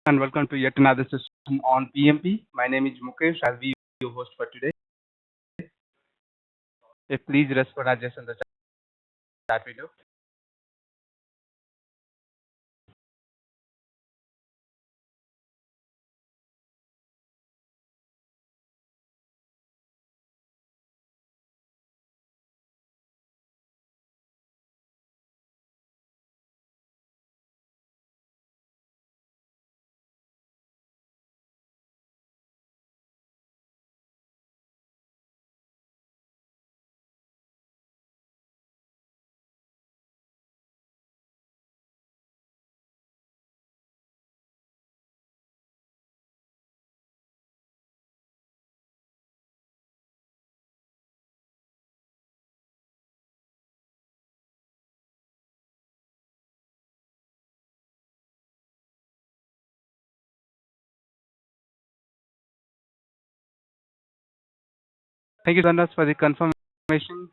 and welcome to yet another session on PMP. My name is Mukesh. I'll be your host for today. Please respond just in the chat video. Thank you, Sanas, for the confirmation.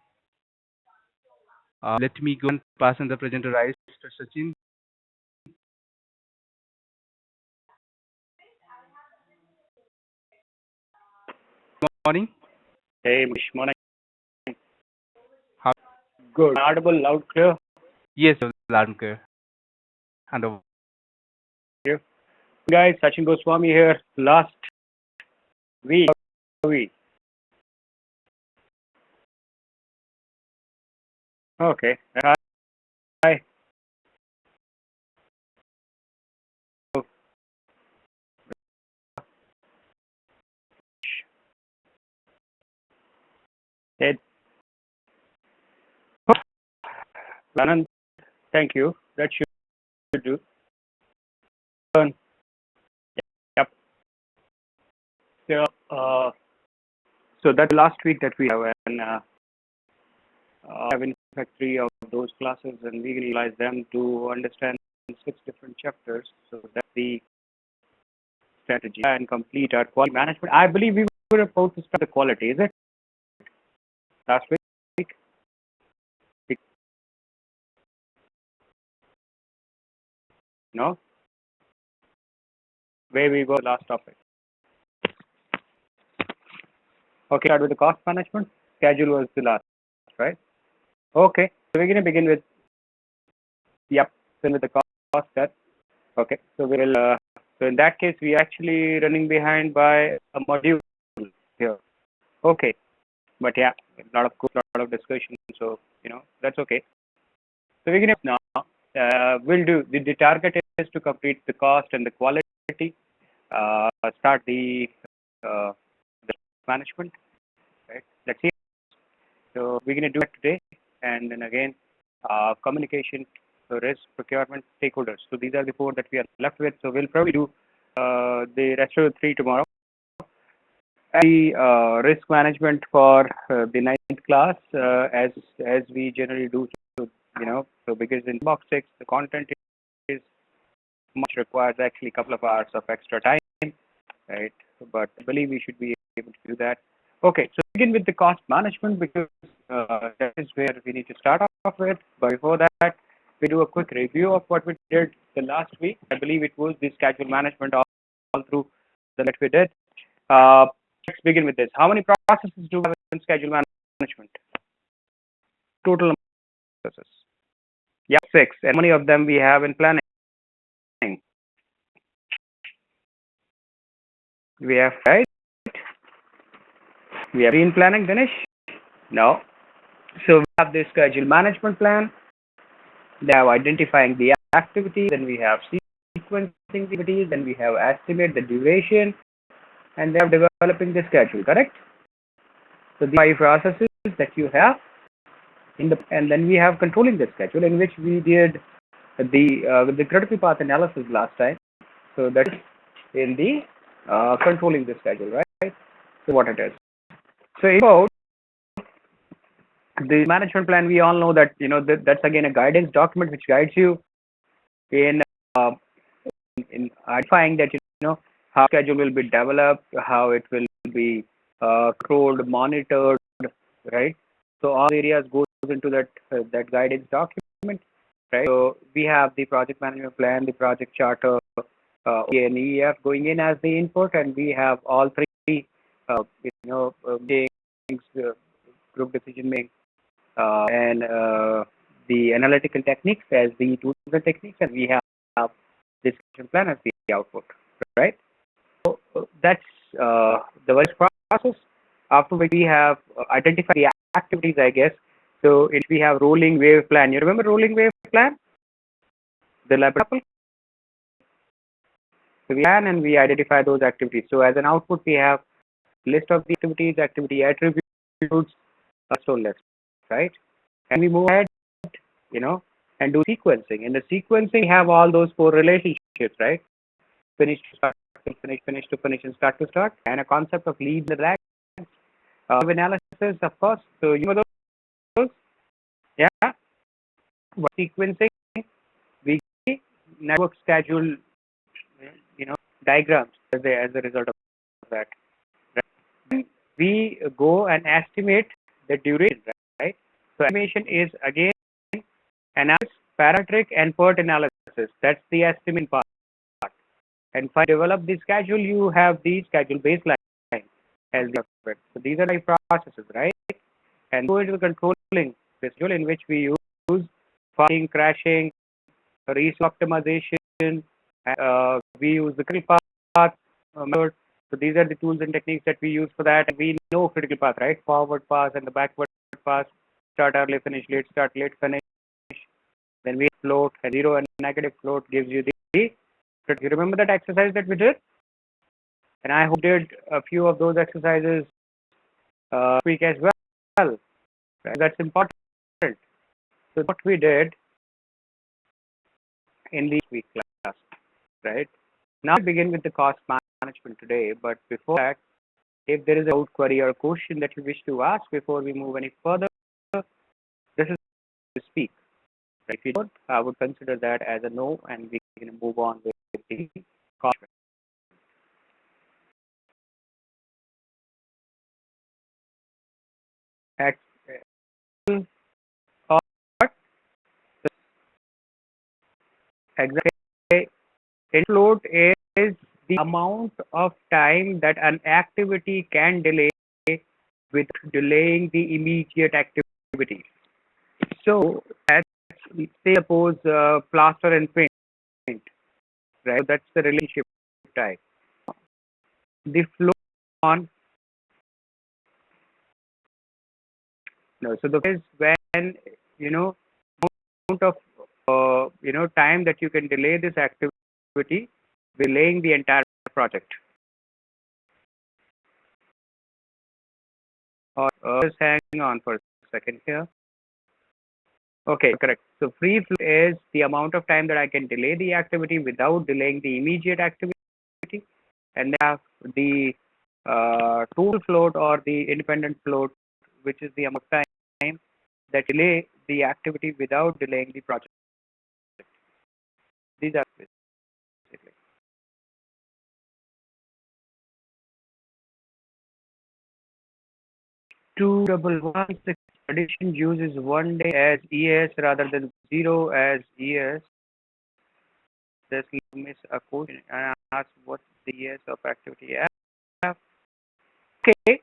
Let me go and pass on the presenter rise to Sachin. Good morning. Hey, morning. How? Good. Audible, loud, clear. Yes, loud and clear. Hand over. Here. Guys, Sachin Goswami here. Last week. Okay. Hi. Hey. Anand, thank you. That should do. Yep. So that's last week that we have, and have in fact 3 of those classes, and we utilize them to understand 6 different chapters. So that's the strategy and complete our quality management. I believe we were about to start the quality, is it? Last week? No? Where we go last topic. Okay, start with the cost management. Schedule was the last, right? Okay, so we're going to begin with, with the cost set. Okay, so we will, so in that case, we are actually running behind by a module here. Okay, but yeah, a lot of discussion, so, that's okay. So we're going to now, we'll do, the target is to complete the cost and the quality, start the management, right? Let's see. So we're going to do it today, and then again, communication, so risk, procurement, stakeholders. So these are the 4 that we are left with. So we'll probably do the rest of the 3 tomorrow. And the risk management for the 9th class, as we generally do. So, so because in box 6, the content is much, requires actually a couple of hours of extra time, right? But I believe we should be able to do that. Okay, so begin with the cost management, because that is where we need to start off with. But before that, we do a quick review of what we did the last week. I believe it was the schedule management all through that we did. Let's begin with this. How many processes do we have in schedule management? Total number of processes. Yeah, 6. And how many of them we have in planning? We have 5. We have 3 in planning, Dinesh? No. So we have the schedule management plan. They have identifying the activity. Then we have sequencing activities. Then we have estimate the duration, and they have developing the schedule. Correct? So the 5 processes that you have and then we have controlling the schedule, in which we did the critical path analysis last time. So that is in the controlling the schedule, right? So what it is. So about the management plan, we all know that that's again a guidance document which guides you in identifying that how schedule will be developed, how it will be controlled, monitored, right? So all areas goes into that guidance document, right? So we have the project management plan, the project charter, OA and EF going in as the input, and we have all three, things, group decision making, and the analytical techniques as the tools and techniques, and we have discussion plan as the output, right? So that's the work process. After which we have identified the activities, I guess. So if we have rolling wave plan, you remember rolling wave plan, the lab example? So we plan and we identify those activities. So as an output, we have list of the activities, activity attributes, so list, right? And we move ahead, and do sequencing. In the sequencing, we have all those four relationships, right? Finish to start, finish, finish to finish, and start, and a concept of leads and lags. Analysis, of course. So you know those, yeah. Sequencing, we network schedule, diagrams as a result of that. Right? We go and estimate the duration, right? So estimation is again analysis, parametric and PERT analysis. That's the estimate part. And if I develop the schedule, you have the schedule baseline as the output. So these are the processes, right? And go into the controlling schedule in which we use farming, crashing, resource optimization. We use the critical path method. So these are the tools and techniques that we use for that. And we know critical path, right? Forward pass and the backward pass. Start early, finish late, start late, finish. Then we float, and zero and negative float gives you the. You remember that exercise that we did? And I hope did a few of those exercises week as well. Right? That's important. So what we did in the week class, right? Now we begin with the cost management today, but before that, if there is a doubt, query, or question that you wish to ask before we move any further, this is to speak. If you don't, I would consider that as a no, and we can move on with the cost. Exactly. Float is the amount of time that an activity can delay with delaying the immediate activity. So, let's say suppose plaster and paint, right? So that's the relationship type. The flow on, no. So the is when amount of time that you can delay this activity, delaying the entire project. Or just hang on for a second here. Okay, correct. So free float is the amount of time that I can delay the activity without delaying the immediate activity, and then have the total float or the independent float, which is the amount of time that delay the activity without delaying the project. These are basically. 2116 addition uses 1 day as ES rather than 0 as ES. Just miss a question and ask what's the ES of activity F. Okay,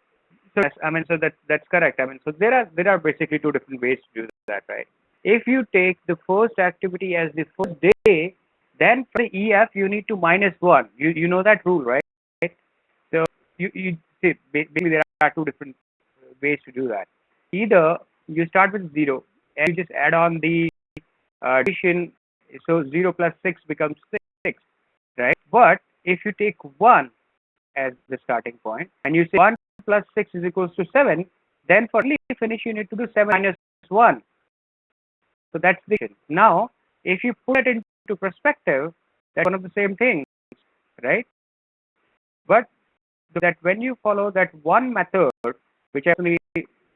so yes, so that's correct. So there are basically two different ways to do that, right? If you take the first activity as the first day, then for the EF you need to minus 1. You know that rule, right? So you see basically there are two different ways to do that. Either you start with 0 and you just add on the addition, so 0 plus 6 becomes 6, right? But if you take 1 as the starting point and you say 1 plus 6 is equals to 7, then for the finish you need to do 7 minus 1. So that's the addition. Now, if you put it into perspective, that's one of the same things, right? But that when you follow that one method, which I actually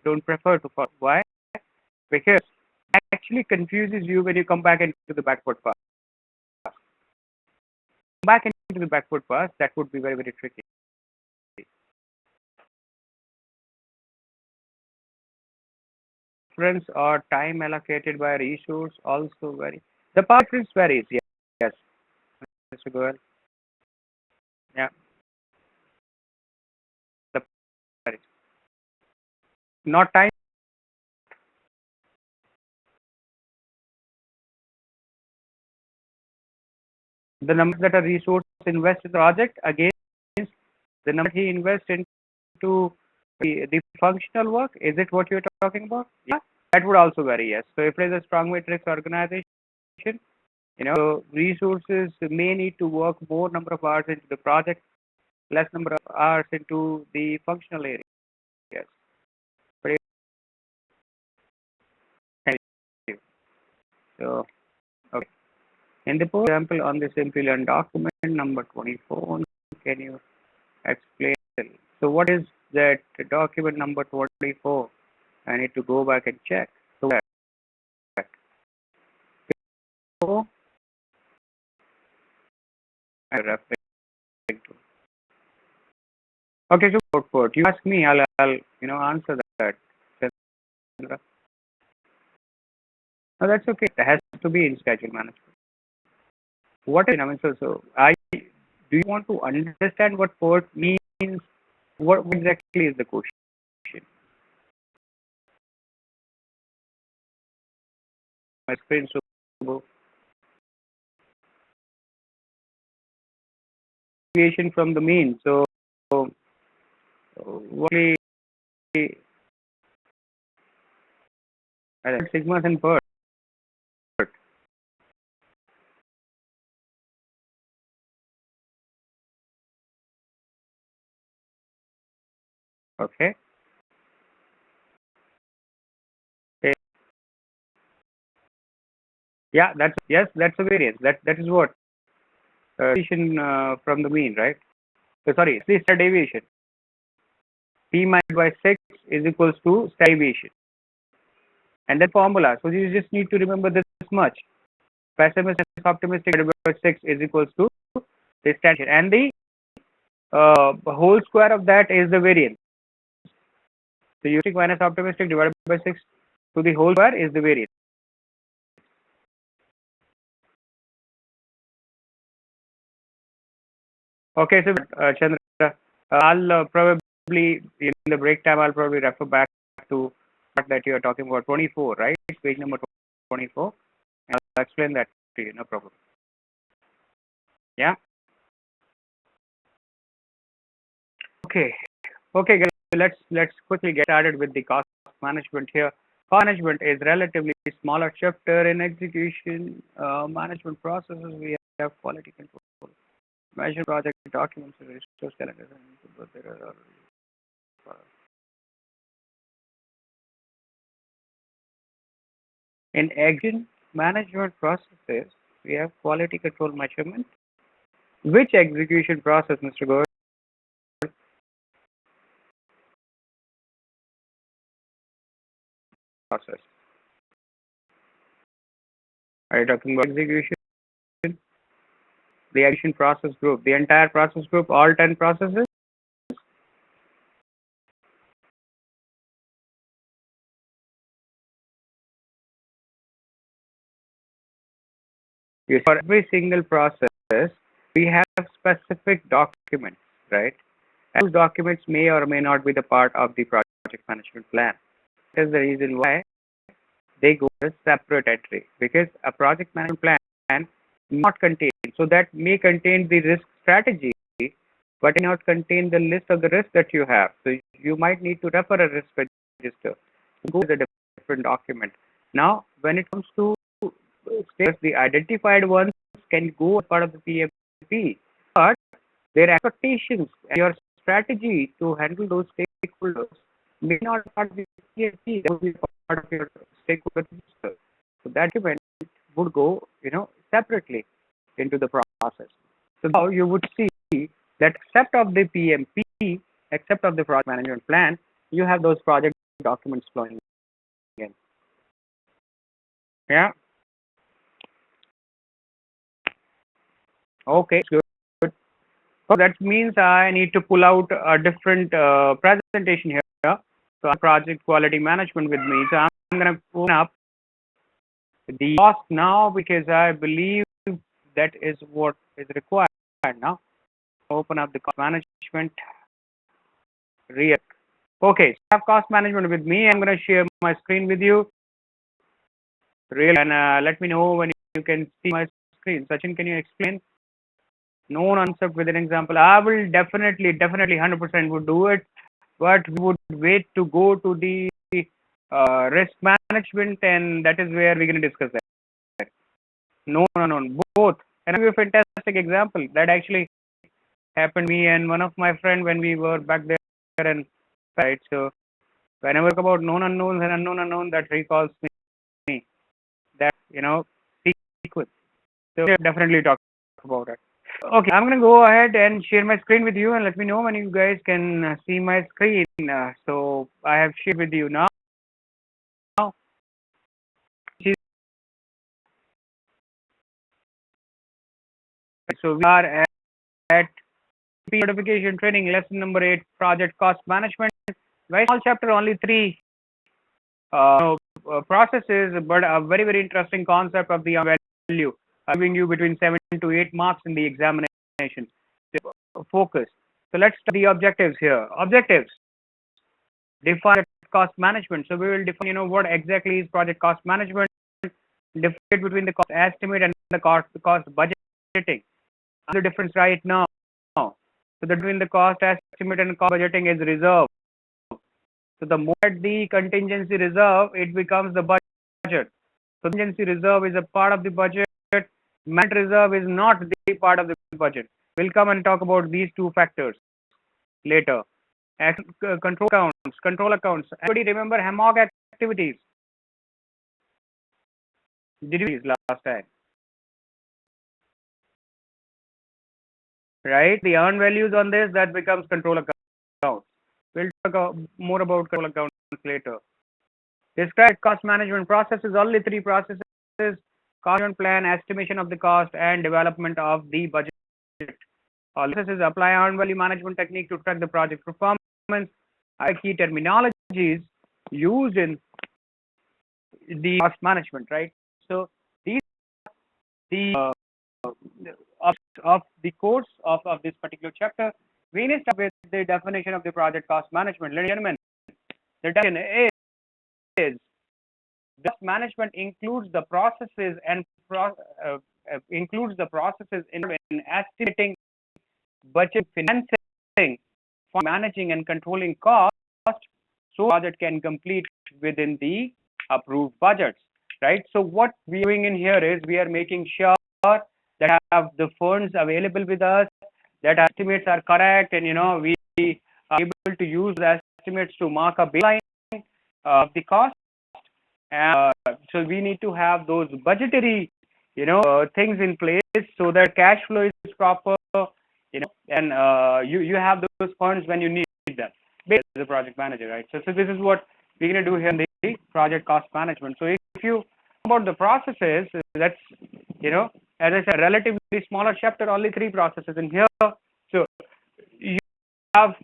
don't prefer to follow. Why? Because it actually confuses you when you come back into the backward pass. Back into the backward pass, that would be very, very tricky. Difference or time allocated by resource also vary. The path difference varies, yes. Mr. Goel. Yeah. The not time. The numbers that are resource invest in the project against the number he invests into the functional work. Is it what you're talking about? Yeah, that would also vary. Yes. So if there's a strong matrix organization, resources may need to work more number of hours into the project, less number of hours into the functional areas. But thank you. So, okay. In the example on the simply learned document number 24, can you explain? So, what is that document number 24? I need to go back and check. So, I'm referring to. Okay, so output. You ask me, I'll answer that. No, that's okay. It has to be in schedule management. What is, I mean, so do you want to understand what port means? What exactly is the question? My screen so deviation from the mean. So what sigmas and PERT. Okay. Yeah, that's a variance. That is what deviation from the mean, right? So sorry, it's the standard deviation. P minus by 6 is equals to standard deviation. And the formula. So you just need to remember this much. Pessimistic optimistic divided by 6 is equals to the standard. And the whole square of that is the variance. So you take minus optimistic divided by 6 to the whole square is the variance. Okay, so Chandra, I'll probably in the break time I'll probably refer back to what that you are talking about 24, right? Page number 24. And I'll explain that to you, no problem. Yeah. Okay. Okay, guys. Let's quickly get started with the cost management here. Cost management is relatively smaller chapter in execution management processes. We have quality control, measure project documents, resource calendars, and there are in execution management processes, we have quality control measurement. Which execution process, Mr. Gore? Process. Are you talking about execution? The execution process group, the entire process group, all 10 processes? Yes. For every single process, we have specific documents, right? And those documents may or may not be the part of the project management plan. That is the reason why they go as separate entry, because a project management plan not contain, so that may contain the risk strategy, but may not contain the list of the risks that you have. So you might need to refer a risk register, go to the different document. Now, when it comes to states, the identified ones can go as part of the PMP, but their expectations and your strategy to handle those stakeholders may not be part of the PMP. That would be part of your stakeholder register. So that document would go, separately into the process. So now you would see that except of the PMP, except of the project management plan, you have those project documents flowing in. Yeah. Okay, good. So that means I need to pull out a different presentation here. So project quality management with me. So I'm going to open up the cost now because I believe that is what is required now. open up the cost management. Okay, so I have cost management with me. I'm going to share my screen with you. Really, and let me know when you can see my screen. Sachin, can you explain? Known concept with an example. I will definitely 100% would do it, but we would wait to go to the risk management, and that is where we're going to discuss that. No, both. And I'll give you a fantastic example that actually happened to me and one of my friend when we were back there, and right. So whenever I talk about known unknowns and unknown, that recalls me that sequence. So we'll definitely talk about it. Okay, I'm gonna go ahead and share my screen with you, and let me know when you guys can see my screen. So I have shared with you now. So we are at certification training lesson number 8, project cost management. Very small chapter, only 3 processes, but a very interesting concept of the value, giving you between 7 to 8 marks in the examination. So, focus. So let's start the objectives here. Objectives. Define cost management. So we will define, what exactly is project cost management. Difference between the cost estimate and the cost budgeting. The difference right now. So between the cost estimate and cost budgeting is reserve. So the moment the contingency reserve, it becomes the budget. So contingency reserve is a part of the budget. Management reserve is not the part of the budget. We'll come and talk about these two factors later. Control accounts. Everybody remember HAMOG activities? Did you last time? Right? The earned values on this, that becomes control accounts. We'll talk more about control accounts later. Describe cost management processes. Only 3 processes: cost management plan, estimation of the cost, and development of the budget. All this is apply earned value management technique to track the project performance. Key terminologies used in the cost management, right? So these the of the course of this particular chapter. We need to start with the definition of the project cost management. Ladies and gentlemen, the definition is cost management includes the processes in estimating, budget, financing, managing, and controlling cost, so project can complete within the approved budgets. Right. So what we are doing in here is we are making sure that have the funds available with us, that estimates are correct, and we are able to use the estimates to mark a baseline of the cost. And so we need to have those budgetary things in place so that cash flow is proper, and you have those funds when you need them as a project manager, right? So this is what we're going to do here in the project cost management. So if you about the processes, that's as I said, relatively smaller chapter, only 3 processes in here. So you have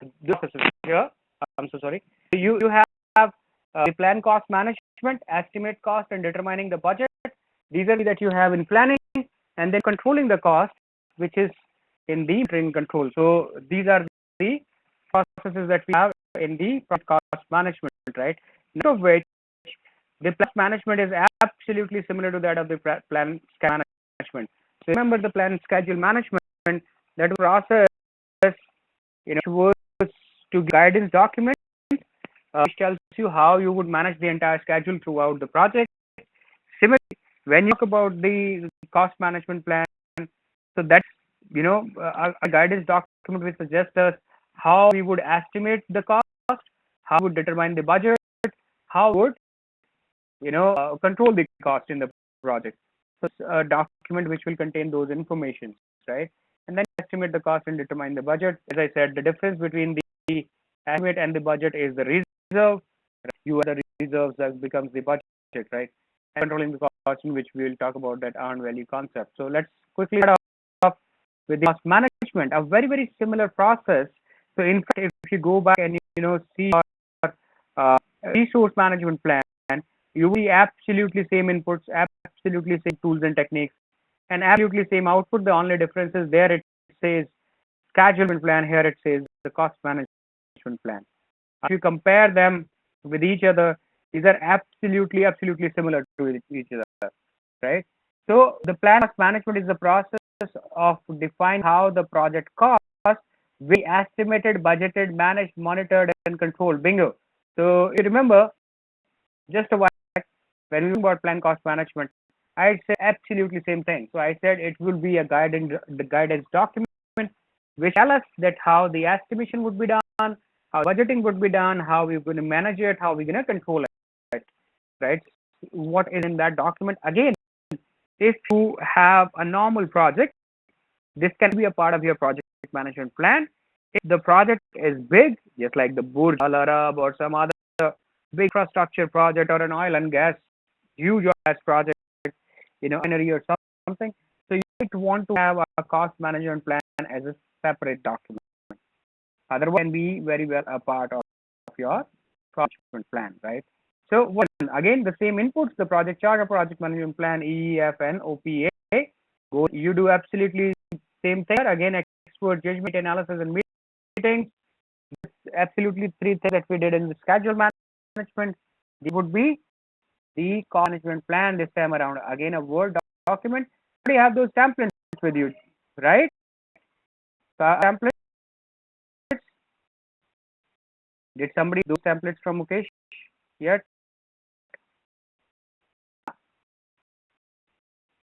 the processes here. I'm so sorry. You have the plan cost management, estimate cost, and determining the budget. These are that you have in planning, and then controlling the cost, which is in the training control. So these are the processes that we have in the cost management, right? None of which the plan management is absolutely similar to that of the plan schedule management. So remember the plan schedule management, that process was to guidance document, which tells you how you would manage the entire schedule throughout the project. Similarly, when you talk about the cost management plan, so that's a guidance document which suggests us how we would estimate the cost, how we would determine the budget, how would control the cost in the project. So a document which will contain those information, right? And then estimate the cost and determine the budget. As I said, the difference between the estimate and the budget is the reserve. You are the reserves that becomes the budget, right? And controlling the cost, in which we will talk about that earned value concept. So let's quickly start off with the cost management, a very similar process. So in fact, if you go back and see our resource management plan, you will see absolutely same inputs, absolutely same tools and techniques. and absolutely same output. The only difference is there it says schedule plan, here it says the cost management plan. If you compare them with each other, these are absolutely similar to each other, right? So the plan cost management is the process of defining how the project cost will be estimated, budgeted, managed, monitored, and controlled. Bingo. So you remember just a while back when we talk about plan cost management, I said absolutely same thing. So I said it will be a guidance document which tell us that how the estimation would be done, how budgeting would be done, how we're going to manage it, how we're going to control it, right? What is in that document? Again, if you have a normal project, this can be a part of your project management plan. If the project is big, just like the Burj Al Arab or some other big infrastructure project or an oil and gas, huge oil and gas project, energy or something, so you might want to have a cost management plan as a separate document. Otherwise, it can be very well a part of your project management plan, right? So again, the same inputs, the project chart or project management plan, EEFN, OPA. Go, you do absolutely same thing. Again, expert judgment analysis and meetings. Absolutely three things that we did in the schedule management. It would be the cost management plan this time around. Again, a Word document. You already have those templates with you, right? Templates. Did somebody do templates from Mukesh yet?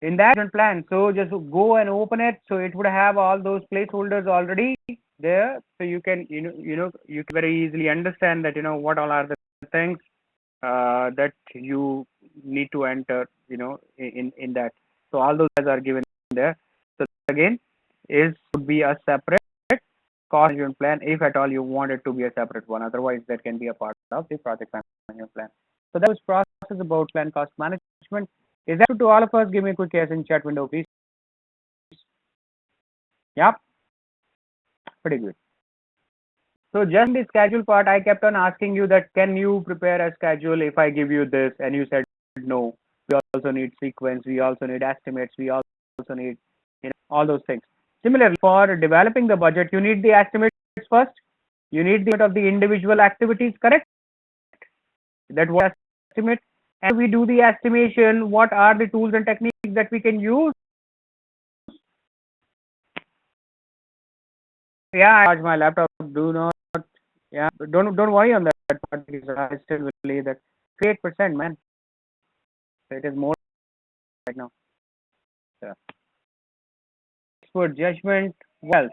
In that plan, so just go and open it. So it would have all those placeholders already there, so you can you can very easily understand that what all are the things that you need to enter in that. So all those are given there. So again, would be a separate cost management plan if at all you want it to be a separate one. Otherwise, that can be a part of the project management plan. So that was process about plan cost management. Is that to all of us? Give me a quick yes in chat window, please. Yep, pretty good. So just in the schedule part, I kept on asking you that can you prepare a schedule if I give you this, and you said no. We also need sequence. We also need estimates. We also need all those things. Similarly, for developing the budget, you need the estimates first. You need the of the individual activities, correct? That was estimate. And we do the estimation. What are the tools and techniques that we can use? Yeah, I charge my laptop. Do not. Yeah, don't worry on that part because I still believe that 8%, man. It is more right now. Yeah. Expert judgment. Well,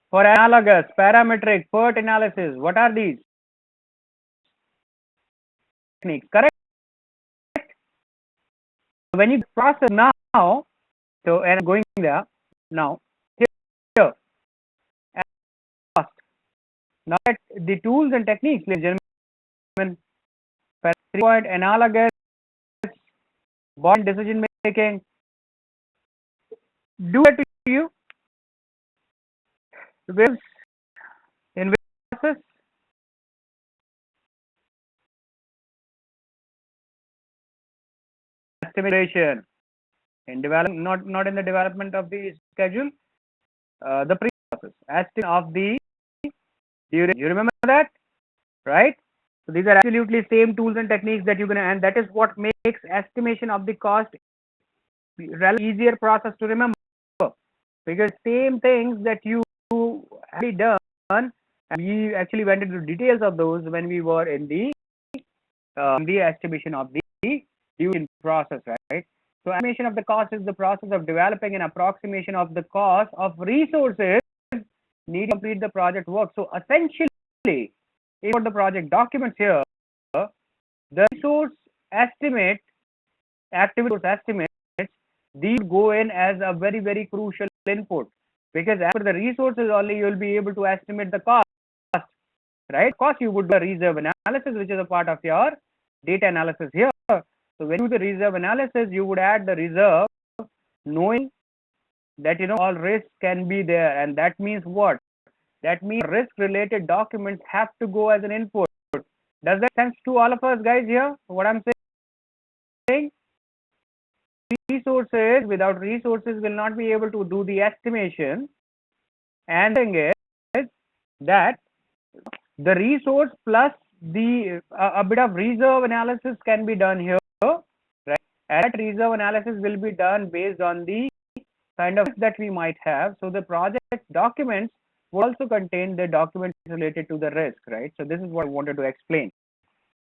for analogous, parametric, PERT analysis, what are these techniques? Correct. When you process now, so and I'm going there now. Here, cost. Now the tools and techniques, ladies and gentlemen, 3-point analogous, bond decision making. Do it to you. With in which process? Estimation in development, not in the development of the schedule. The pre-process, estimation of the duration. You remember that, right? So these are absolutely same tools and techniques that you're gonna, and that is what makes estimation of the cost easier process to remember, because same things that you have done, and we actually went into details of those when we were in the estimation of the duration process, right? So estimation of the cost is the process of developing an approximation of the cost of resources need to complete the project work. So essentially, for the project documents here, the resource estimate, activity resource estimates, these go in as a very crucial input, because after the resources only you will be able to estimate the cost, right? Cost you would do a reserve analysis, which is a part of your data analysis here. So when you do the reserve analysis, you would add the reserve, knowing that all risks can be there, and that means what? That means risk related documents have to go as an input. Does that make sense to all of us guys here? What I'm saying? Resources, without resources will not be able to do the estimation. And the thing is that the resource plus the a bit of reserve analysis can be done here, right? And that reserve analysis will be done based on the kind of that we might have. So the project documents will also contain the documents related to the risk, right? So this is what I wanted to explain.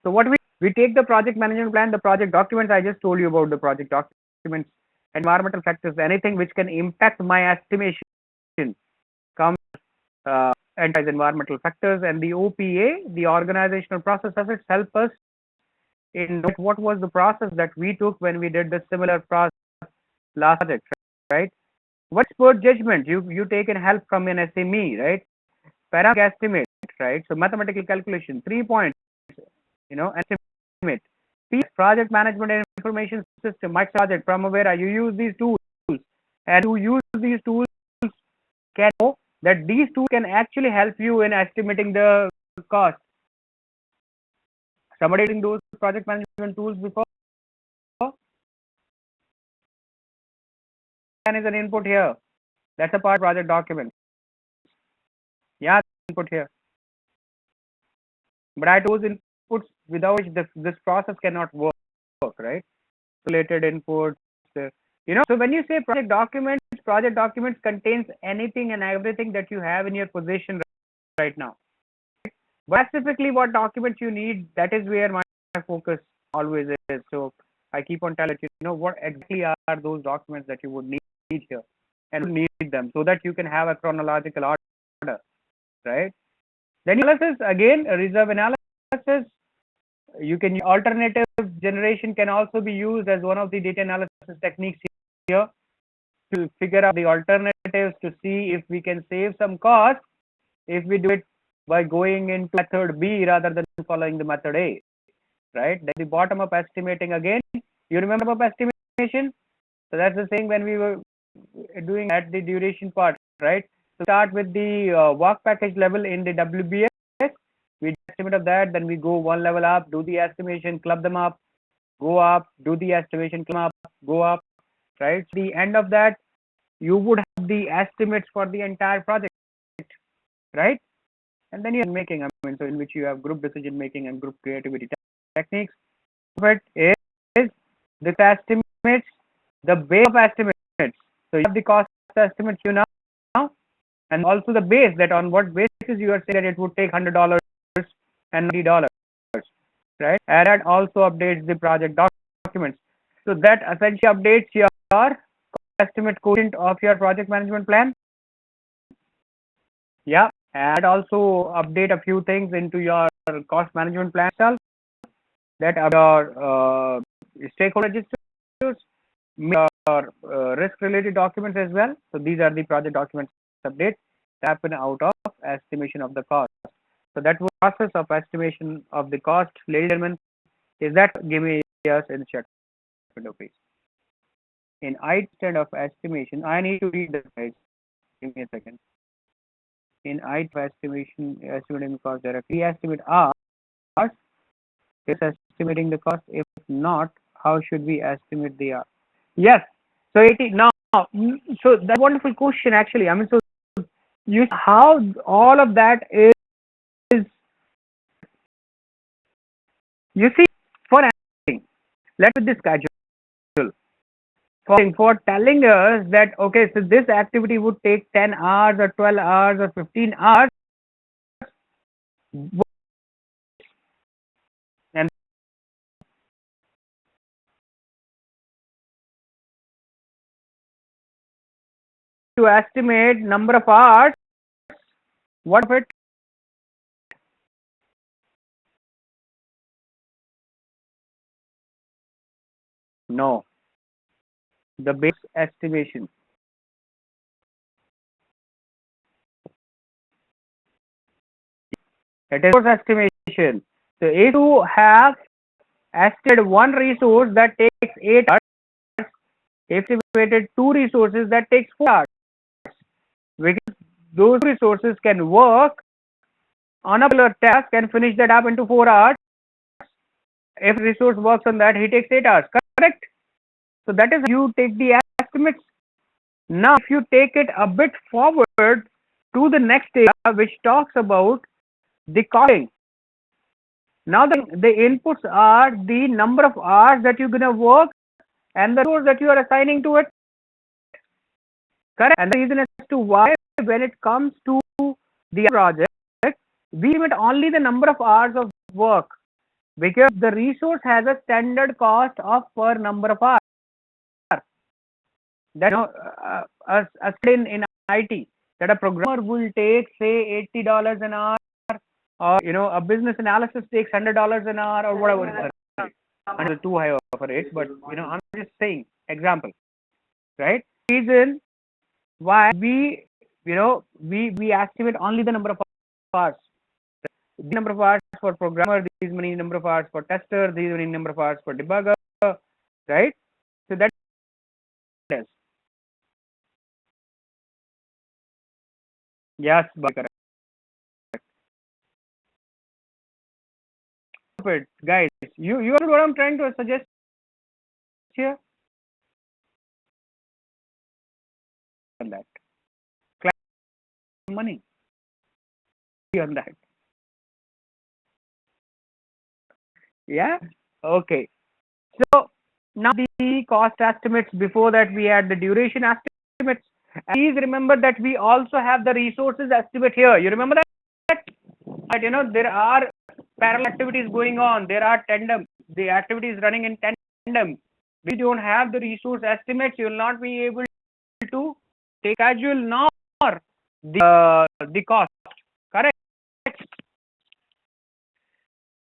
So what we take the project management plan, the project documents. I just told you about the project documents, environmental factors, anything which can impact my estimation comes and as environmental factors, and the OPA, the organizational process assets, help us in what was the process that we took when we did the similar process last project, right? What expert judgment you take and help from an SME, right? Parametric estimate, right? So mathematical calculation, 3 points, estimate. Project management and information system, Microsoft Project, Primavera. You use these tools, and to use these tools can know that these tools can actually help you in estimating the cost. Somebody using those project management tools before? And is an input here. That's a part of project document. Yeah, input here. But I those inputs without which this process cannot work, right? Related inputs. So when you say project documents contains anything and everything that you have in your position right now. But specifically what documents you need, that is where my focus always is. So I keep on telling you, what exactly are those documents that you would need here and need them so that you can have a chronological order, right? Then analysis, again, reserve analysis. You can alternative generation can also be used as one of the data analysis techniques here to figure out the alternatives to see if we can save some cost if we do it by going into method B rather than following the method A, right? Then the bottom up estimating again. You remember up estimation? So that's the thing when we were doing at the duration part, right? So start with the work package level in the WBS. We estimate of that, then we go one level up, do the estimation, club them up, go up, do the estimation, club up, go up, right? So the end of that, you would have the estimates for the entire project, right? And then you're making, so in which you have group decision making and group creativity techniques. But is this estimates the base of estimates. So you have the cost estimates now, and also the base, that on what basis you are saying that it would take $100 and $90, right? And that also updates the project documents. So that essentially updates your estimate quotient of your project management plan. Yeah, and also update a few things into your cost management plan itself. That are your stakeholder registers, your risk-related documents as well. So these are the project documents updates that happen out of estimation of the cost. So that process of estimation of the cost, ladies and gentlemen, is that give me yes in chat window, please. In instead of estimation, I need to read this, guys. Give me a second. In estimation, estimating the cost directly, estimate R is estimating the cost. If not, how should we estimate the R? Yes. So it is now. So that wonderful question actually. So you how all of that is. You see, for anything, let's do this schedule. For telling us that okay, so this activity would take 10 hours or 12 hours or 15 hours, and to estimate number of hours, what of it? No, the base estimation. It is estimation. So if you have estimated one resource that takes 8 hours, estimated 2 resources that takes 4 hours, because those resources can work on a particular task and finish that up into 4 hours, if resource works on that, he takes 8 hours, correct? So that is how you take the estimates. Now, if you take it a bit forward to the next area, which talks about the costing. Now, the inputs are the number of hours that you're going to work and the resource that you are assigning to it, correct? And the reason as to why, when it comes to the project, we limit only the number of hours of work, because the resource has a standard cost of per number of hours. That in IT, that a programmer will take say $80 an hour, or a business analysis takes $100 an hour, or whatever. It's too high of a rate, but I'm just saying example, right? Reason why we estimate only the number of hours. The number of hours for programmer, these many number of hours for tester, these many number of hours for debugger, right? So that is yes, correct. Guys, you are what I'm trying to suggest here. On that, money on that. Yeah. Okay. So now the cost estimates. Before that, we had the duration estimates. And please remember that we also have the resources estimate here. You remember that? Right, there are parallel activities going on. There are tandem. The activities running in tandem. We don't have the resource estimates. You will not be able to take schedule nor the cost. Correct.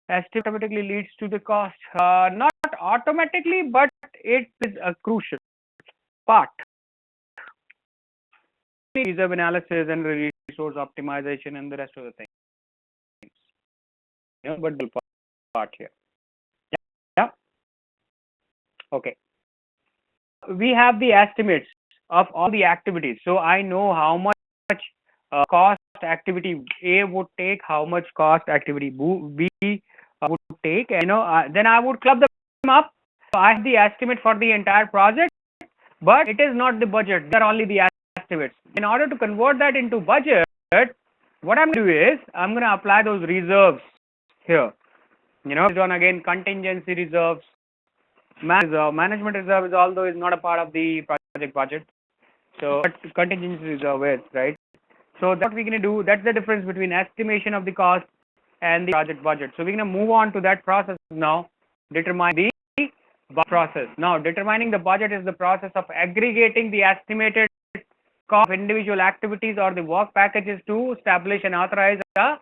Estimate automatically leads to the cost. Not automatically, but it is a crucial part. Reserve analysis and resource optimization and the rest of the things. But the part here. Yeah. Okay. We have the estimates of all the activities. So I know how much cost activity A would take, how much cost activity B would take, and then I would club them up. So I have the estimate for the entire project, but it is not the budget. They are only the estimates. In order to convert that into budget, what I'm going to do is I'm going to apply those reserves here. Based on again contingency reserves, management reserve is, although is not a part of the project budget, so but contingency reserve is, right? So that's what we're going to do. That's the difference between estimation of the cost and the project budget. So we're going to move on to that process now. Determine the process. Now, determining the budget is the process of aggregating the estimated cost of individual activities or the work packages to establish and authorize a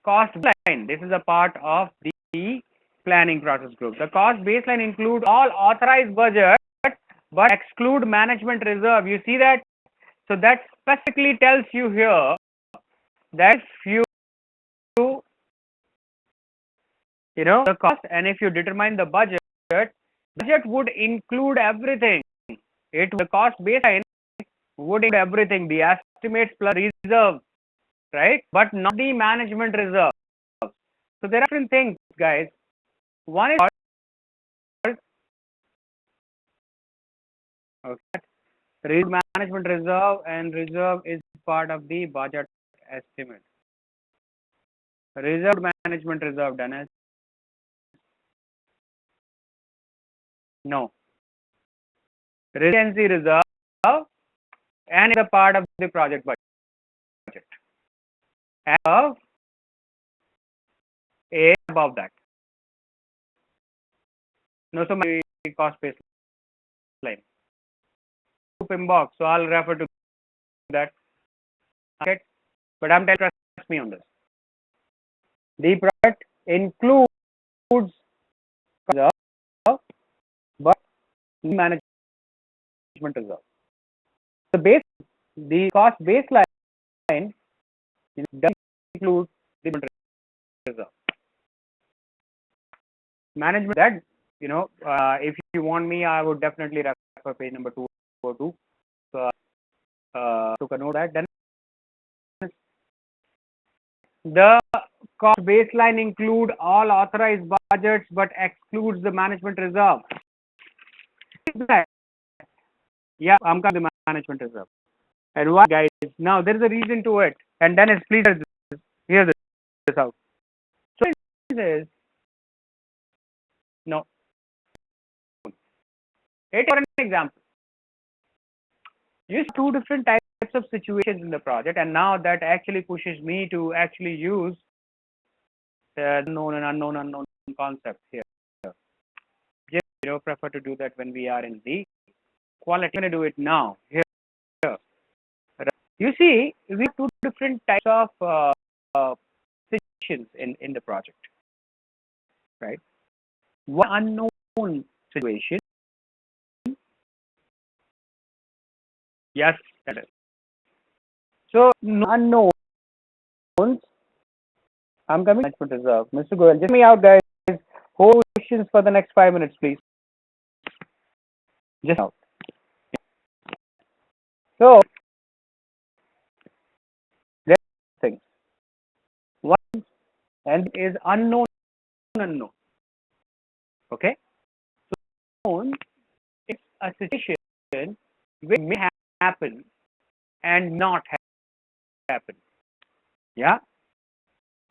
cost baseline. This is a part of the planning process group. The cost baseline includes all authorized budget but exclude management reserve. You see that? So that specifically tells you here that if you the cost, and if you determine the budget would include everything. The cost baseline would include everything, the estimates plus reserve, right? But not the management reserve. So there are different things, guys. One is management reserve, and reserve is part of the budget estimate. Reserved management reserve, Dennis. No. Resiliency reserve and is a part of the project budget. And above that. No, so my cost baseline. Inbox, so I'll refer to that. Okay, but I'm telling you, trust me on this. The project includes reserve, but management reserve. The cost baseline does include the reserve. Management that if you want me, I would definitely refer page number 202 to convert that. Then the cost baseline include all authorized budgets but excludes the management reserve. Yeah, I'm coming to the management reserve. And why, guys? Now there is a reason to it. And Dennis, please hear this out. So this is no. Take for an example. You see two different types of situations in the project, and now that actually pushes me to actually use the known and unknown concept here. Just prefer to do that when we are in the quality. I'm going to do it now here. You see, we have two different types of situations in the project, right? One unknown situation. Yes, that is. So unknowns. I'm coming to management reserve. Mr. Goyal, just me out, guys. Hold questions for the next 5 minutes, please. Just out. So there are things. One and is unknown. Okay. So unknown is a situation which may happen and not happen. Yeah.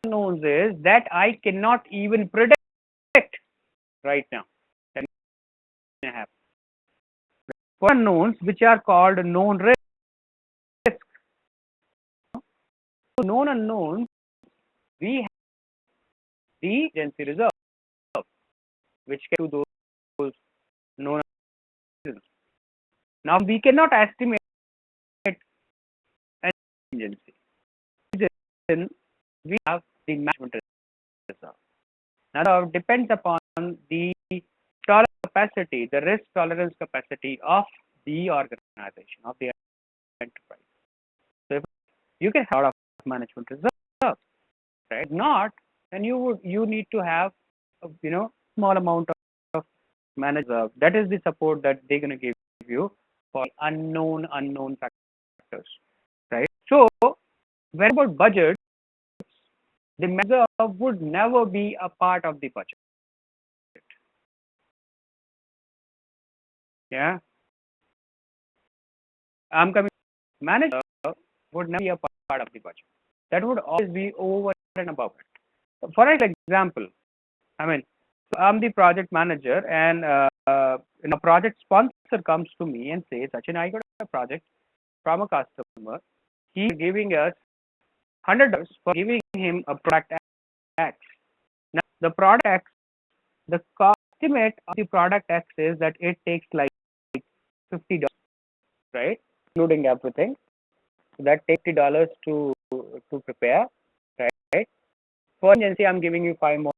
Unknowns is that I cannot even predict right now. That may happen. For unknowns, which are called known risks. Known unknowns, we have the agency reserve, which can do those known unknowns. Now we cannot estimate an agency. Then we have the management reserve. Now it depends upon the tolerance capacity, the risk tolerance capacity of the organization, of the enterprise. So if you can have a lot of management reserve, right? Not, then you need to have small amount of management reserve. That is the support that they're going to give you for unknown factors, right? So when about budget, the reserve would never be a part of the budget. Yeah, I'm coming. Manager would never be a part of the budget. That would always be over and above it. For example, I mean, I'm the project manager, and a project sponsor comes to me and says, "Sachin, I got a project from a customer. He's giving us $100 for giving him a product X. Now, the product X, the estimate of the product X is that it takes like $50, right, including everything. So that takes $50 to prepare, right? For agency, I'm giving you $5 more.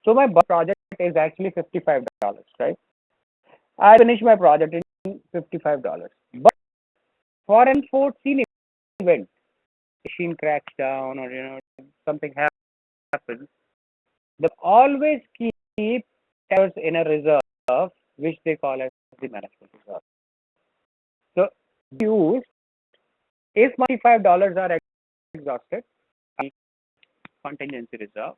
So my project is actually $55, right? I finish my project in $55. But for an unforeseen event, machine cracks down or something happens, they always keep us in a reserve, which they call as the management reserve. So use if my $55 are exhausted, contingency reserve.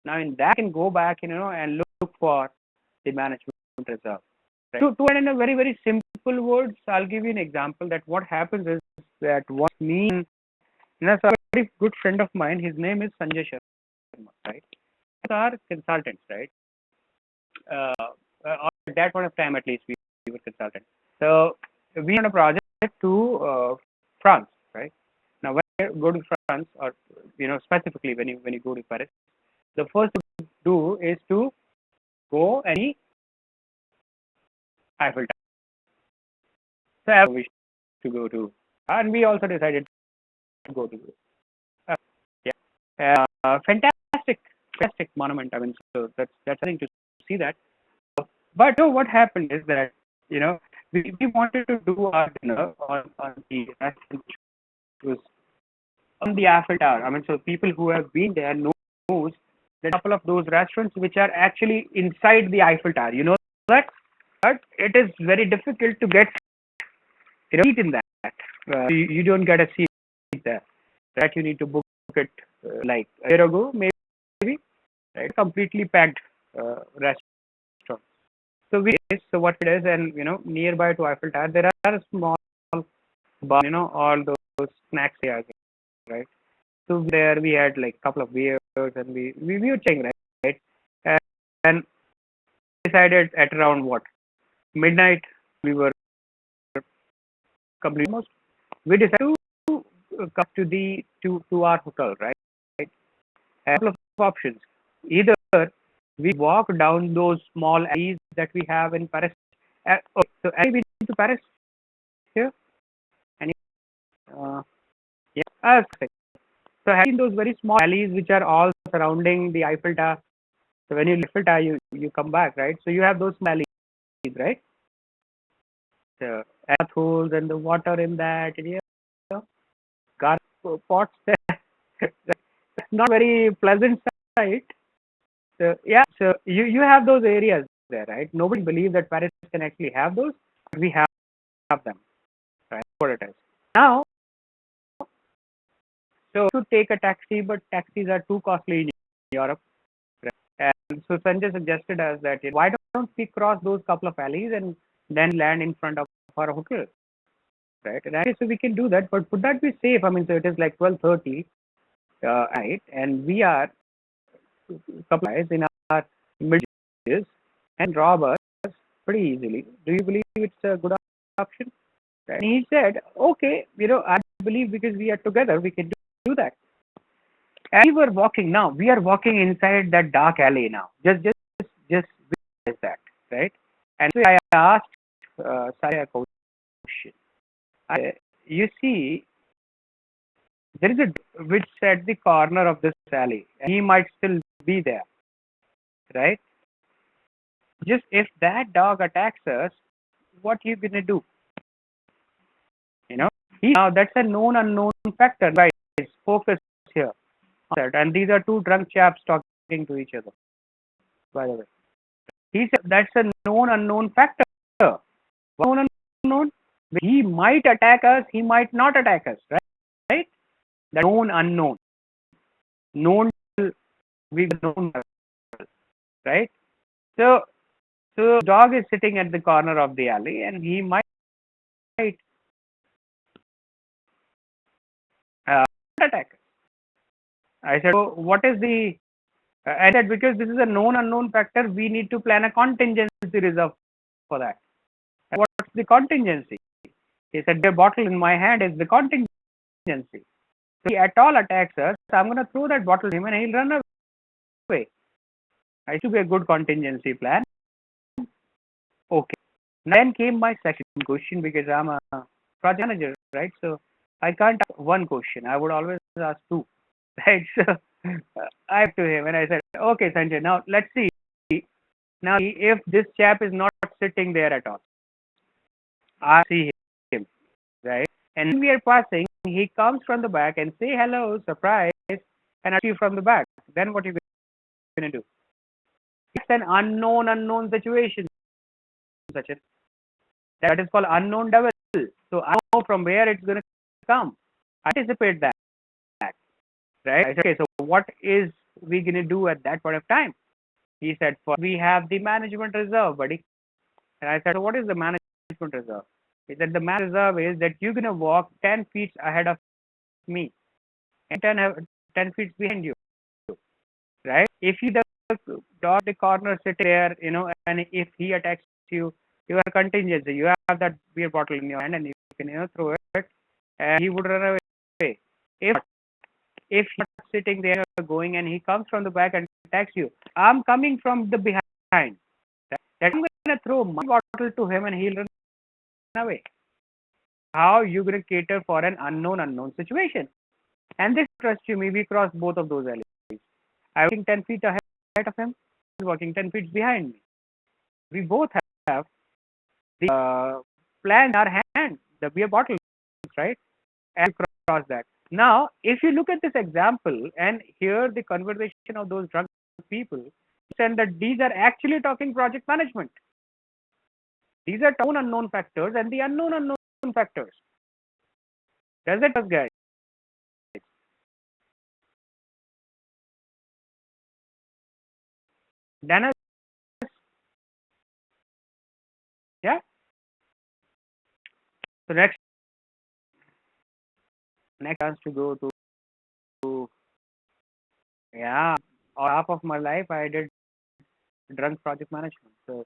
Now in that, I can go back, and look for the management reserve. Right? To in a very, very simple words, I'll give you an example that what happens is that what me, so a very good friend of mine, his name is Sanjay Sharma, right? Our consultants, right? At that point of time, at least, we were consultants. So we on a project to France, right? Now, when you go to France, or specifically when you go to Paris, the first thing to do is to go and see Eiffel Tower. So I wish to go to, and we also decided to go to. Fantastic monument. I mean, so that's something to see that. But what happened is that we wanted to do our dinner on the restaurant, which was on the Eiffel Tower. I mean, so people who have been there knows that a couple of those restaurants which are actually inside the Eiffel Tower. You know that, but it is very difficult to get seat in that. You don't get a seat there. That you need to book it like a year ago, maybe, right? Completely packed restaurant. So what it is, and nearby to Eiffel Tower, there are small bars, all those snacks areas, right? So there we had like couple of beers, and we were checking, right? And decided at around what, midnight, we were completely almost. We decided to come to our hotel, right? A couple of options. Either we walk down those small alleys that we have in Paris. So have you been to Paris here? Any? Uh, yeah. So have you seen those very small alleys which are all surrounding the Eiffel Tower? So when you leave Eiffel Tower, you come back, right? So you have those small alleys, right? The holes and the water in that, garbage pots there. That's not very pleasant sight. So yeah, so you have those areas there, right? Nobody believes that Paris can actually have those. But we have them, right? What it is. Now, so to take a taxi, but taxis are too costly in Europe. Right? And so Sanjay suggested us that why don't we cross those couple of alleys and then land in front of our hotel, right? And so we can do that, but would that be safe? I mean, so it is like 12:30 night, and we are couple guys in our mid and rob us pretty easily. Do you believe it's a good option? And he said, okay, I believe because we are together, we can do that. And we were walking now. We are walking inside that dark alley now. Just visualize that, right? And so I asked Saya a question. You see, there is a which at the corner of this alley. And he might still be there, right? Just if that dog attacks us, what you gonna do? Now that's a known unknown factor, right? Focus here, and these are two drunk chaps talking to each other. By the way, he said that's a known unknown factor. Known unknown. He might attack us. He might not attack us. Right? The known unknown. Known we known. Right? So dog is sitting at the corner of the alley, and he might attack us. I said, so what is the? I said because this is a known unknown factor, we need to plan a contingency reserve for that. And what's the contingency? He said the bottle in my hand is the contingency. So he at all attacks us, so I'm going to throw that bottle at him and he'll run away. It should be a good contingency plan. Okay. Then came my second question because I'm a project manager, right? So I can't ask one question. I would always ask two, right? So I asked to him and I said, okay, Sanjay, now let's see. Now, if this chap is not sitting there at all, I see him, right? And when we are passing, he comes from the back and say hello, surprise, and I see you from the back. Then what are you going to do? It's an unknown situation, Sachin. That is called unknown devil. So I know from where it's going to come. I anticipate that, right? I said, okay, so what is we going to do at that point of time? He said, we have the management reserve, buddy. And I said, what is the management reserve? He said, the management reserve is that you're going to walk 10 feet ahead of me and 10 feet behind you, right? If you dog the corner sitting there, and if he attacks you, you have a contingency. You have that beer bottle in your hand and you can, throw it and he would run away. If he's sitting there going and he comes from the back and attacks you, I'm coming from the behind. That I'm going to throw my bottle to him and he'll run away. How you going to cater for an unknown situation? And this, trust you me, we crossed both of those alleys. I was walking 10 feet ahead of him. He was walking 10 feet behind me. We both have the plan in our hand, the beer bottles, right? And cross that. Now, if you look at this example and hear the conversation of those drunk people, then that these are actually talking project management. These are known unknown factors and the unknown factors. Does it, guys? Dennis, yeah. So next chance to go to yeah. Half of my life I did drunk project management. So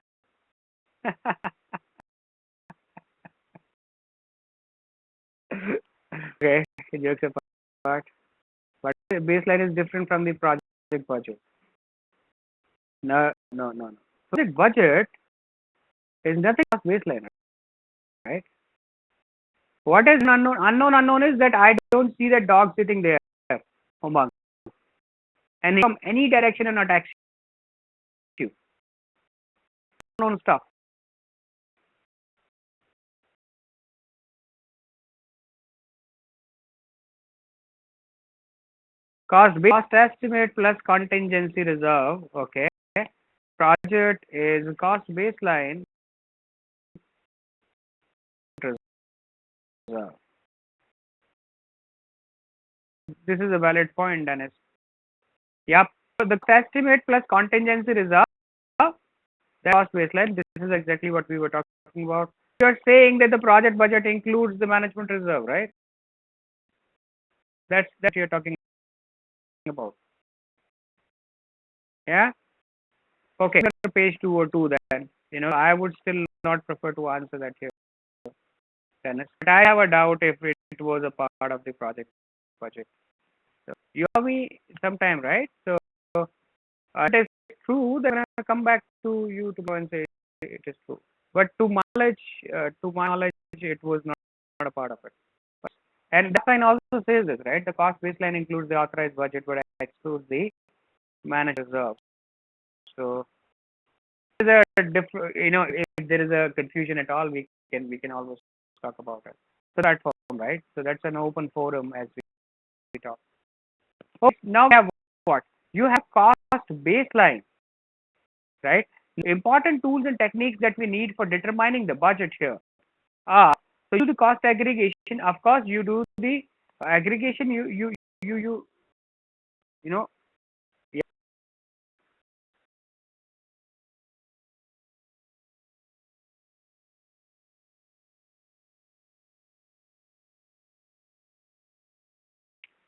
okay, jokes apart. But baseline is different from the project budget. No, no, no, no. Project budget is nothing but baseline, right? What is unknown? Unknown is that I don't see that dog sitting there, Umang, and from any direction and attacks you. Unknown stuff. Cost estimate plus contingency reserve. Okay. Project is cost baseline reserve. This is a valid point, Dennis. Yep. So the estimate plus contingency reserve, the cost baseline. This is exactly what we were talking about. You are saying that the project budget includes the management reserve, right? That's that you're talking about. Yeah. Okay. Page 202 then. I would still not prefer to answer that here, Dennis. But I have a doubt if it was a part of the project budget. So you owe me some time, right? So it is true. Then I come back to you tomorrow and say it is true. But to my knowledge, it was not a part of it. And that line also says this, right? The cost baseline includes the authorized budget, but excludes the managed reserve. So there is a if there is a confusion at all, we can always talk about it. So that forum, right? So that's an open forum as we talk. Okay, now we have what? You have cost baseline, right? Important tools and techniques that we need for determining the budget here are, so you do the cost aggregation. Of course, you do the aggregation. You know. Yeah.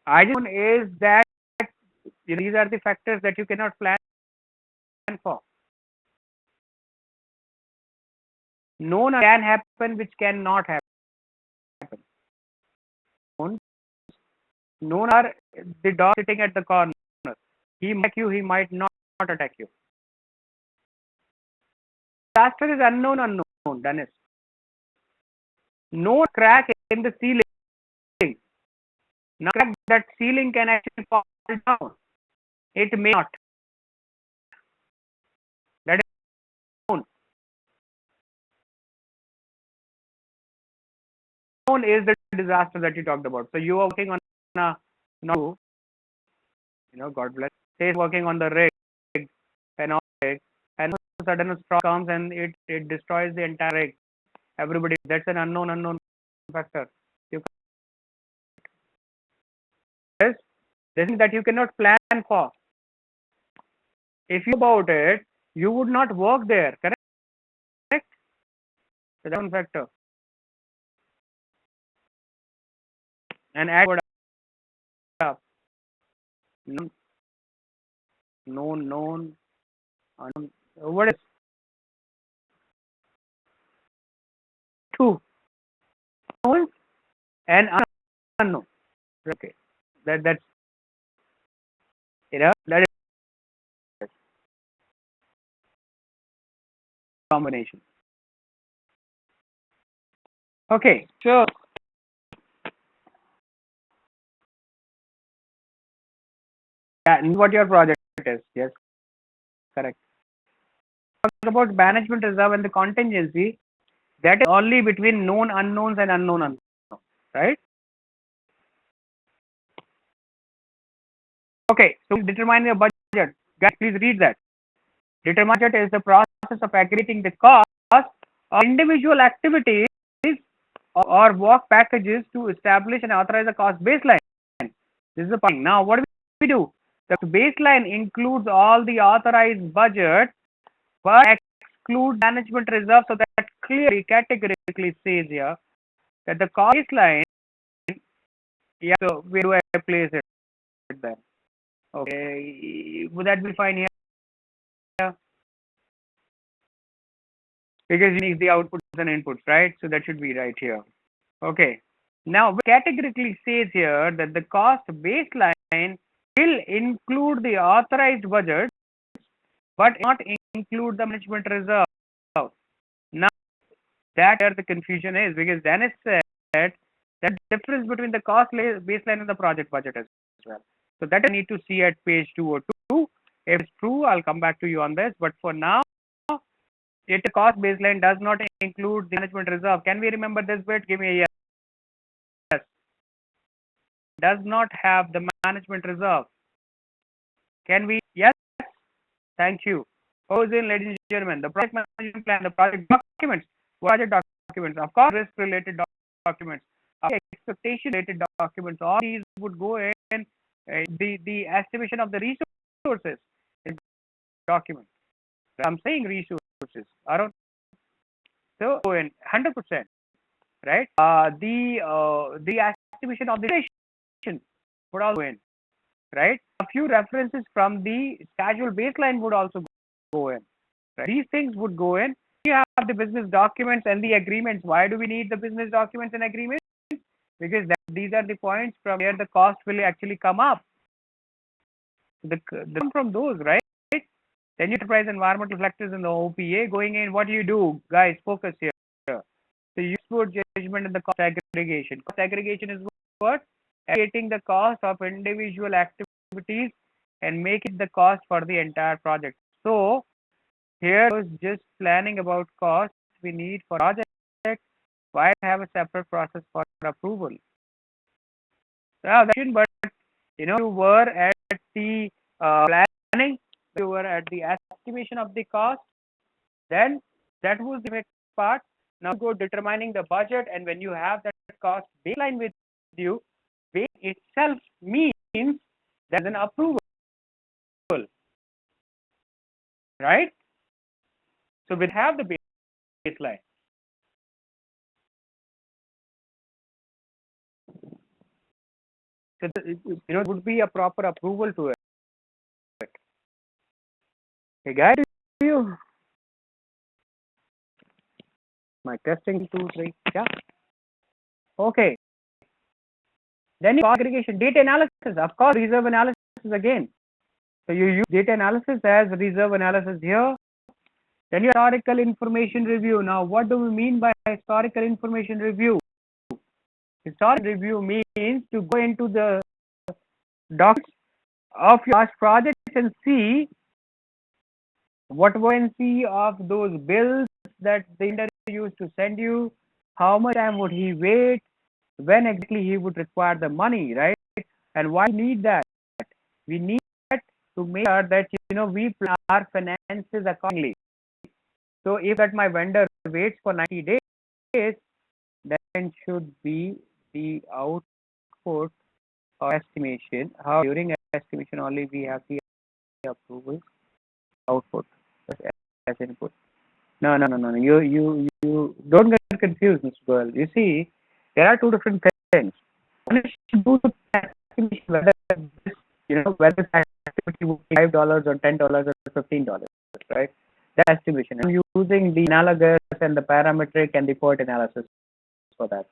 I just is that these are the factors that you cannot plan for. Known can happen, which cannot happen. Known are the dog sitting at the corner. He might attack you, he might not attack you. Disaster is unknown, Dennis. No crack in the ceiling. Now crack that ceiling can actually fall down. It may not. That is known. Known is the disaster that you talked about. So you are working on a God bless. Say working on the rig and all rig, and all of a sudden a storm comes and it destroys the entire rig. Everybody, that's an unknown factor. You this is that you cannot plan for. If you about it, you would not work there, correct? So that's one factor. And add up. Known, unknown. What is two? Known and unknown. Okay. That's that is combination. Okay, so what your project is, yes, correct. Talk about management reserve and the contingency. That is only between known unknowns and unknown, right? Okay, so determine your budget. Guys, please read that. Determine budget is the process of aggregating the cost of individual activities or work packages to establish and authorize a cost baseline. This is the point. Now, what do we do? The baseline includes all the authorized budget, but excludes management reserve. So that clearly, categorically says here that the cost baseline, yeah, so where do I place it then? Okay, would that be fine here? Because you need the outputs and inputs, right? So that should be right here. Okay. Now, categorically says here that the cost baseline will include the authorized budget, but not include the management reserve. Now, that where the confusion is, because then it said that difference between the cost baseline and the project budget as well. So that I need to see at page 202. If it's true, I'll come back to you on this. But for now, it cost baseline does not include the management reserve. Can we remember this bit? Give me a yes. Does not have the management reserve. Can we? Yes. Thank you. Goes in, ladies and gentlemen, the project management plan, the project documents, project documents, of course, risk related documents, expectation related documents, all these would go in the estimation of the resources in document. I'm saying resources. I don't so go in 100%, right? The estimation of the duration would also go in, right? A few references from the schedule baseline would also go in. Right? These things would go in. You have the business documents and the agreements. Why do we need the business documents and agreements? Because these are the points from where the cost will actually come up. The come from those, right? Then enterprise environmental factors in the OPA going in. What do you do, guys? Focus here. So you put judgment in the cost aggregation. Cost aggregation is what? Aggregating the cost of individual activities and make it the cost for the entire project. So here was just planning about cost we need for project. Why have a separate process for approval? But you were at the planning, you were at the estimation of the cost. Then that was the next part. Now go determining the budget, and when you have that cost baseline with you, base itself means there's an approval, right? So we have the baseline. So it would be a proper approval to it. Hey guys, you my testing 2 3 yeah. Okay. Then aggregation, data analysis, of course, reserve analysis again. So you use data analysis as reserve analysis here. Then your historical information review. Now, what do we mean by historical information review? Historical review means to go into the docs of your past projects and see what see of those bills that the vendor used to send you, how much time would he wait, when exactly he would require the money, right? And why we need that? We need that to make sure that we plan our finances accordingly. So if that my vendor waits for 90 days, then should be the output or estimation. How during estimation only we have the approval output as input. No. You don't get confused, Mr. Goel. You see, there are two different things. One is to do the estimation whether this, whether this activity would be $5 or $10 or $15, right? That estimation. I'm using the analogous and the parametric and the PERT analysis for that,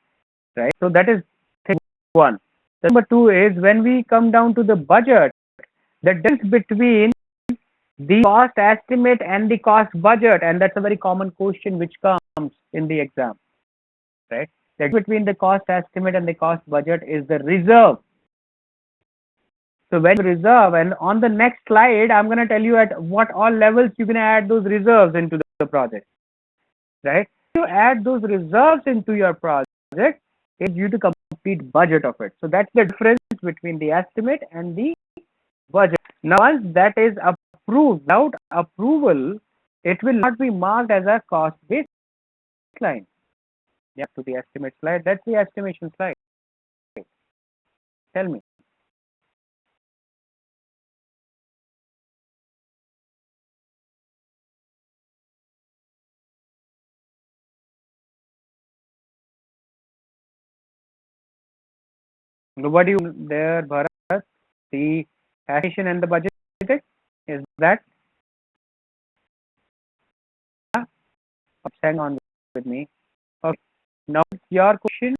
right? So that is thing one. Number two is when we come down to the budget, the difference between the cost estimate and the cost budget, and that's a very common question which comes in the exam, right? That between the cost estimate and the cost budget is the reserve. So when you reserve, and on the next slide, I'm going to tell you at what all levels you can add those reserves into the project, right? You add those reserves into your project, it's due to complete budget of it. So that's the difference between the estimate and the budget. Now, once that is approved, without approval, it will not be marked as a cost baseline. Yeah, to the estimate slide. That's the estimation slide. Tell me. Nobody there, Bharat. The allocation and the budget is that. Hang on with me. Okay. Now your question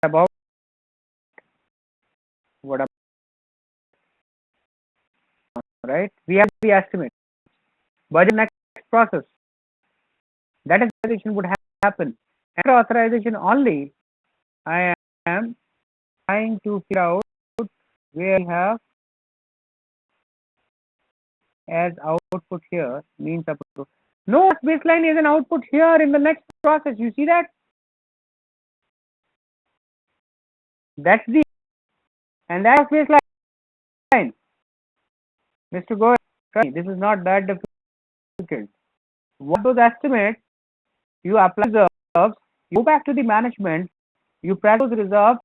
about what right? We have the estimate. Budget next process. That authorization would happen. After authorization only, I am trying to figure out where we have as output here means output. No, baseline is an output here in the next process. You see that? That's the and that's baseline. Mr. Goyal, this is not that difficult. What those estimates, you apply reserves, you go back to the management, you present those reserves,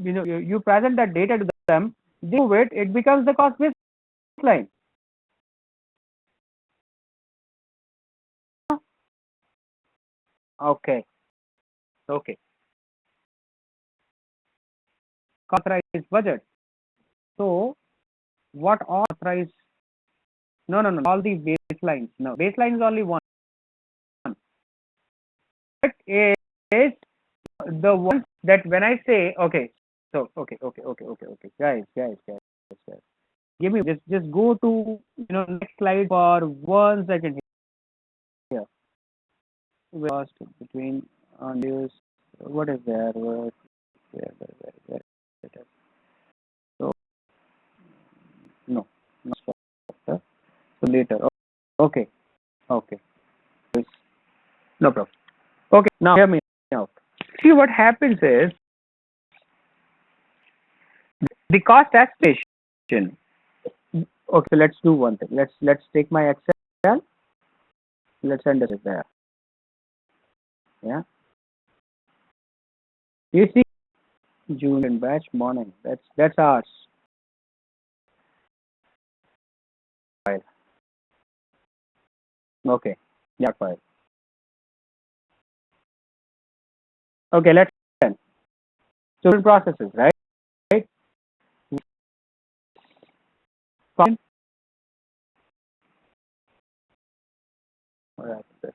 you present that data to them, they do it, it becomes the cost baseline. Okay. Okay. Authorized budget. So what authorized? No. All the baselines. No, baseline is only one. It is the ones that when I say okay. So okay. Guys. Give me just go to next slide for 1 second here. We lost between on this. What is there? Where it is? So no, not so later. Okay. No problem. Okay, now hear me out. See what happens is the cost estimation. Okay, so let's do one thing. Let's take my Excel. Let's enter it there. Yeah. You see June and batch morning. That's ours. File. Okay. Yeah, file. Okay, let's end. So processes, right? Fine. All right, this.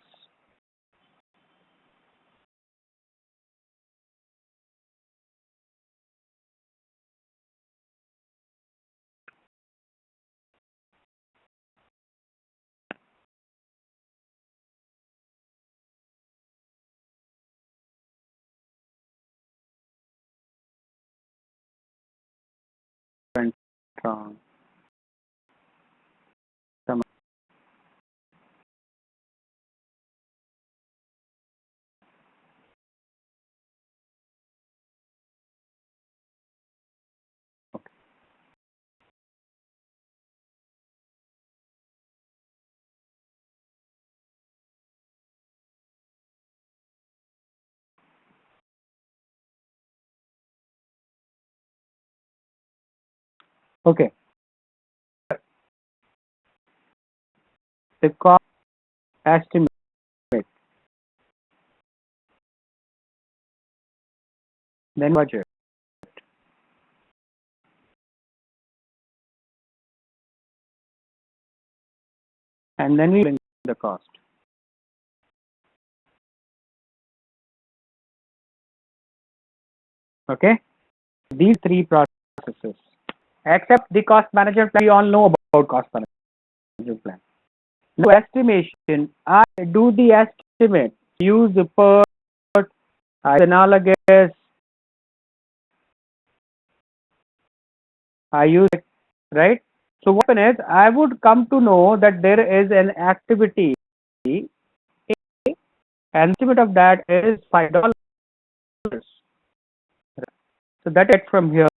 Went wrong. Okay. The cost estimate. Then budget. And then we bring the cost. Okay. These three processes. Except the cost management plan, we all know about cost management plan. No estimation. I do the estimate. Use the PERT, analogous. I use it, right? So what happens is I would come to know that there is an activity, and estimate of that is $5. So that it from here.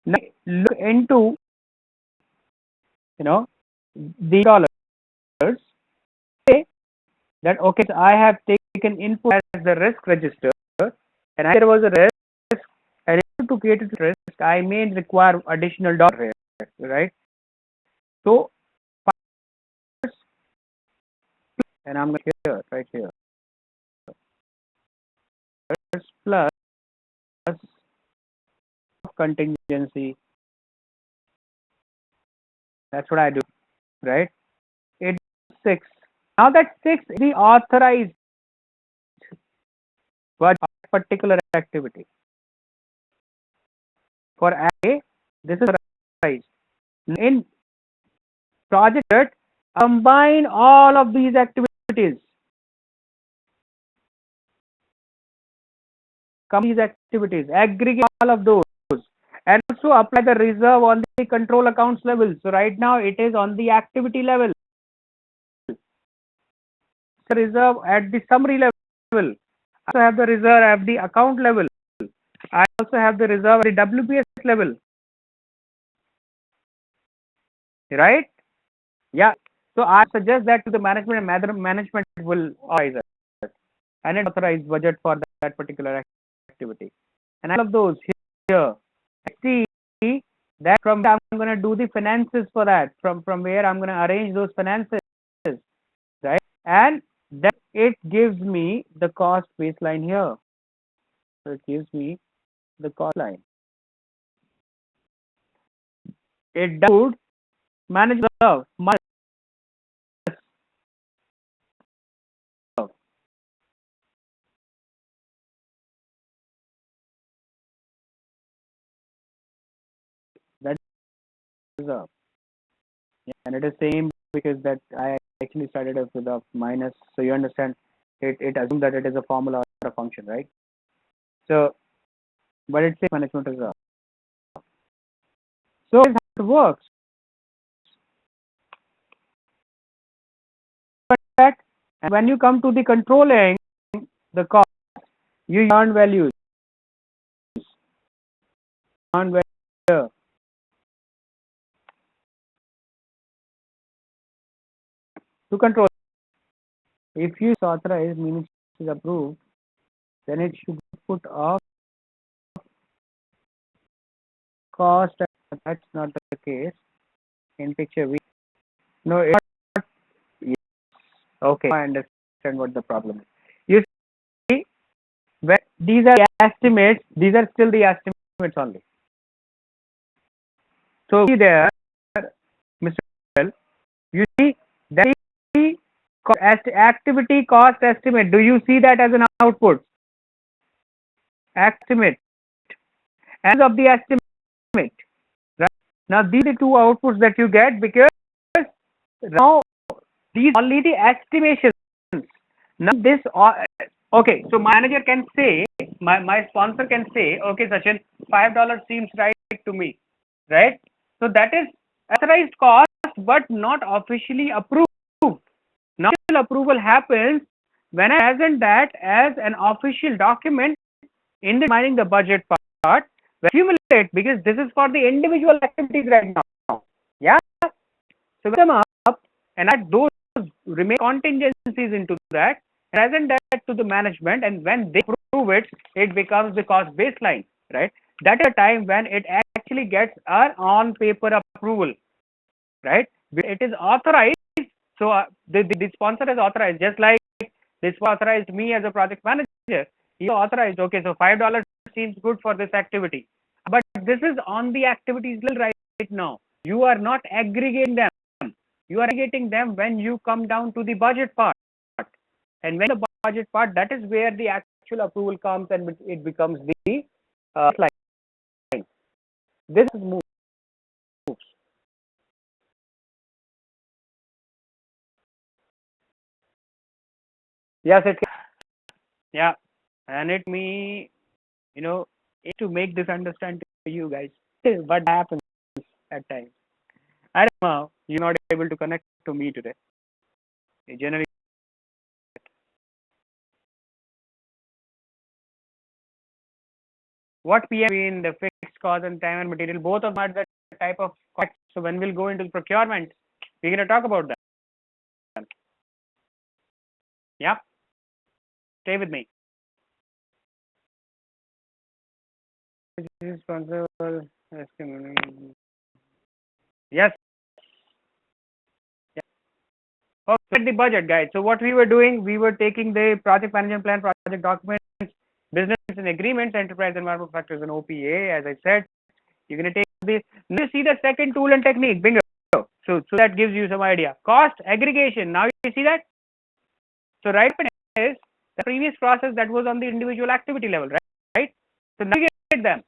Now look into the dollars. Say that okay, so I have taken input as the risk register, and there was a risk, and to create a risk, I may require additional dollar here, right? So and I'm going here, right here, plus contingency. That's what I do, right? It's 6. Now that 6 is the authorized budget of particular activity. For A, this is authorized. In project, combine all of these activities. Aggregate all of those, and also apply the reserve on the control accounts level. So right now it is on the activity level. The reserve at the summary level. I also have the reserve at the account level. I also have the reserve at the WPS level. Right? Yeah. So I suggest that to the management, and management will authorize it, and it authorized budget for that particular activity. And all of those here, see that from where I'm going to do the finances for that, from where I'm going to arrange those finances, right? And then it gives me the cost baseline here. So it gives me the cost line. It does manage reserve. That reserve. Yeah, and it is same because that I actually started off with a minus. So you understand, it assumes that it is a formula or a function, right? So, but it's a management reserve. So here's how it works. That, and when you come to the controlling the cost, you earn values. Earn value to control. If you authorize, means it is approved, then it should put off cost. That's not the case. In picture, we no. It's not, yes. Okay, I understand what the problem is. You see, when these are estimates, these are still the estimates only. So see there, Mr. Well, you see that the activity cost estimate. Do you see that as an output? Estimate as of the estimate. Right? Now these are the two outputs that you get, because now these are only the estimations. Now this okay, so manager can say, my sponsor can say, okay Sachin, $5 seems right to me, right? So that is authorized cost but not officially approved. Now approval happens when I present that as an official document in defining the budget part, accumulate, because this is for the individual activities right now. Yeah. So them up and add those remain contingencies into that, present that to the management, and when they approve it, it becomes the cost baseline, right? That is a time when it actually gets our on paper approval, right? It is authorized. So the sponsor is authorized, just like this authorized me as a project manager. He authorized, okay, so $5 seems good for this activity, but this is on the activities level right now. You are not aggregating them. You are aggregating them when you come down to the budget part, and when the budget part, that is where the actual approval comes and it becomes the line. This moves. Yes, it can. Yeah, and it me, to make this understand to you guys, what happens at times. I don't know, you're not able to connect to me today. Generally, what PMP in the fixed cost and time and material, both of them are the type of cost. So when we'll go into procurement, we're going to talk about that. Yeah, stay with me. Yes. Okay, the budget, guys. So what we were doing, we were taking the project management plan, project documents, business and agreements, enterprise environmental factors, and OPA. As I said, you're going to take this. Now you see the second tool and technique. Bingo. So that gives you some idea. Cost aggregation. Now you see that. So right is the previous process that was on the individual activity level, right? Right. So now you get them,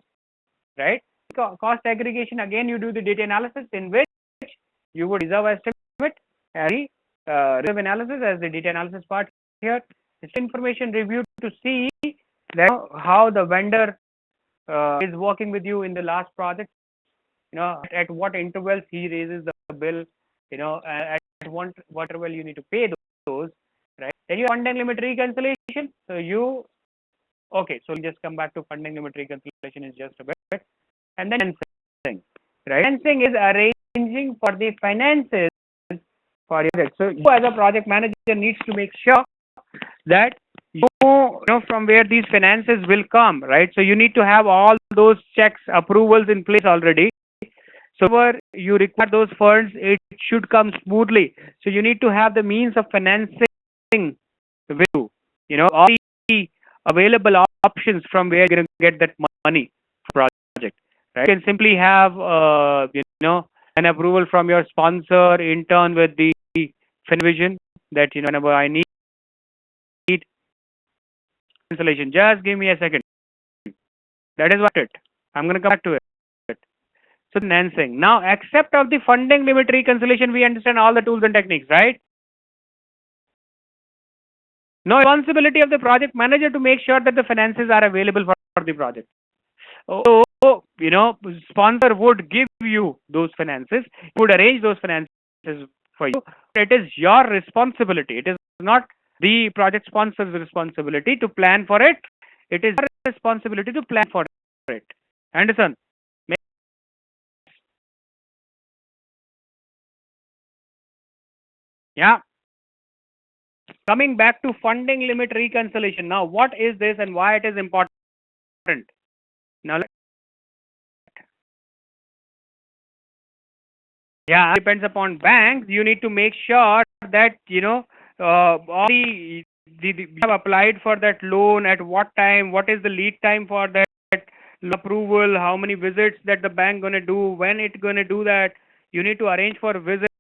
right? Cost aggregation. Again, you do the data analysis in which you would reserve estimate and the reserve analysis as the data analysis part here. It's information review to see that how the vendor is working with you in the last project. At what intervals he raises the bill. At what interval you need to pay those. Right. Then you funding limit reconciliation. So you okay. So we'll just come back to funding limit reconciliation in just a bit, and then financing. Right. Financing is arranging for the finances for your project. So you as a project manager needs to make sure that you know from where these finances will come, right? So you need to have all those checks, approvals in place already. So whenever you require those funds, it should come smoothly. So you need to have the means of financing with you. All the available options from where you're going to get that money for project. Right? You can simply have an approval from your sponsor in turn with the vision that whenever I need installation. Just give me a second. That is what it. I'm going to come back to it. So financing. Now, except of the funding limit reconciliation, we understand all the tools and techniques, right? No responsibility of the project manager to make sure that the finances are available for the project. So, sponsor would give you those finances, would arrange those finances for you. It is your responsibility. It is not the project sponsor's responsibility to plan for it. It is your responsibility to plan for it. Anderson? Yeah. Coming back to funding limit reconciliation. Now, what is this and why it is important? Now, yeah, depends upon banks. You need to make sure that all the you have applied for that loan at what time, what is the lead time for that approval, how many visits that the bank gonna do, when it's gonna do that. You need to arrange for visits.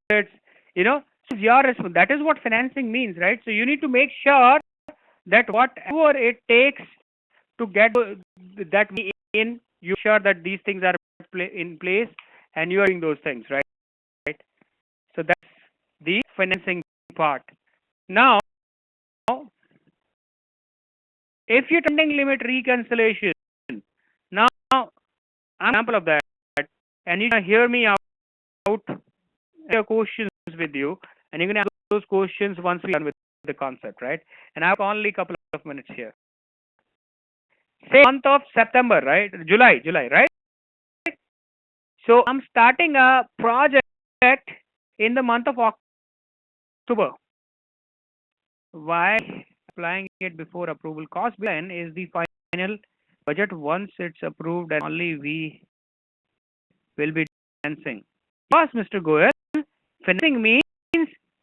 So that is what financing means, right? So you need to make sure that whatever it takes to get that in, you sure that these things are in place and you are doing those things, right? So that's the financing part. Now, if you're funding limit reconciliation, now an example of that, and you can hear me out your questions with you, and you're gonna ask those questions once we're done with the concept, right? And I have only a couple of minutes here. Say month of September, right? July, right? So I'm starting a project in the month of October. Why applying it before approval? Cost plan is the final budget. Once it's approved, and only we will be financing. Yes, Mr. Goyal, financing means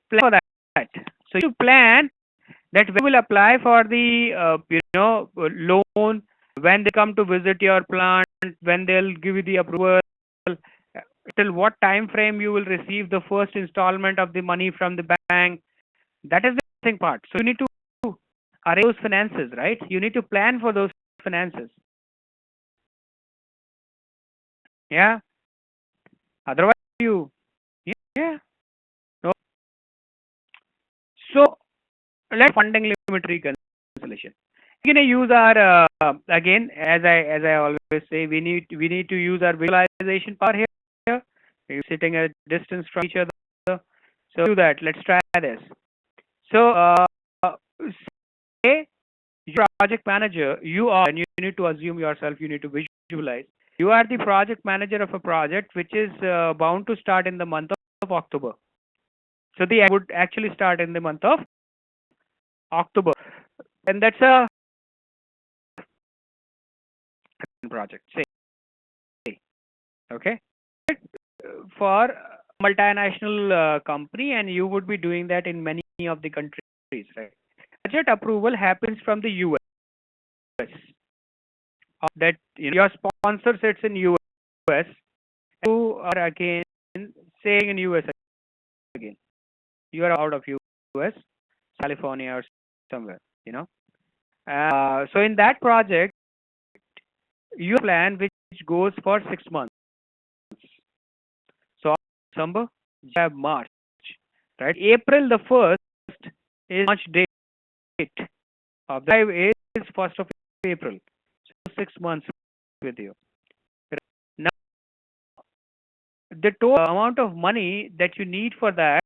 plan for that. So you plan that we will apply for the loan when they come to visit your plant, when they'll give you the approval, till what time frame you will receive the first installment of the money from the bank. That is the thing part. So you need to arrange those finances, right? You need to plan for those finances. Yeah. Otherwise, yeah. No. So let's funding limit reconciliation. We're gonna use our again, as I always say, we need to use our visualization power here. We're sitting at a distance from each other. So do that. Let's try this. So say you're a project manager, you are, and you need to assume yourself, you need to visualize. You are the project manager of a project which is bound to start in the month of October. So the would actually start in the month of October, and that's a project. Say, okay, for multinational company, and you would be doing that in many of the countries, right? Budget approval happens from the US. That your sponsor sits in US. You are again staying in US again. You are out of US, California or somewhere, you know. So in that project, you plan which goes for 6 months. So December, you have March, right? April the 1st is March date of the drive is 1st of April. So 6 months with you. Now, the total amount of money that you need for that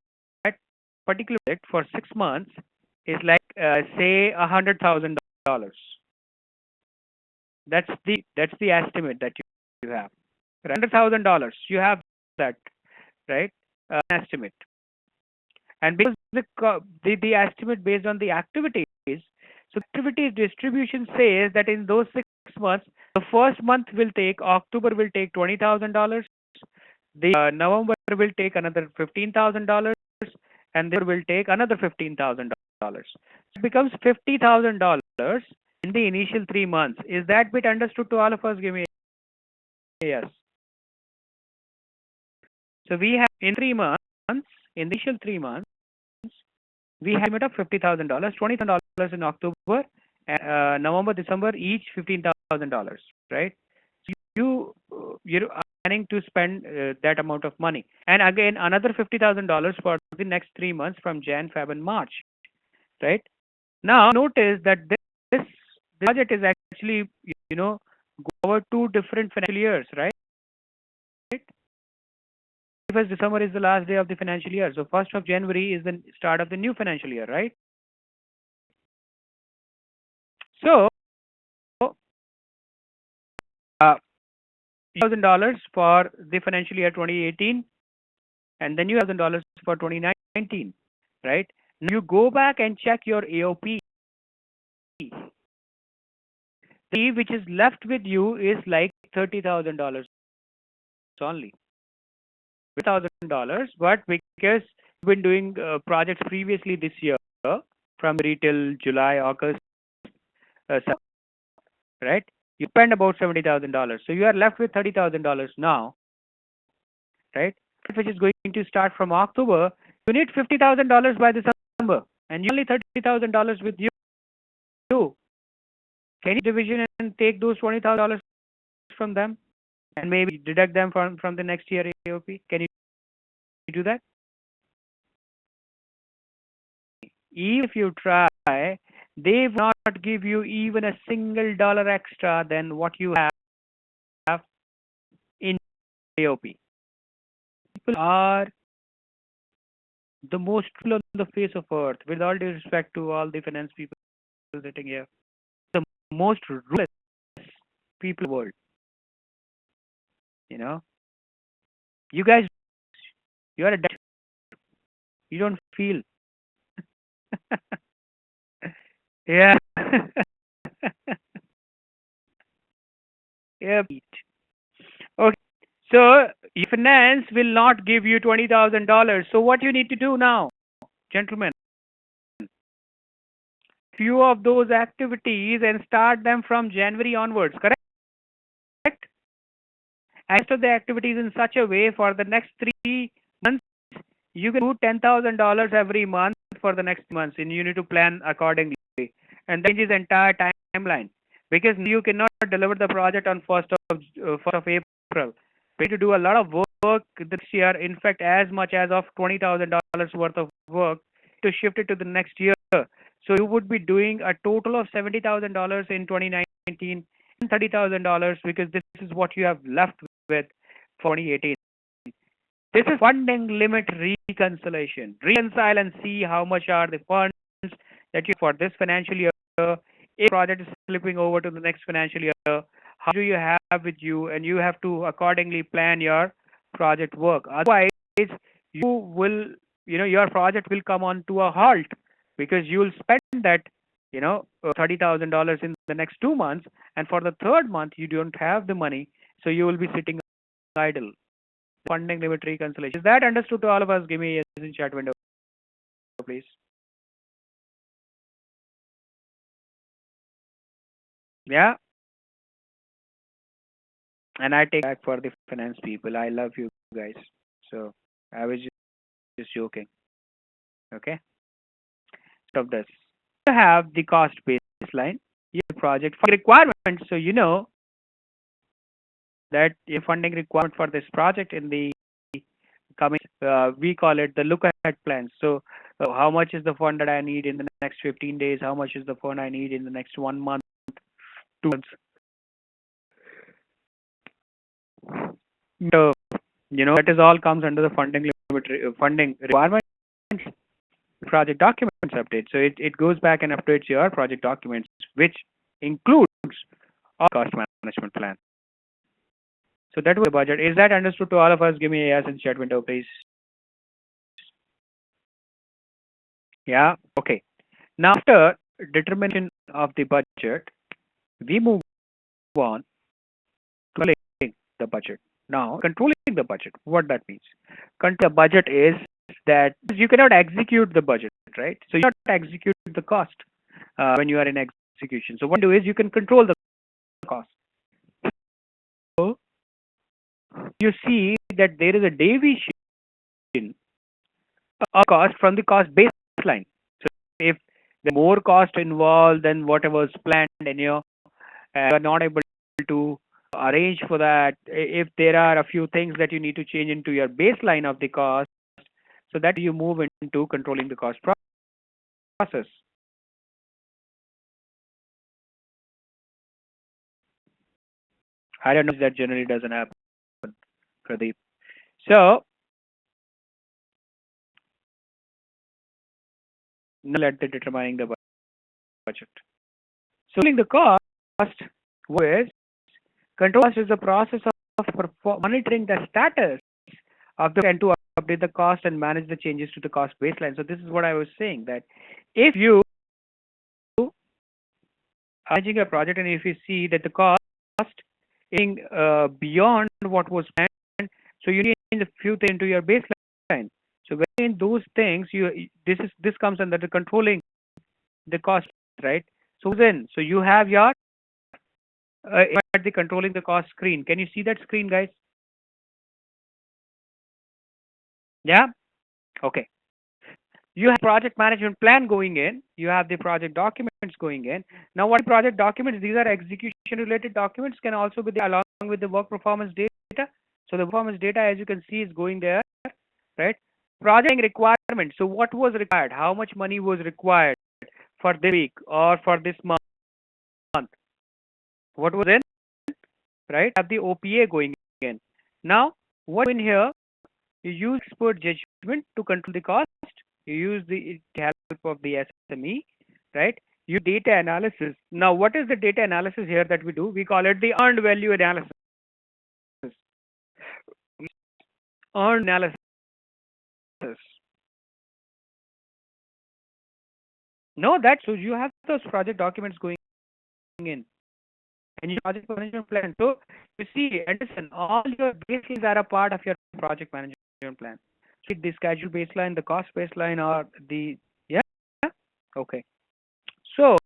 particular project for 6 months is like say $100,000. That's the estimate that you have. $100,000 you have that, right? Estimate. And because the estimate based on the activities, so activities distribution says that in those 6 months, the first month will take October will take $20,000, the November will take another $15,000, and there will take another $15,000. It becomes $50,000 in the initial 3 months. Is that bit understood to all of us? Give me a yes. So we have in 3 months, in the initial 3 months, we have a limit of $50,000, $20,000 in October, and November, December, each $15,000, right? So you're planning to spend that amount of money, and again another $50,000 for the next 3 months from Jan, Feb, and March, right? Now notice that this budget is actually go over 2 different financial years, right? 1st December is the last day of the financial year. So 1st of January is the start of the new financial year, right? So, $1,000 for the financial year 2018, and then $1,000 for 2019, right? Now you go back and check your AOP. The which is left with you is like $30,000 only. $1,000, but because you've been doing projects previously this year from till July, August, right? You spend about $70,000, so you are left with $30,000 now, right? Which is going to start from October. You need $50,000 by December, and you only $30,000 with you. Can you division and take those $20,000 from them, and maybe deduct them from the next year AOP? Can you do that? Even if you try, they will not give you even a single dollar extra than what you have in AOP. People are the most cruel on the face of earth, with all due respect to all the finance people sitting here. The most ruthless people in the world. You guys, you are a debt. You don't feel. Yeah. Yeah. Okay. So your finance will not give you $20,000. So what you need to do now, gentlemen? Few of those activities and start them from January onwards. Correct? And rest of the activities in such a way for the next 3 months, you can do $10,000 every month for the next months, and you need to plan accordingly. And that changes the entire timeline, because you cannot deliver the project on 1st of April. We need to do a lot of work this year. In fact, as much as of $20,000 worth of work to shift it to the next year. So you would be doing a total of $70,000 in 2019 and $30,000, because this is what you have left with for 2018. This is funding limit reconciliation. Reconcile and see how much are the funds that you for this financial year. If project is slipping over to the next financial year, how do you have with you? And you have to accordingly plan your project work. Otherwise, you will, your project will come on to a halt, because you will spend that, $30,000 in the next 2 months, and for the third month you don't have the money, so you will be sitting idle. funding limit reconciliation. Is that understood to all of us? Give me a yes in chat window, please. Yeah. And I take that for the finance people. I love you guys. So I was just joking. Okay. Stop this. You have the cost baseline, your project requirement. So you know that your funding requirement for this project in the coming, we call it the look ahead plan. So how much is the fund that I need in the next 15 days? How much is the fund I need in the next 1 month, 2 months? So, that is all comes under the funding limit, funding requirement project documents update. So it goes back and updates your project documents, which includes all cost management plan. So that was the budget. Is that understood to all of us? Give me a yes in chat window, please. Yeah. Okay. Now after determination of the budget, we move on to controlling the budget. Now controlling the budget, what that means? Control the budget is that you cannot execute the budget, right? So you cannot execute the cost when you are in execution. So what you do is you can control the cost. So you see that there is a deviation of cost from the cost baseline. So if the more cost involved than whatever was planned, and you are not able to arrange for that, if there are a few things that you need to change into your baseline of the cost, so that you move into controlling the cost process. I don't know if that generally doesn't happen, Pradeep. So now let the determining the budget. So controlling the cost was control cost is the process of monitoring the status of the and to update the cost and manage the changes to the cost baseline. So this is what I was saying, that if you are managing a project and if you see that the cost is beyond what was planned, so you change a few things into your baseline. So when those things, this comes under the controlling the cost, right? So then, so you have your at the controlling the cost screen. Can you see that screen, guys? Yeah. Okay. You have project management plan going in. You have the project documents going in. Now, what are project documents? These are execution related documents. Can also be there along with the work performance data. So the performance data, as you can see, is going there, right? Project requirement. So what was required? How much money was required for this week or for this month? What was in, right? Have the OPA going in. Now, what in here? You use expert judgment to control the cost. You use the help of the SME, right? You data analysis. Now, what is the data analysis here that we do? We call it the earned value analysis. Earned analysis. No, that so you have those project documents going in and your project management plan. So you see, Anderson, all your baselines are a part of your project management plan. So the schedule baseline, the cost baseline, or the yeah, okay. So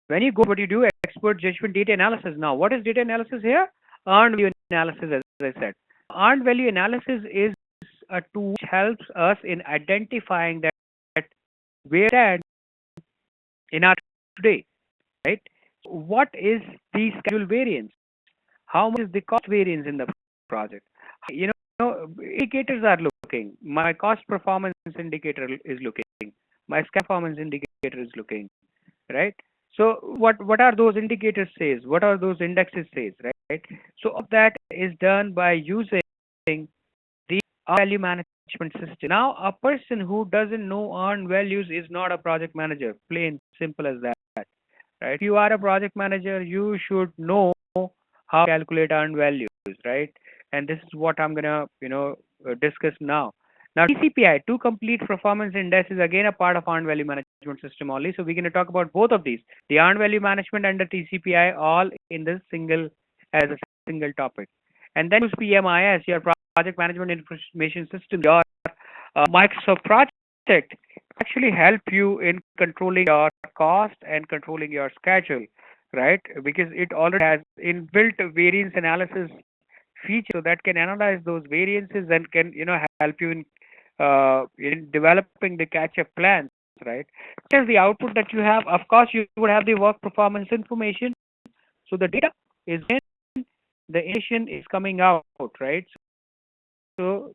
when you go, what you do, expert judgment data analysis. Now, what is data analysis here? Earned value analysis, as I said. Earned value analysis is a tool which helps us in identifying that where and in our today, right? What is the schedule variance? How much is the cost variance in the project? You indicators are looking. My cost performance indicator is looking. My schedule performance indicator is looking, right? So what are those indicators says? What are those indexes says, right? So all that is done by using the value management system. Now, a person who doesn't know earned values is not a project manager. Plain simple as that, right? If you are a project manager, you should know how to calculate earned values, right? And this is what I'm gonna discuss now. Now, TCPI, two complete performance index, is again a part of earned value management system only. So we're going to talk about both of these, the earned value management and the TCPI, all in the single as a single topic. and then use PMIS, your project management information system, your Microsoft project actually help you in controlling your cost and controlling your schedule, right? Because it already has inbuilt variance analysis feature, so that can analyze those variances and can help you in developing the catch-up plans, right? Here's the output that you have. Of course, you would have the work performance information. So the data is in, the information is coming out, right? So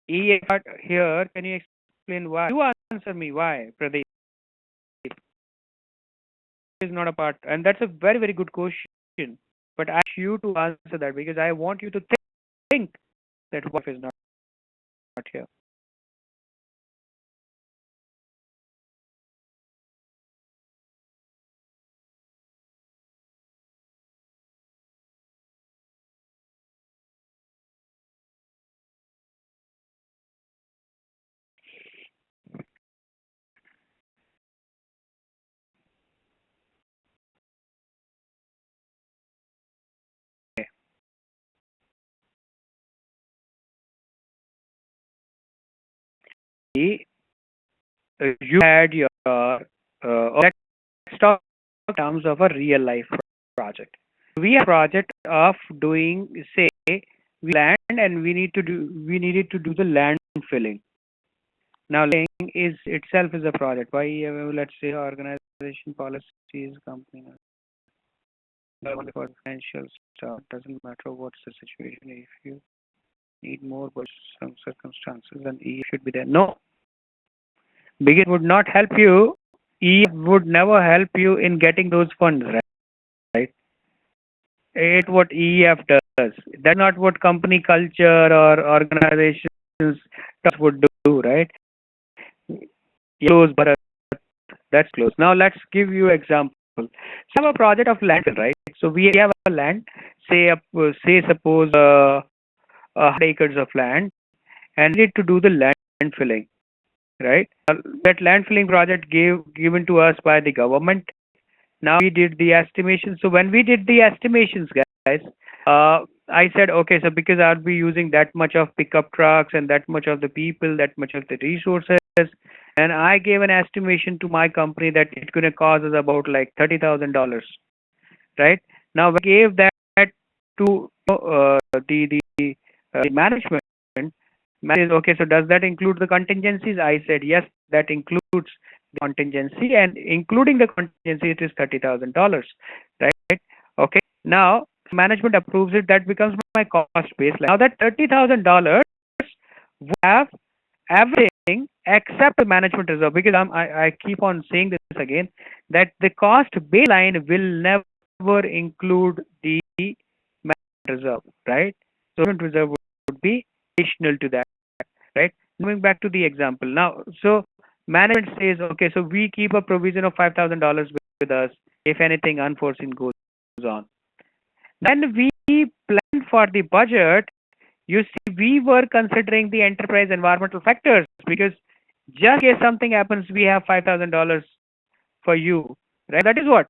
E part here, can you explain why? You answer me why, Pradeep is not a part, and that's a very very good question. But I ask you to answer that because I want you to think that wife is not here. Okay. You had your let's talk in terms of a real life project. We have a project of doing, say, we land and we needed to do the land filling. Now, landing is itself is a project. Why, let's say, organization policies, company, for financial stuff, doesn't matter what's the situation. If you need more, but some circumstances, then E should be there. No, because it would not help you. E would never help you in getting those funds, right? It what EF does. That's not what company culture or organizations would do, right? Close, but that's close. Now let's give you example. So we have a project of landfill, right? So we have a land, say suppose 100 acres of land, and we need to do the land filling, right? That land filling project given to us by the government. Now we did the estimation. So when we did the estimations, guys, I said, okay, so because I'll be using that much of pickup trucks and that much of the people, that much of the resources, and I gave an estimation to my company that it's going to cost us about like $30,000, right? Now we gave that to the management. Management, okay, so does that include the contingencies? I said yes, that includes the contingency, and including the contingency, it is $30,000, right? Okay. Now management approves it. That becomes my cost baseline. Now that $30,000 would have everything except the management reserve, because I keep on saying this again, that the cost baseline will never include the management reserve, right? So management reserve would be additional to that, right? Moving back to the example now, so management says, okay, so we keep a provision of $5,000 with us if anything unforeseen goes on. Then we plan for the budget. You see, we were considering the enterprise environmental factors because just in case something happens, we have $5,000 for you, right? That is what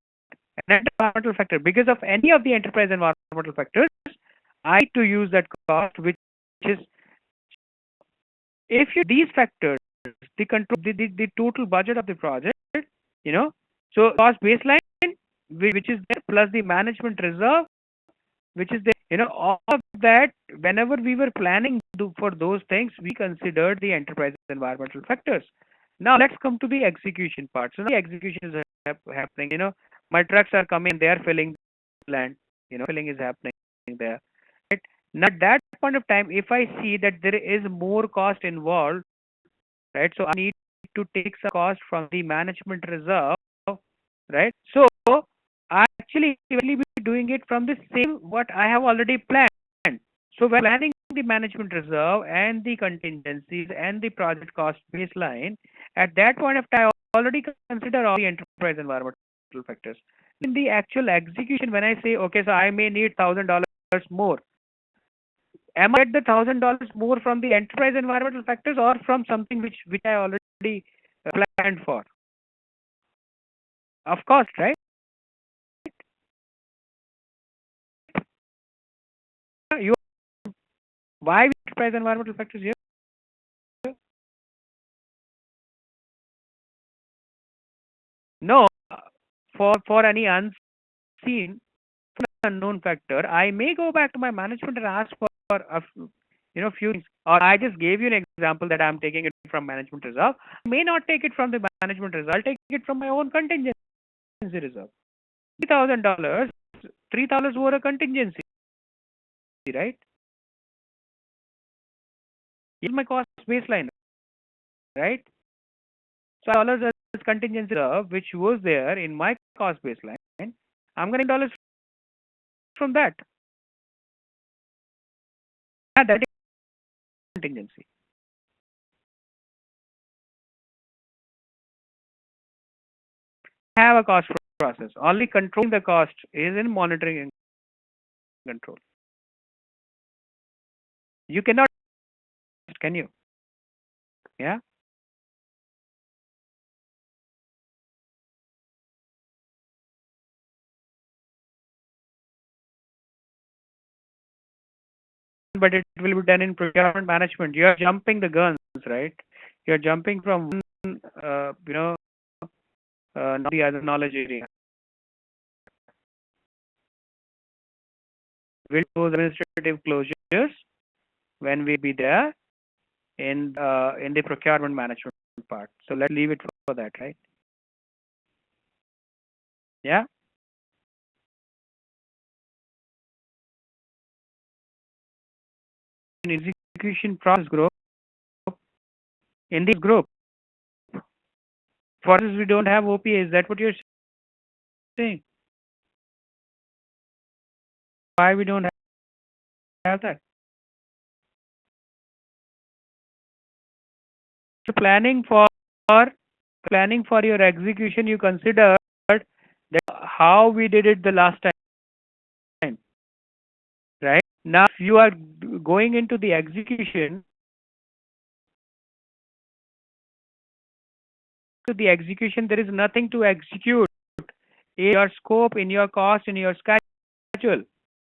an environmental factor. Because of any of the enterprise environmental factors, I need to use that cost, which is if you these factors, the control, the total budget of the project, you know, so cost baseline, which is there, plus the management reserve, which is there, all of that. Whenever we were planning for those things, we considered the enterprise environmental factors. Now let's come to the execution part. So now the execution is happening. My trucks are coming, they are filling land. Filling is happening there. Right? Now at that point of time, if I see that there is more cost involved, right? So I need to take some cost from the management reserve, right? So I actually will be doing it from the same what I have already planned. So when planning the management reserve and the contingencies and the project cost baseline, at that point of time, I already consider all the enterprise environmental factors. In the actual execution, when I say, okay, so I may need $1,000 more, am I get the $1,000 more from the enterprise environmental factors or from something which I already planned for? Of course, right? Why we price environmental factors here? No, for any unseen unknown factor, I may go back to my management and ask for few things. Or I just gave you an example that I'm taking it from management reserve. I may not take it from the management reserve. I'll take it from my own contingency reserve. $3,000, $3,000 were a contingency, right? Here's my cost baseline, right? So dollars as contingency reserve, which was there in my cost baseline. I'm getting dollars from that. Yeah, that is contingency. Have a cost process. Only controlling the cost is in monitoring and control. You cannot, can you? Yeah. But it will be done in procurement management. You are jumping the guns, right? You are jumping from one, the other knowledge area. Will those administrative closures when we be there in the procurement management part. So let's leave it for that, right? Yeah. In execution process group, in this group, for us we don't have OPA. Is that what you're saying? Why we don't have that? So planning for your execution, you considered that how we did it the last time, right? Now, if you are going into the execution, there is nothing to execute in your scope, in your cost, in your schedule.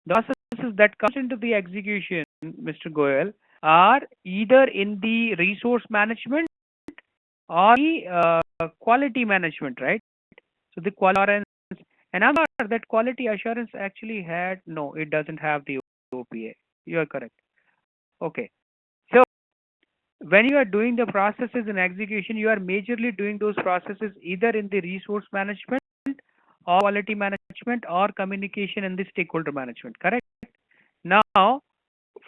The processes that comes into the execution, Mr. Goyal, are either in the resource management or the quality management, right? So the quality assurance, and I'm not sure that quality assurance actually had, no, it doesn't have the OPA. You are correct. Okay. So when you are doing the processes in execution, you are majorly doing those processes either in the resource management or quality management or communication and the stakeholder management, correct? Now,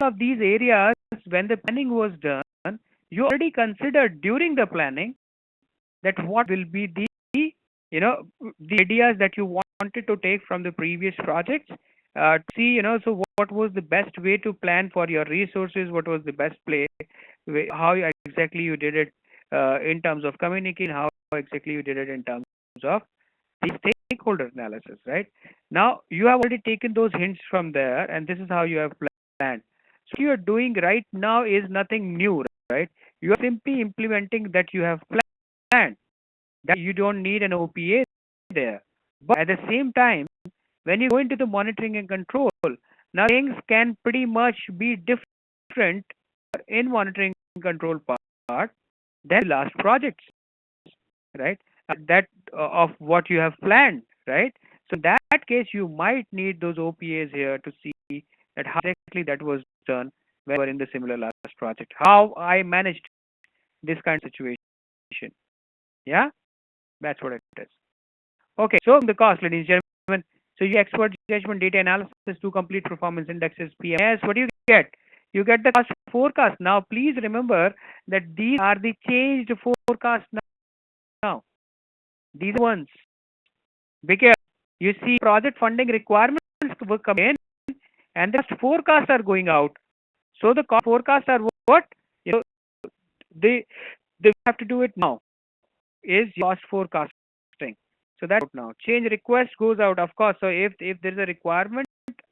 of these areas, when the planning was done, you already considered during the planning that what will be the the ideas that you wanted to take from the previous projects. To see, so what was the best way to plan for your resources? What was the best play? How exactly you did it in terms of communication? How exactly you did it in terms of the stakeholder analysis, right? Now, you have already taken those hints from there, and this is how you have planned. So, what you are doing right now is nothing new, right? You are simply implementing that you have planned. That you don't need an OPA there. But at the same time, when you go into the monitoring and control, now things can pretty much be different in monitoring and control part than last projects, right? That of what you have planned, right? So in that case, you might need those OPAs here to see that how exactly that was done when we were in the similar last project. How I managed this kind of situation. Yeah, that's what it is. Okay, so the cost, ladies and gentlemen. So you expert judgment data analysis to complete performance indexes PMS. What do you get? You get the cost forecast. Now, please remember that these are the changed forecast now. These ones, because you see project funding requirements will come in and the forecasts are going out. So the cost forecasts are what? They have to do it now. Is cost forecasting. So that's out now. Change request goes out, of course. So if there is a requirement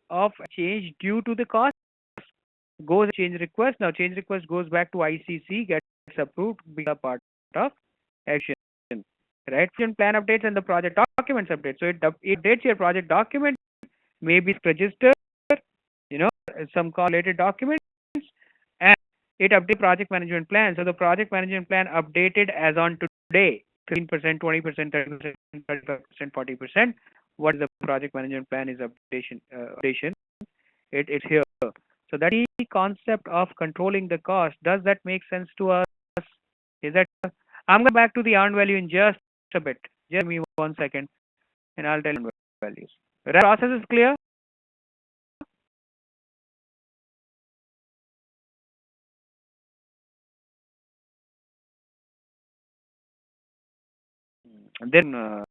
of change due to the cost, goes change request. Now change request goes back to ICC, gets approved, become a part of action. Right? Plan updates and the project documents update. So it updates your project document, maybe register, some correlated documents, it updated project management plan. So the project management plan updated as on today, 15%, 20%, 30%, 35%, 40%. What is the project management plan is updation. It's here. So that is the concept of controlling the cost. Does that make sense to us? Is that I'm going back to the earned value in just a bit. Just give me 1 second and I'll tell you values. The process is clear? And then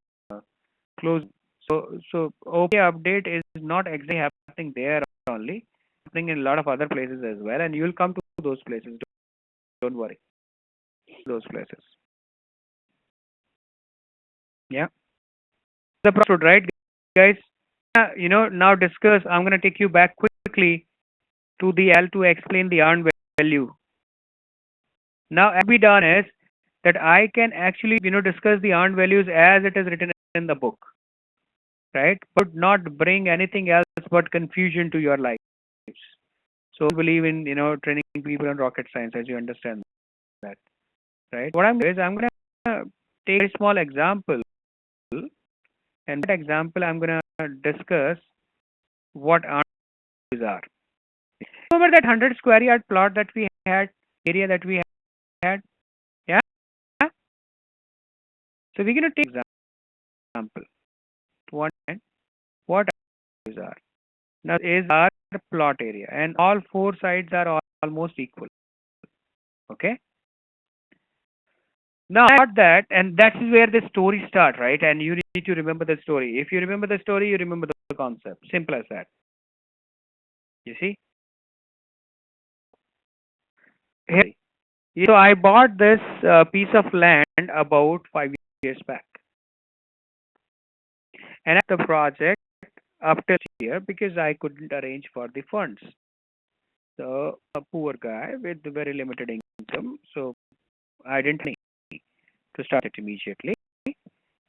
close. So OK update is not exactly happening there only, happening in a lot of other places as well, and you will come to those places. Don't worry, those places. Yeah, the process, right, guys? Now discuss. I'm going to take you back quickly to the L to explain the earned value. Now, as be done is that I can actually discuss the earned values as it is written in the book, right? But not bring anything else but confusion to your lives. So I believe in training people in rocket science, as you understand that, right? What I'm doing is I'm gonna take a small example, and that example I'm gonna discuss what earned values are. Remember that 100 square yard plot that we had, area that we had, yeah? So we're gonna take example. What values are. Now is our plot area, and all four sides are almost equal. Okay. Now I got that, and that's where the story starts, right? And you need to remember the story. If you remember the story, you remember the concept. Simple as that. You see? Here, so I bought this piece of land about 5 years back, and at the project after year because I couldn't arrange for the funds. So a poor guy with very limited income, so I didn't have any to start it immediately.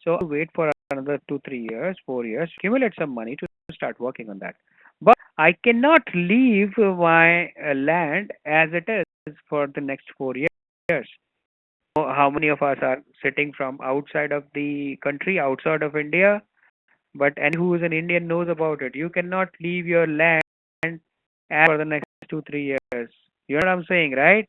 So I'll wait for another 2, 3 years, 4 years, accumulate some money to start working on that. But I cannot leave my land as it is for the next 4 years. How many of us are sitting from outside of the country, outside of India? But any who is an Indian knows about it. You cannot leave your land for the next 2, 3 years. You know what I'm saying, right?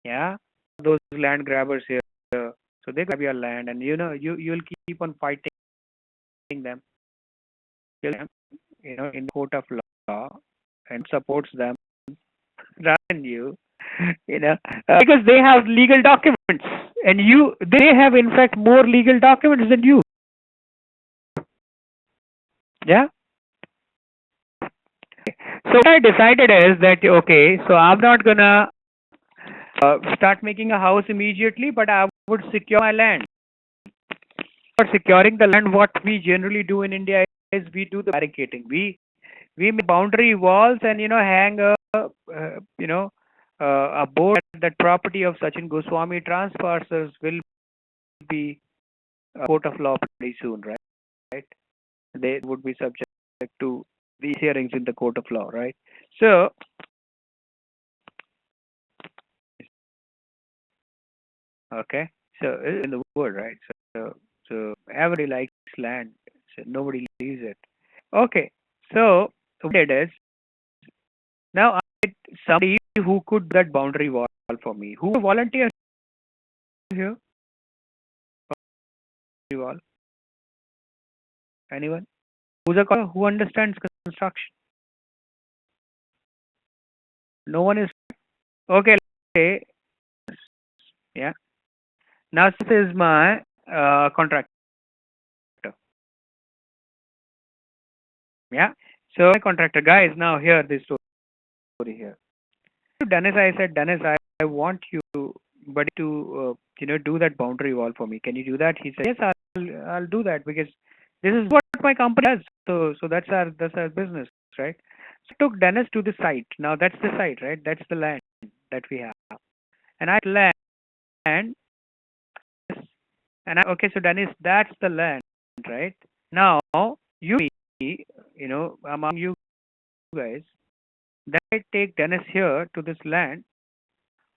Yeah. Those land grabbers here. So they grab your land, and you'll keep on fighting them. In court of law, and supports them rather than because they have legal documents, and they have in fact more legal documents than you. Yeah. So what I decided is that okay, so I'm not gonna start making a house immediately, but I would secure my land. For securing the land, what we generally do in India is we do the barricading. We make boundary walls and hang you know a board that property of Sachin Goswami transfers will be a court of law pretty soon, right? They would be subject to these hearings in the court of law, right? So okay, so in the world, right? So everybody likes land, so nobody leaves it. Okay, so what it is now I need somebody who could do that boundary wall for me. Who volunteer here? Boundary wall? Anyone? Who understands construction? No one is okay. Okay, yeah. Now this is my contractor. Yeah. So my contractor guys, now here this story here. To Dennis, I said, Dennis, I want you, buddy, to do that boundary wall for me. Can you do that? He said, yes, I'll do that because this is what my company does. So that's our business, right? So I took Dennis to the site. Now that's the site, right? That's the land that we have, and I land, and okay, so Dennis, that's the land, right? Now you, among you guys, that I take Dennis here to this land,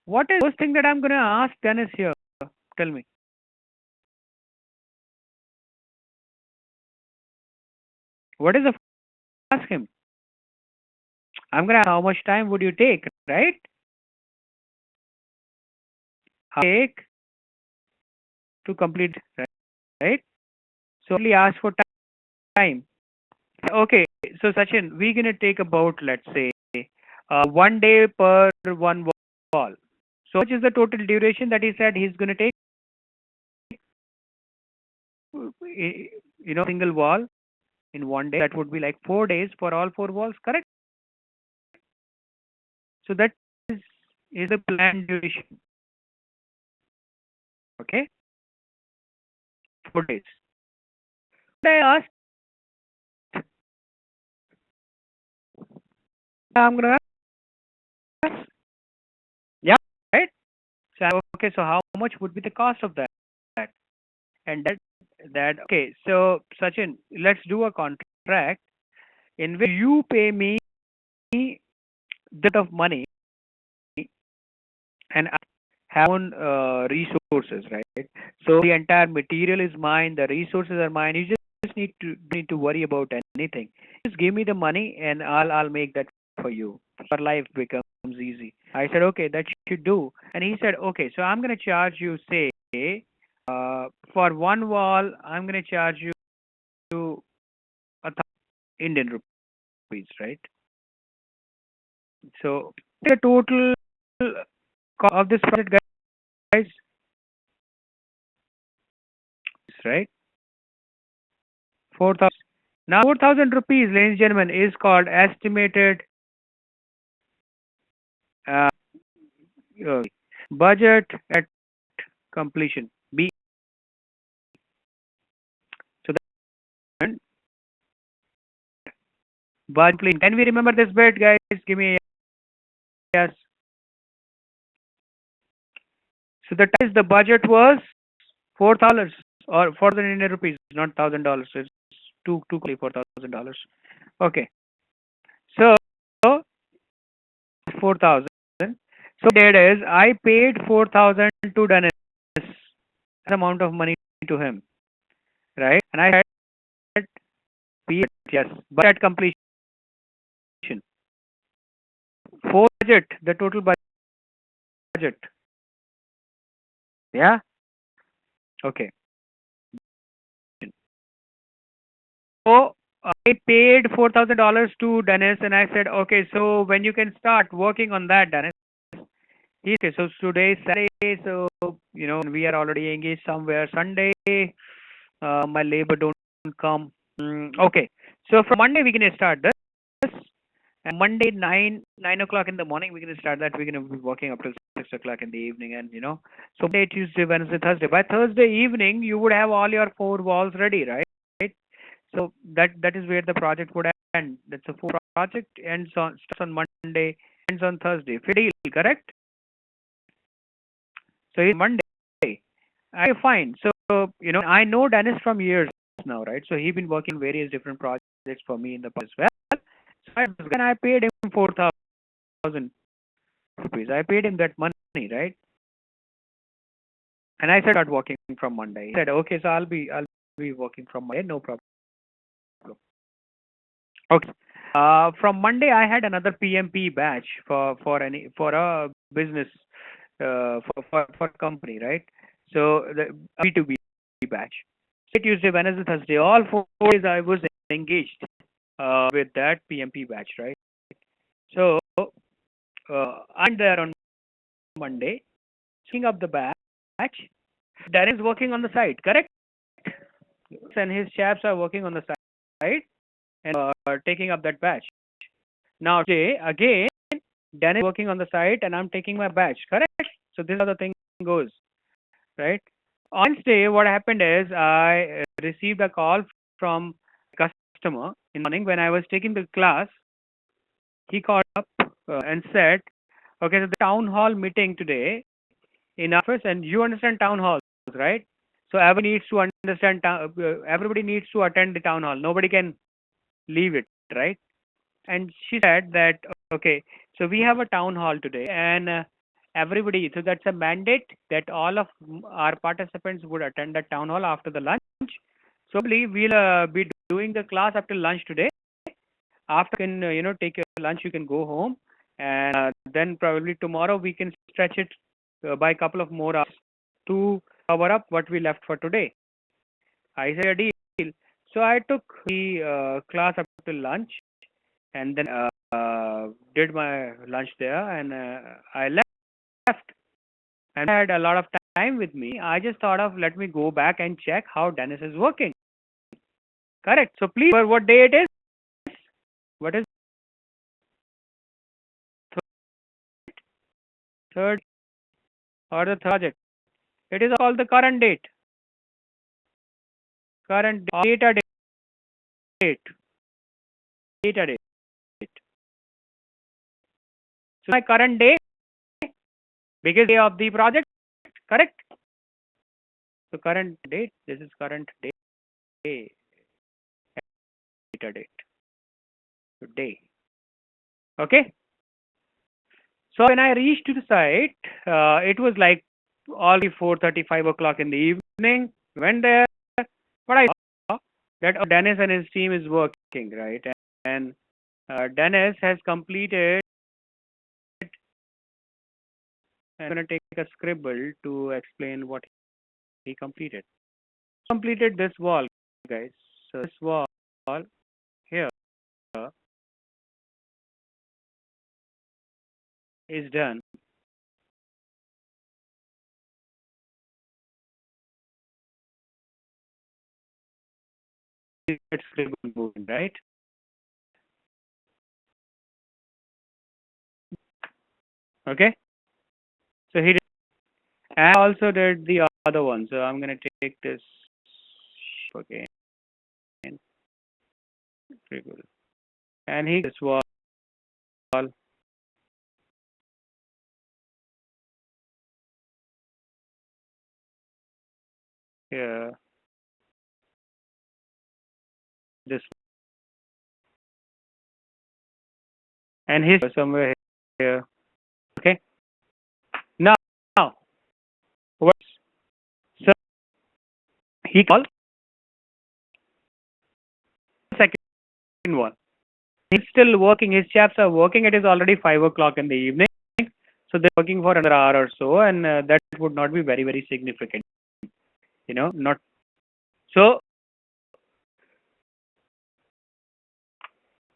what is the first thing that I'm going to ask Dennis here? Tell me. What is the ask him? I'm going to ask how much time would you take, right? How take to complete, right? So only ask for time. Okay, so Sachin, we're going to take about, let's say, 1 day per one wall. So much is the total duration that he said he's going to take? Single wall in 1 day. That would be like 4 days for all four walls, correct? So that is the planned duration. Okay, 4 days. I asked, I'm going to ask, yeah, right? So okay, so how much would be the cost of that? And okay. So Sachin, let's do a contract in which you pay me that of money and I have own resources, right? So the entire material is mine, the resources are mine. You just need to worry about anything. Just give me the money and I'll make that for you. Your life becomes easy. I said, okay, that should do. And he said, okay, so I'm gonna charge you, say, for one wall, I'm gonna charge you 1,000 Indian rupees, right? So the total cost of this project, guys, right? 4,000. Now, 4,000 rupees, ladies and gentlemen, is called estimated uh, uh, budget at completion. B. So then, budget. Can we remember this bit, guys? Give me a yes. So the budget was $4,000 or 4,000 Indian rupees, not $1,000. It's too clear, $4,000. Okay. So 4,000. So that is I paid 4,000 to Dennis, amount of money to him, right? And I said, yes, but at completion, for budget, the total budget, yeah, okay. So I paid $4,000 to Dennis, and I said, okay, so when you can start working on that, Dennis? He okay. So today is Saturday, so we are already engaged somewhere. Sunday, my labor don't come. Okay, so from Monday we can start this. And Monday, 9 o'clock in the morning, we're going to start that. We're going to be working up till 6 o'clock in the evening. And, so Monday, Tuesday, Wednesday, Thursday. By Thursday evening, you would have all your four walls ready, right? So that is where the project would end. That's a four project, starts on Monday, ends on Thursday. Deal, correct? So it's Monday. Okay, fine. So, I know Dennis from years now, right? So he's been working on various different projects for me in the past as well. So when I paid him 4,000 rupees. I paid him that money, right? And I said, start working from Monday. He said, okay, so I'll be working from Monday, no problem. Okay. From Monday, I had another PMP batch for a business for a company, right? So the B2B batch. So Tuesday, Wednesday, Thursday, all 4 days I was engaged with that PMP batch, right? So I'm there on Monday, setting up the batch. Darren is working on the site, correct? And his chaps are working on the site and taking up that batch. Now today again, Dan is working on the site and I'm taking my batch, correct? So this is how the thing goes, right? On Wednesday, what happened is I received a call from a customer in the morning when I was taking the class. He called up and said, "Okay, so the town hall meeting today in office, and you understand town halls, right? So everybody needs to understand. Everybody needs to attend the town hall. Nobody can leave it, right?" And she said that, Okay, so we have a town hall today, and everybody, so that's a mandate that all of our participants would attend the town hall after the lunch. So probably we'll be doing the class after lunch today. After you can, take your lunch, you can go home, and then probably tomorrow we can stretch it by a couple of more hours to cover up what we left for today. I said a deal. So I took the class up till lunch, and then did my lunch there, and I left. And I had a lot of time with me. I just thought of let me go back and check how Dennis is working. Correct. So please, what day it is? What is third or the third project? It is called the current date. Current data date. Data date. So my current day, biggest day of the project. Correct. So current date. This is current day. Data date. So day. Okay. So when I reached to the site, it was like already 4:30, 5 o'clock in the evening. Went there, but I saw that Dennis and his team is working, right? And Dennis has completed. I'm going to take a scribble to explain what he completed. Completed this wall, guys. So this wall here is done. It's scribble moving, right? Okay. So he did, and also did the other one. So I'm going to take this again. Scribble. And he this wall here, this, and his somewhere here. Okay. Now, what? So he called second one. He's still working. His chaps are working. It is already 5 o'clock in the evening. So they're working for another hour or so, and that would not be very, very significant. Not so.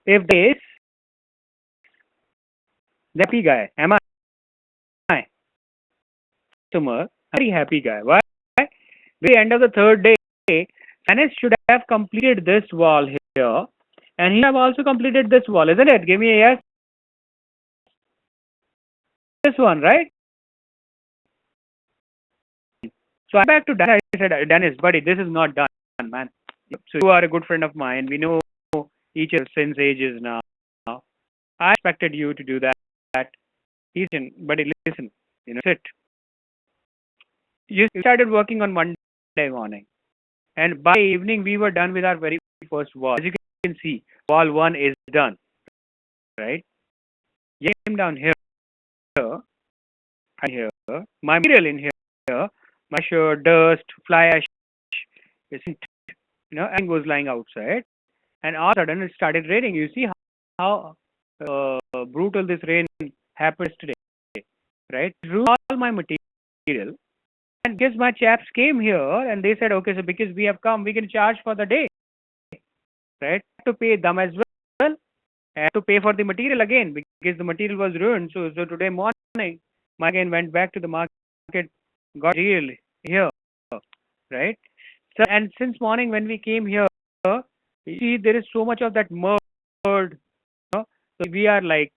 If this the happy guy, am I? Customer, very happy guy. Why? The end of the third day, Anis should have completed this wall here, and he have also completed this wall, isn't it? Give me a yes. This one, right? So I'm back to Dennis. I said, Dennis, buddy, this is not done, man. So you are a good friend of mine. We know each other since ages now. I expected you to do that. Listen, buddy, listen. Sit. You started working on Monday morning, and by evening we were done with our very first wall. As you can see, wall one is done, right? You came down here, and here, my material in here, my shirt, dust, fly ash, everything was lying outside, and all of a sudden it started raining. You see how brutal this rain happens today, right? It ruined all my material. And guess my chaps came here and they said, okay, so because we have come, we can charge for the day, right? To pay them as well, and to pay for the material again because the material was ruined. So today morning, my again went back to the market, got real here, right? So and since morning when we came here, you see there is so much of that mud. So we are like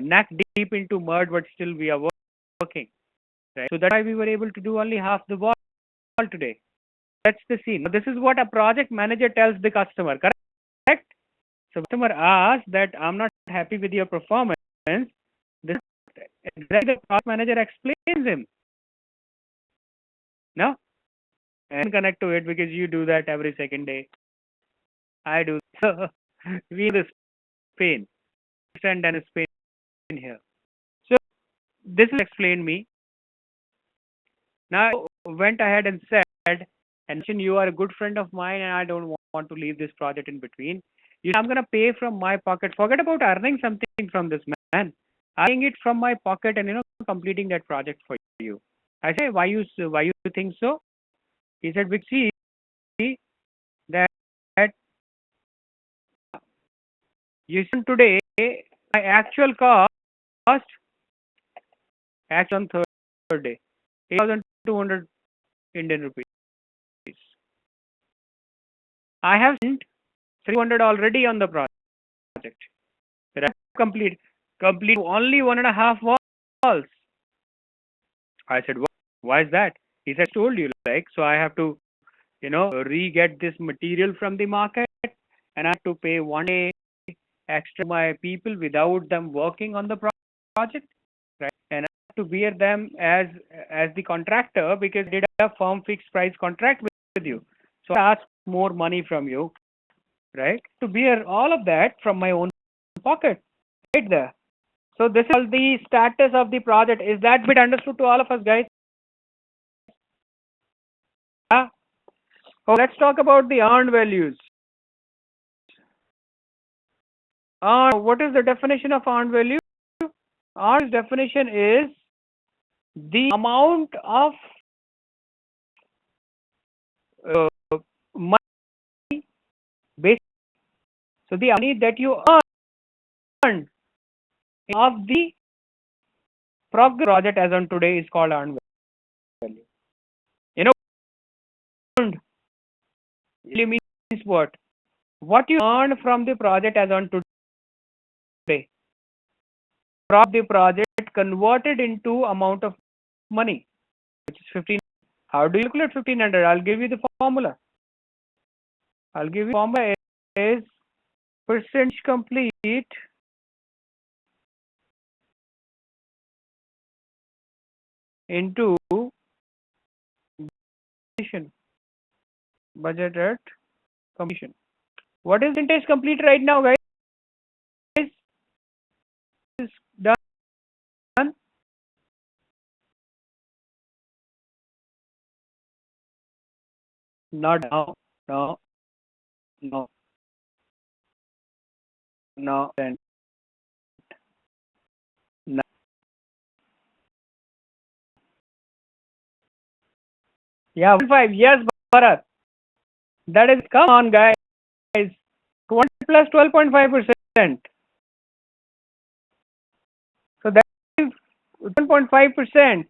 neck deep into mud, but still we are working, right? So that's why we were able to do only half the wall today. That's the scene. This is what a project manager tells the customer, correct? So customer asks that I'm not happy with your performance. This exactly the project manager explains him. No? And connect to it because you do that every second day. I do. So we this pain. Understand and pain. here. So this will explain me. Now went ahead and said, and mentioned, you are a good friend of mine, and I don't want to leave this project in between. I'm going to pay from my pocket. Forget about earning something from this man. I'm paying it from my pocket and completing that project for you. I say, why you think so? He said, we see that you see today my actual cost on third day 8,200 Indian rupees. I have spent 300 already on the project. Right? Complete only 1.5 walls. I said, why is that? He said, I told you, like, so I have to, re-get this material from the market, and I have to pay 1 day extra to my people without them working on the project, right? And I have to bear them as the contractor because they did a firm fixed price contract with you. So I ask more money from you, right? To bear all of that from my own pocket, right there. So this is all the status of the project. Is that bit understood to all of us, guys? Yeah. Oh, let's talk about the earned values. What is the definition of earned value? Earned definition is the amount of money based. So the money that you earn of the project as on today is called earned value. Earned means what? What you earn from the project as on today. From the project converted into amount of money, which is 15. How do you calculate 1500? I'll give you the formula. Formula is percentage complete into budget at completion. What is percentage complete right now, guys? Is done. Not now. No. Then no. Yeah, 5. Yes, Bharat. That is, come on, guys. 20 plus 12.5%. So that is 12.5%.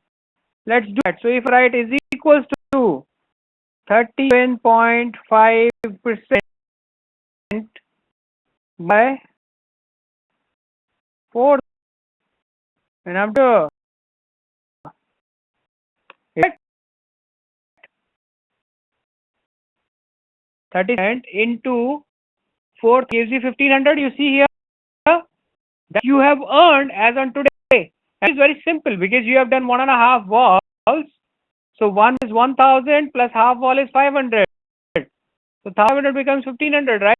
Let's do that. So if right is equals to 37.5% by 4, and after 30% into 4 gives you 1500. You see here that you have earned as on today. And it's very simple because you have done 1.5 walls. So 1 is 1000 plus half wall is 500. So 500 becomes 1500, right?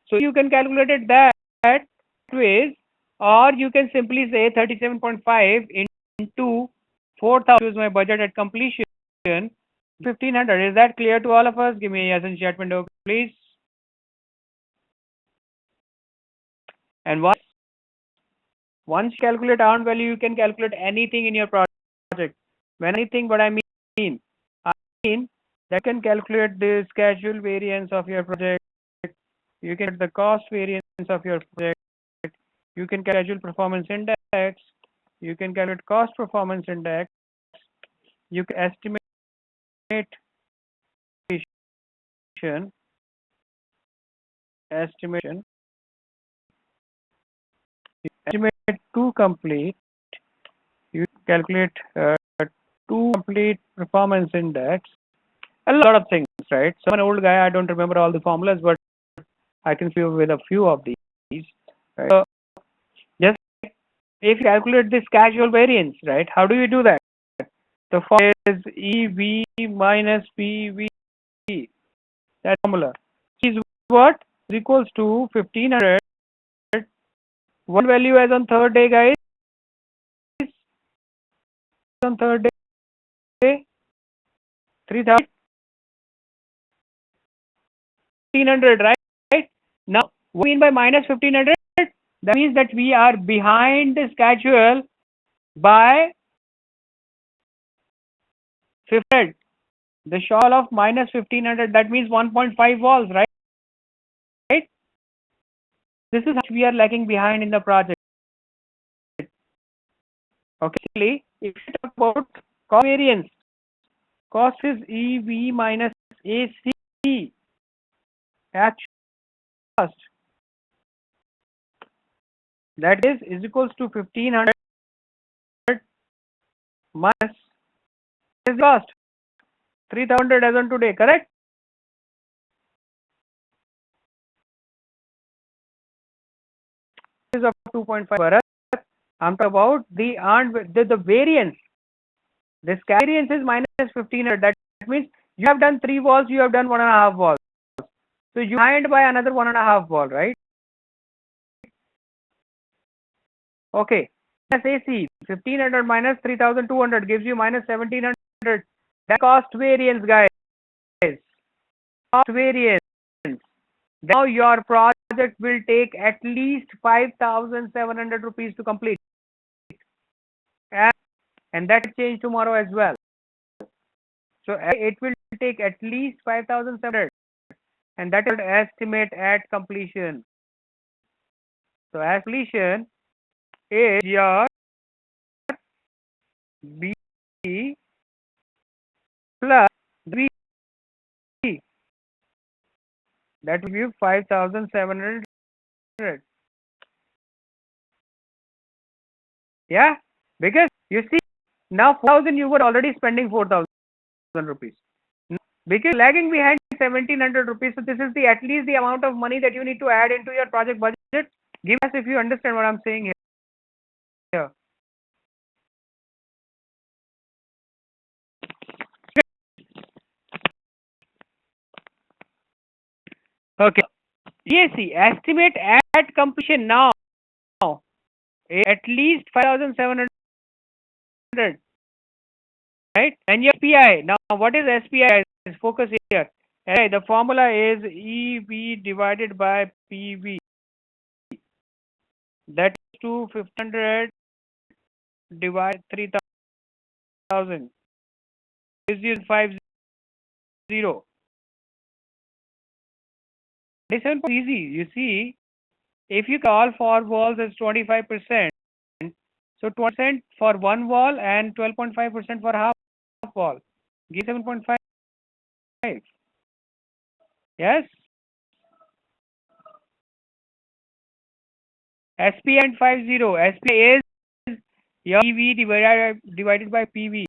So you can calculate it that ways, or you can simply say 37.5 into 4000 is my budget at completion. 1500. Is that clear to all of us? Give me a yes in chat window, please. And once you calculate earned value, you can calculate anything in your project. When anything, what I mean that can calculate the schedule variance of your project. You can get the cost variance of your project. You can schedule performance index. You can calculate cost performance index. You can estimate estimation. You estimate to complete. You calculate to complete performance index. A lot of things, right? So I'm an old guy. I don't remember all the formulas, but I can see with a few of these. Right? So just if you calculate this casual variance, right? How do you do that? The formula is EV minus PV. That formula is what is equals to 1500. One value as on third day, guys. on third day? 3,000, 1,500, right? Now, what do you mean by minus 1,500? That means that we are behind the schedule by 500. The shortfall of minus 1,500, that means 1.5 walls, right? This is how we are lagging behind in the project. Okay, if you talk about cost variance, cost is EV minus AC, actual cost. That is equals to 1,500 minus cost 3,000 as on today, correct? Is of 2.5 per hour. I'm talking about the variance. This variance is minus 1,500. That means you have done 3 walls, you have done 1.5 walls. So you behind by another 1.5 wall, right? Okay. Minus AC, 1,500 minus 3,200 gives you minus 1,700. That cost variance, guys. Cost variance. Now your project will take at least 5,700 rupees to complete. And that will change tomorrow as well. So it will take at least 5,700. And that is estimate at completion. So as completion is your B plus B. That will give 5,700. Yeah, because you see now 4,000 you were already spending 4,000 rupees. Because lagging behind 1,700 rupees, so this is the at least the amount of money that you need to add into your project budget. Give us if you understand what I'm saying here. Okay. EAC estimate at completion now at least 5,700, right? And your SPI now, what is SPI? Focus here. The formula is EV divided by PV. That is 2,500 divided 3,000 gives you 50. This is easy. You see, if you call for walls as 25%, so 20% for one wall and 12.5% for half wall, give 7.5. Yes. SPI and 50. SPI is your EV divided by PV.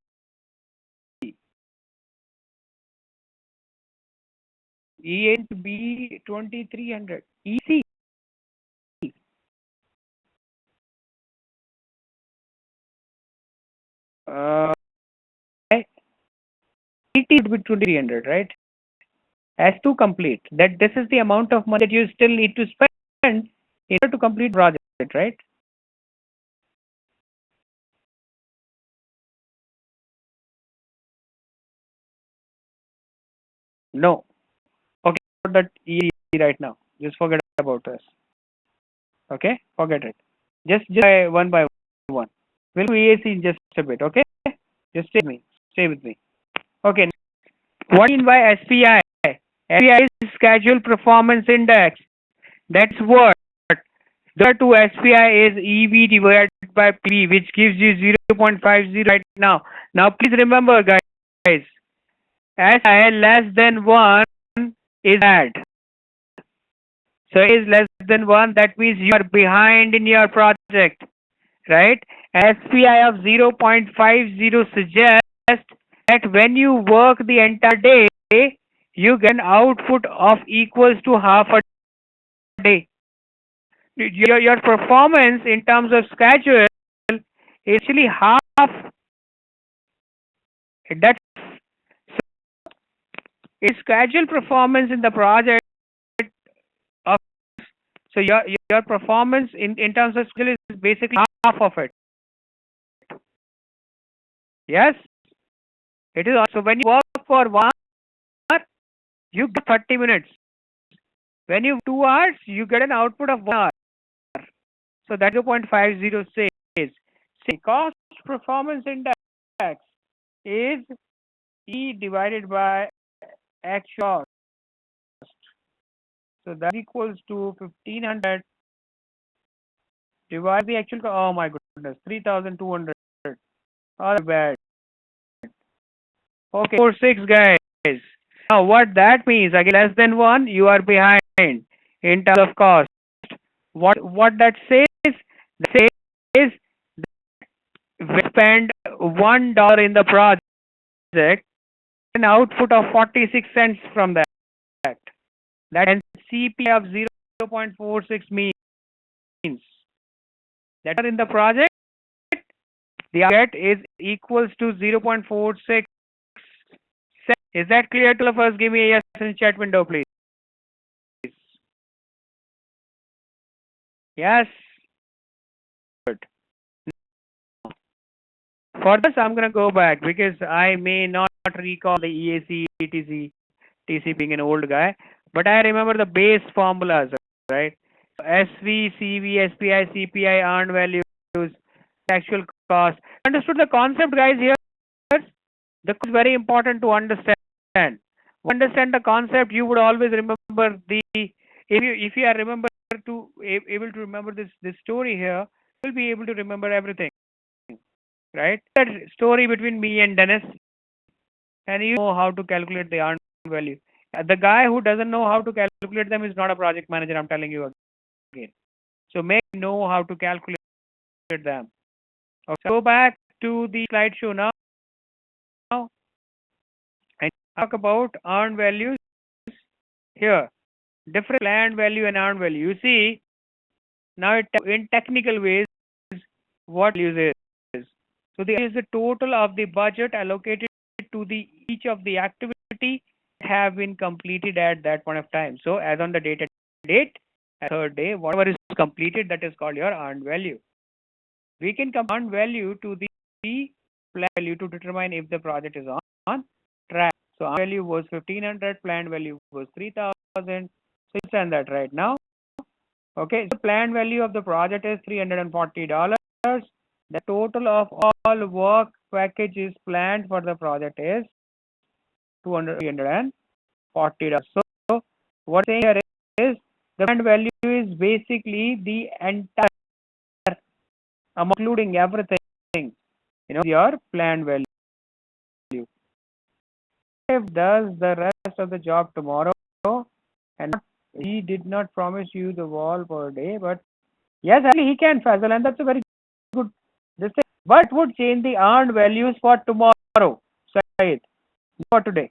E into B 2,300. EC. It would be 2,300, right? As to complete. That this is the amount of money that you still need to spend in order to complete project, right? No. Okay, that E right now. Just forget about this. Okay, forget it. Just one by one. We'll do EAC in just a bit. Okay, just stay with me. Stay with me. Okay. What do you mean by SPI? SPI is Schedule Performance Index. That's what. The to SPI is EV divided by P, which gives you 0.50 right now. Now, please remember, guys, SI less than 1 is bad. So, is less than 1, that means you are behind in your project, right? SPI of 0.50 suggests that when you work the entire day, you get an output of equals to half a day. Your performance in terms of schedule is actually half that. Is schedule performance in the project of, so your performance in terms of skill is basically half of it. Yes, it is. So when you work for 1 hour, you get 30 minutes. When you 2 hours, you get an output of 1 hour. So that 0.506 is, say, cost performance index is E divided by actual cost. So that equals to 1500 divided by the actual cost. Oh my goodness, 3200. Oh, bad. Okay, 4 6 guys. Now what that means, again, less than 1, you are behind in terms of cost. What that says? That says we spend $1 in the project, an output of 46 cents from that. That CP of 0.46 means that in the project, the output is equals to 0.46 cents. Is that clear to all of us? Give me a yes in chat window, please. Yes. Good. For this, I'm going to go back because I may not recall the EAC, ETC, TC being an old guy, but I remember the base formulas, right? SV, CV, SPI, CPI, earned values, actual cost. Understood the concept, guys, here? The is very important to understand. Understand the concept, you would always remember the, if you are able to remember this story here, you'll be able to remember everything, right? That story between me and Dennis, and you know how to calculate the earned value. The guy who doesn't know how to calculate them is not a project manager, I'm telling you again. So make know how to calculate them. Okay, go back to the slideshow now and talk about earned values here. Different planned value and earned value. You see, now in technical ways, what values is. So the is the total of the budget allocated to the each of the activity have been completed at that point of time. So as on the date, third day, whatever is completed, that is called your earned value. We can compare earned value to the planned value to determine if the project is on track. So earned value was 1500, planned value was 3000. So you understand that right now. Okay, so planned value of the project is $340. The total of all work packages planned for the project is $340. So what I'm saying here is the planned value is basically the entire amount, including everything, your planned value. If does the rest of the job tomorrow, and he did not promise you the wall per day, but yes, actually he can, Fazal, and that's a very good this thing. But would change the earned values for tomorrow, Said, for today.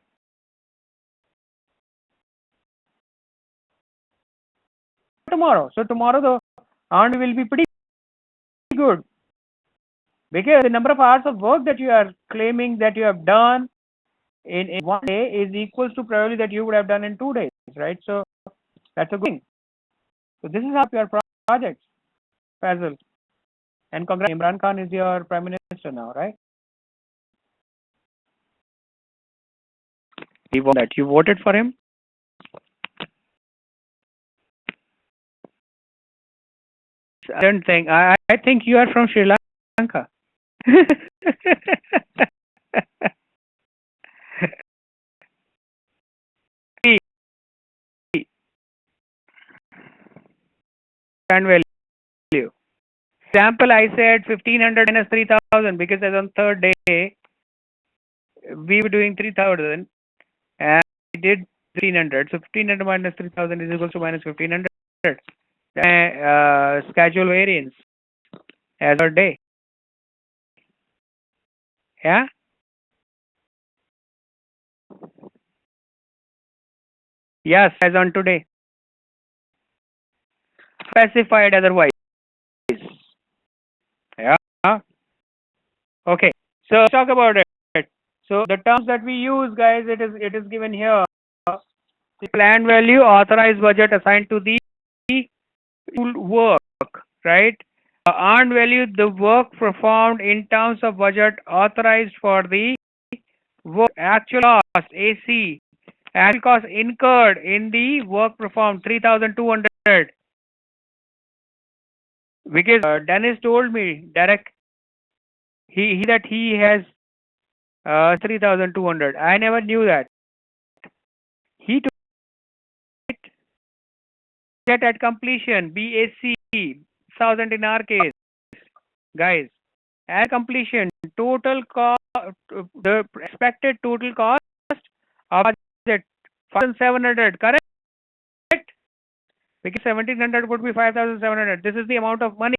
Tomorrow. So tomorrow the earned will be pretty good because the number of hours of work that you are claiming that you have done in 1 day is equals to probably that you would have done in 2 days, right? So that's a good thing. So this is how your projects, Fazal. And congrats, Imran Khan is your Prime Minister now, right? He won that. You voted for him? I don't think. I think you are from Sri Lanka. Brand value. Example, I said 1500 minus 3000 because as on third day we were doing 3000 and we did 1500. So 1500 minus 3000 is equal to minus 1500. Schedule variance as per day. Yeah. Yes, as on today. Specified otherwise. Yeah. Okay. So let's talk about it. So the terms that we use, guys, it is given here. The planned value, authorized budget assigned to the work, right? earned value, the work performed in terms of budget authorized for the work. Actual cost, AC. Actual cost incurred in the work performed, 3,200. Because Dennis told me, Derek, he has 3,200. I never knew that. He told that at completion, BAC, 1,000 in our case, guys. At completion, total cost, the expected total cost of budget 5,700, correct? Because 1,700 would be 5,700. This is the amount of money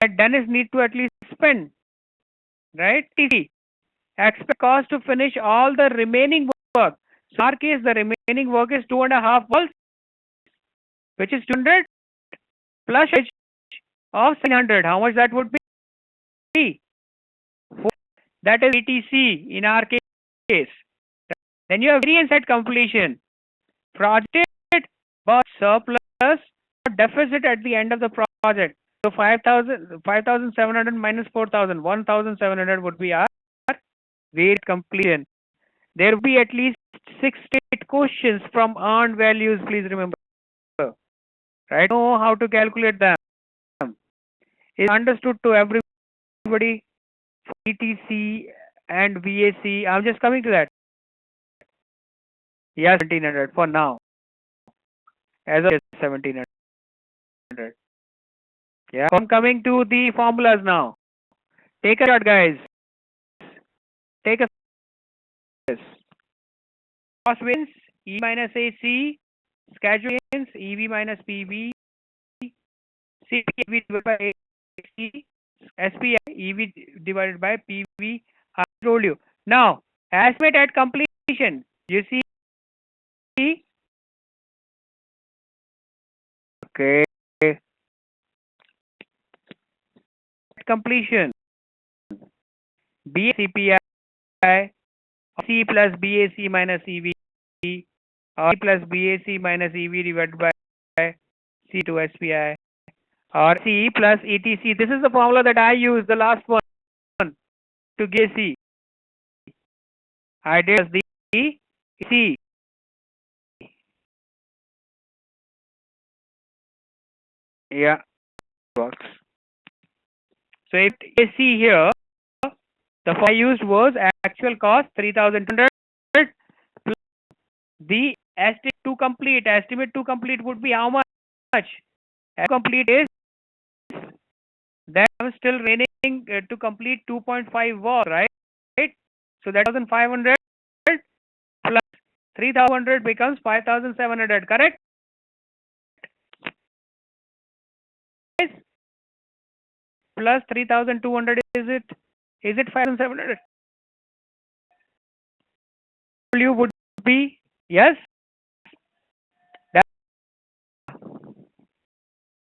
that Dennis need to at least spend, right? Expect cost to finish all the remaining work. So in our case, the remaining work is 2.5 walls, which is 200 plus of 700. How much that would be? That is ETC in our case. Then you have variance at completion. Project but surplus or deficit at the end of the project. So 5,700 minus 4,000, 1,700 would be our variance completion. There will be at least 6 state questions from earned values, please remember. Right? Know how to calculate them. It's understood to everybody. ETC and VAC. I'm just coming to that. Yeah, 1,700 for now. As of 1,700. Yeah. I'm coming to the formulas now. Take a shot, guys. Take a cost wins E minus AC, schedule wins EV minus PV, CPV divided by AC, SPI EV divided by PV. I told you. Now, estimate at completion. You see? Okay. Completion. BCPI C plus BAC minus EV or C plus BAC minus EV divided by C to SPI or C plus ETC. This is the formula that I used, the last one, to get C. I did the C. Yeah, works. So if AC here, the formula I used was actual cost 3,200 plus the estimate to complete. Estimate to complete would be how much? Complete is that I'm still remaining to complete 2.5 walls, right? So that 1,500 plus 3,200 becomes 5,700, correct? Plus 3,200 is it 5,700? W would be yes. That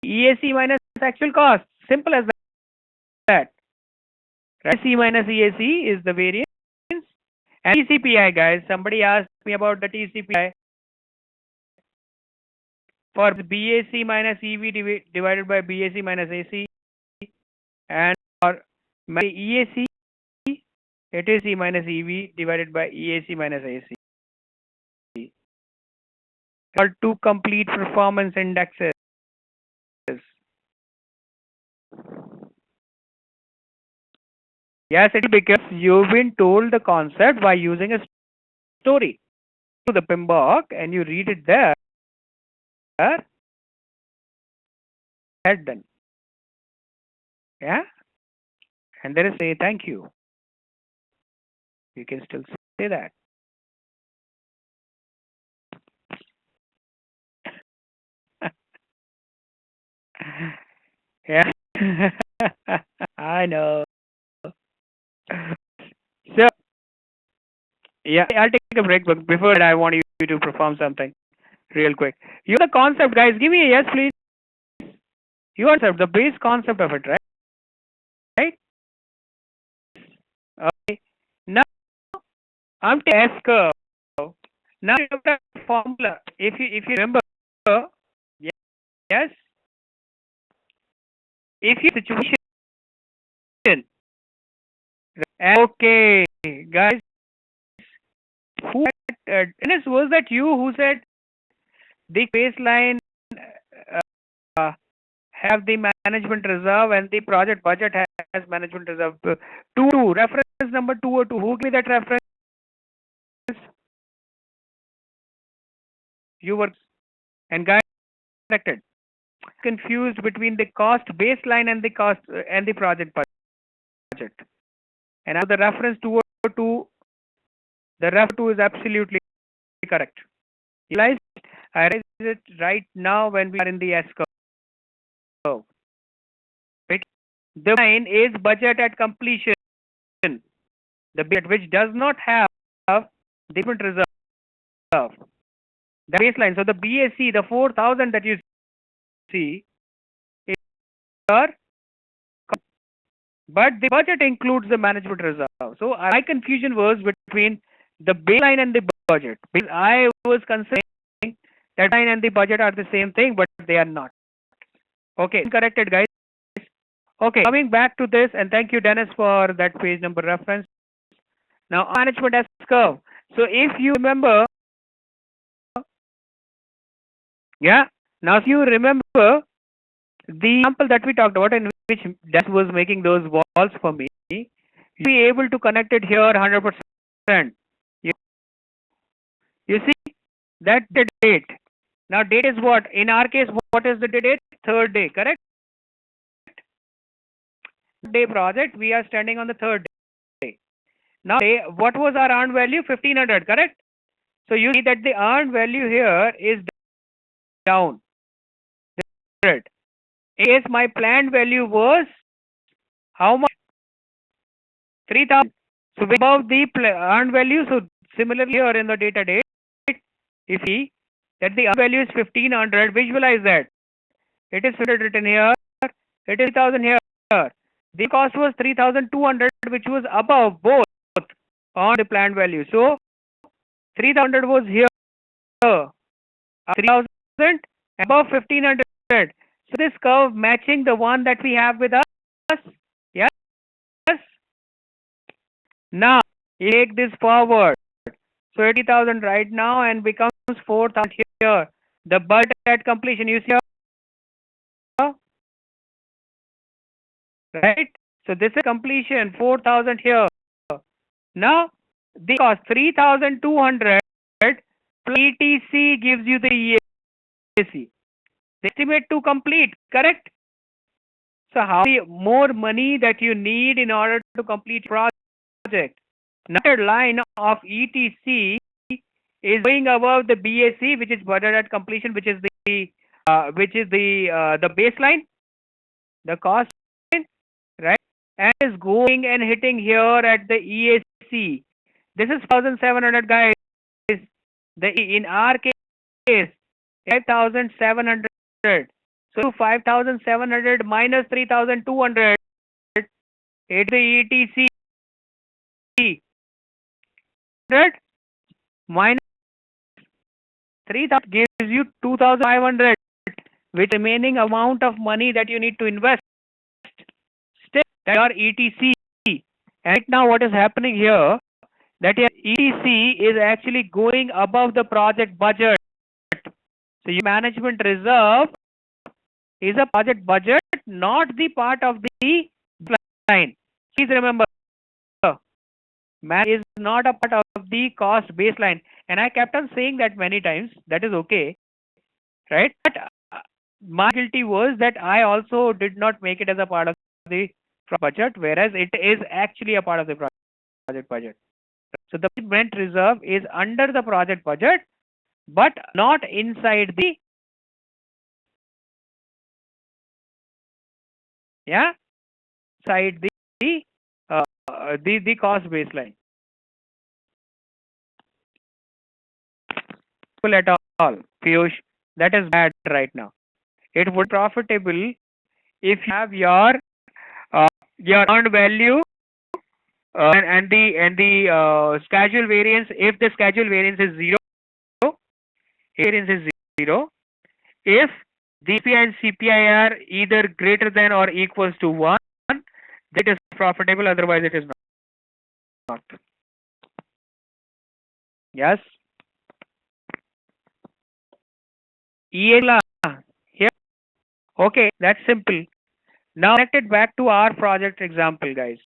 EAC minus actual cost. Simple as that. Right? C minus EAC is the variance. And TCPI, guys. Somebody asked me about the TCPI. For BAC minus EV divided by BAC minus AC. And for my EAC, it is E minus EV divided by EAC minus AC. Or two complete performance indexes. Yes, it because you've been told the concept by using a story to the PMBOK and you read it there. Head done. Yeah? And there is say thank you. You can still say that. Yeah. I know. So, yeah, I'll take a break, but before that, I want you to perform something real quick. You know the concept, guys. Give me a yes, please. You concept, the base concept of it, right? Right? Okay. Now, I'm to S curve. Now, you have the formula. If you remember, yes, if your situation, okay, guys, who Dennis, was that you who said the baseline uh, have the management reserve and the project budget has management reserve? Two, reference number 202. Who gave me that reference? You were, and guys connected. Confused between the cost baseline and the cost and the project budget. And now the reference 202, the reference 2 is absolutely correct. You realize I raise it right now when we are in the S curve. Right? The line is budget at completion. The budget which does not have different reserve. The baseline. So the BAC, the 4,000 that you see is here, but the budget includes the management reserve. So my confusion was between the baseline and the budget. Because I was considering that baseline and the budget are the same thing, but they are not. Okay, corrected, guys. Okay, coming back to this, and thank you, Dennis, for that page number reference. Now, management S curve. So if you remember, yeah, now if you remember the example that we talked about in which Dennis was making those walls for me, you'll be able to connect it here 100%. You see, that the date. Now, date is what? In our case, what is the date? Third day, correct? Day project, we are standing on the third day. Now, what was our earned value? 1500, correct? So you see that the earned value here is down. Yes, my planned value was how much? 3000. So above the earned value. So similarly here in the data date, you see that the earned value is 1500. Visualize that. It is written here. It is 3000 here. The cost was 3200, which was above both on the planned value. So 3000 was here. 3000 above 1500. So this curve matching the one that we have with us. Yes. Now take this forward. So 80,000 right now and becomes 4,000 here. The budget at completion, you see here? Right? So this is completion, 4,000 here. Now the cost 3,200 ETC gives you the EAC. The estimate to complete, correct? So how more money that you need in order to complete project? Another line of ETC is going above the BAC, which is budget at completion, which is the baseline, the cost, right? And is going and hitting here at the EAC. This is 1,700, guys. In our case, 5,700. So 5,700 minus 3,200. It's the ETC. Minus 3,000 gives you 2,500, which remaining amount of money that you need to invest. Still, your ETC. And right now, what is happening here? That your ETC is actually going above the project budget. So your management reserve is a project budget, not the part of the line. Please remember, man is not a part of the cost baseline. And I kept on saying that many times. That is okay, right? But my guilty was that I also did not make it as a part of the budget, whereas it is actually a part of the project budget. So the management reserve is under the project budget, but not inside the side the cost baseline. At all, Piyush, that is bad right now. It would be profitable if you have your earned value and the schedule variance. If the schedule variance is zero, if the API and CPI are either greater than or equals to 1, that is profitable, otherwise it is not. Yes? EA here. Okay, that's simple. Now connect it back to our project example, guys.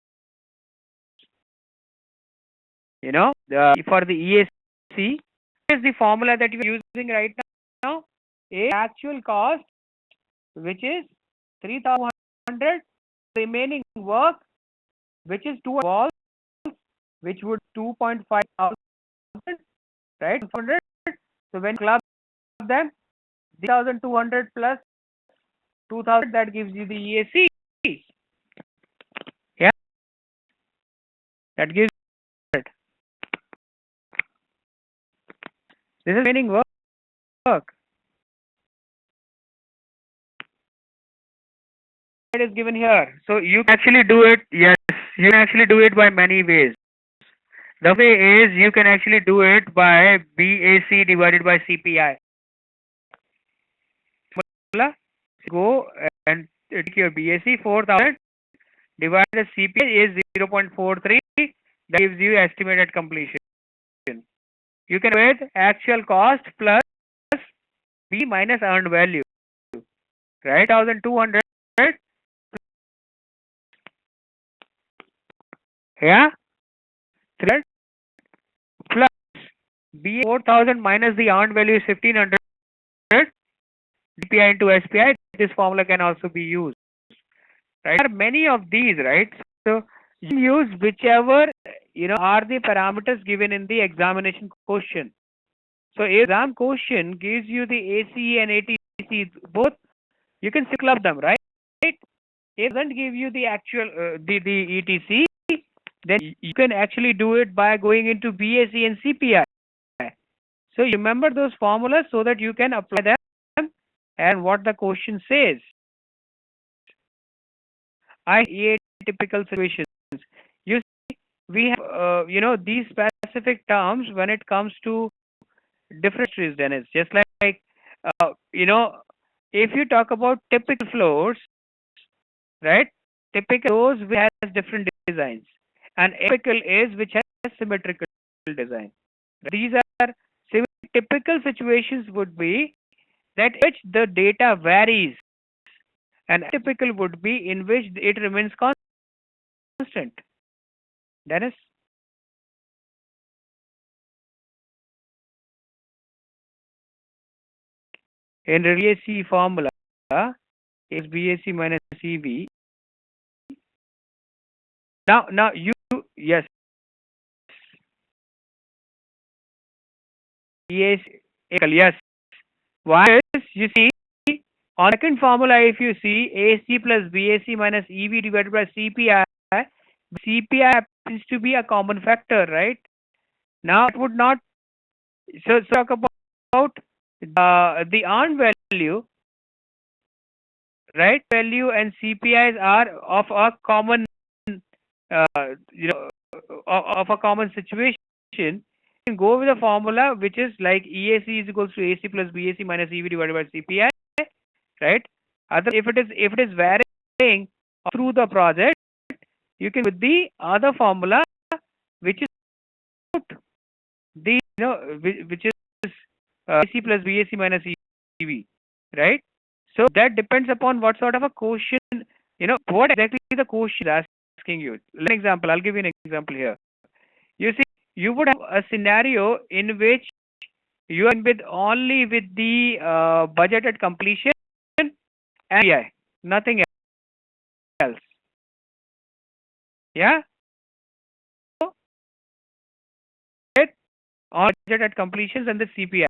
For the EAC, is the formula that you are using right now? A actual cost, which is 3,100, remaining work, which is 2 walls, which would 2.5 thousand, right? 400. So when you club them, 3,200 plus 2,000, that gives you the EAC. Yeah, that gives it. This is remaining work. It is given here. So you can actually do it. Yes, you can actually do it by many ways. The way is you can actually do it by BAC divided by CPI. Go and take your BAC 4,000 divided by CPI is 0.43. That gives you estimated completion. You can do it actual cost plus B minus earned value. Right? 1,200. Yeah? 300 plus B 4,000 minus the earned value is 1,500. DPI into SPI. This formula can also be used. Right? There are many of these, right? So you can use whichever are the parameters given in the examination question. So exam question gives you the ACE and ATC both. You can still club them, right? It doesn't give you the actual the ETC. Then you can actually do it by going into BAC and CPI. So you remember those formulas so that you can apply them and what the question says. Atypical situations. You see, we have these specific terms when it comes to different trees, Dennis. Just like if you talk about typical floors, right? Typical floors which has different designs, and atypical is which has symmetrical design. These are typical situations would be that which the data varies, and atypical would be in which it remains constant. Dennis? In the BAC formula is BAC minus EV. Now you yes. Yes. Why is you see on second formula if you see AC plus BAC minus EV divided by CPI, CPI happens to be a common factor, right? Now it would not. So talk about the earned value, right? Value and CPIs are of a common, of a common situation. You can go with a formula which is like EAC is equals to AC plus BAC minus EV divided by CPI, right? Other if it is varying through the project, you can with the other formula which is the which is AC plus BAC minus EV, right? So that depends upon what sort of a question, what exactly the question is asking you. An example, I'll give you an example here. You see, you would have a scenario in which you are with only with the budgeted completion and PI, nothing else. Yeah? So, on budgeted completions and the CPI.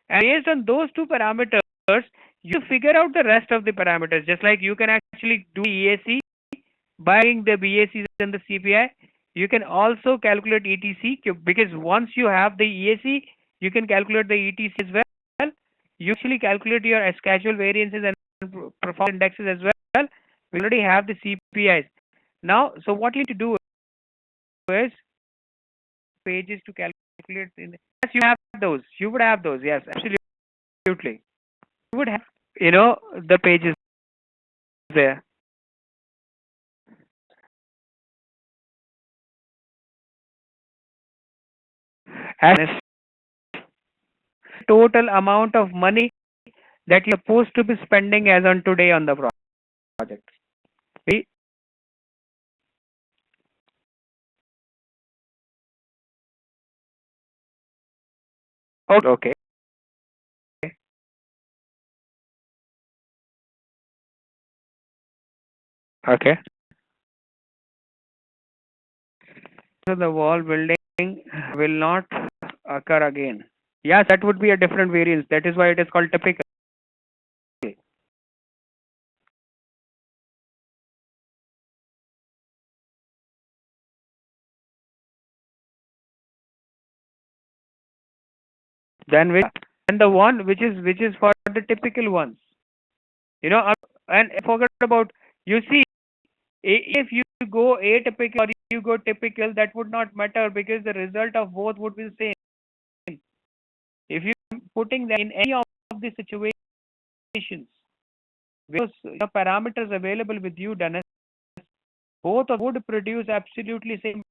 And based on those two parameters, you figure out the rest of the parameters. Just like you can actually do EAC by the BACs and the CPI. You can also calculate ETC because once you have the EAC, you can calculate the ETC as well. You actually calculate your schedule variances and performance indexes as well. We already have the CPIs. Now, so what you need to do is pages to calculate. Yes, you have those. You would have those. Yes, absolutely. You would have the page is there. As total amount of money that you're supposed to be spending as on today on the project. We- Okay. Okay. So the wall building will not occur again. Yes, that would be a different variance. That is why it is called typical. Then and the one which is for the typical ones. And forget about, you see, if you go atypical or you go typical, that would not matter because the result of both would be the same. If you putting them in any of the situations, because the parameters available with you, Dennis, both of would produce absolutely same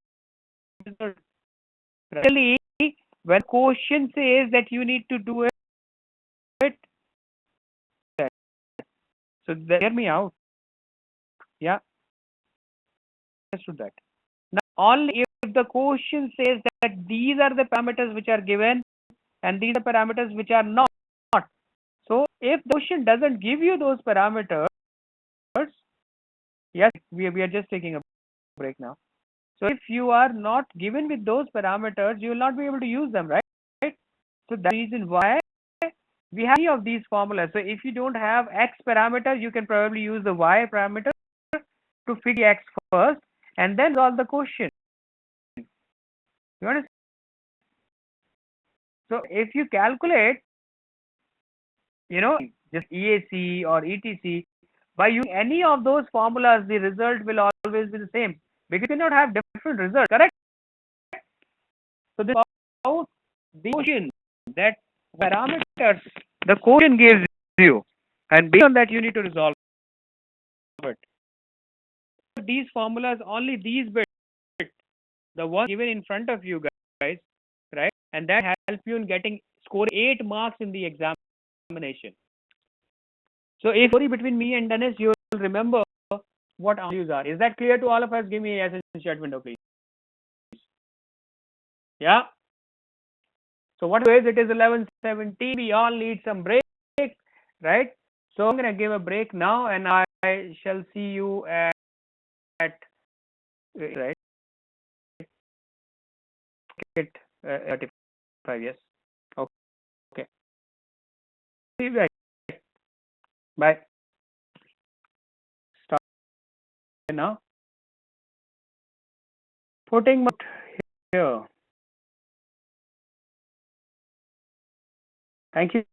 result. Really, when question says that you need to do it, so hear me out. Yeah, let's do that. Now, only if the question says that these are the parameters which are given and these are parameters which are not. So, if the question doesn't give you those parameters, yes, we are just taking a break now. So, if you are not given with those parameters, you will not be able to use them, right? So, that's the reason why we have any of these formulas. So, if you don't have x parameter, you can probably use the y parameter to figure x first and then solve the question. You understand? So, if you calculate, just EAC or ETC, by using any of those formulas, the result will always be the same because you cannot have different results, correct? So, this is about the question that parameters the question gives you, and based on that, you need to resolve it. These formulas, only these bits, the one given in front of you guys, right? And that help you in getting score 8 marks in the examination. So if story between me and Dennis, you will remember what our views are. Is that clear to all of us? Give me a yes in chat window, please. Yeah. So what is it? Is 11:17. We all need some break, right? So I'm gonna give a break now, and I shall see you at right. At 35. Yes. Okay. See you guys. Bye. Start now. Putting here. Thank you.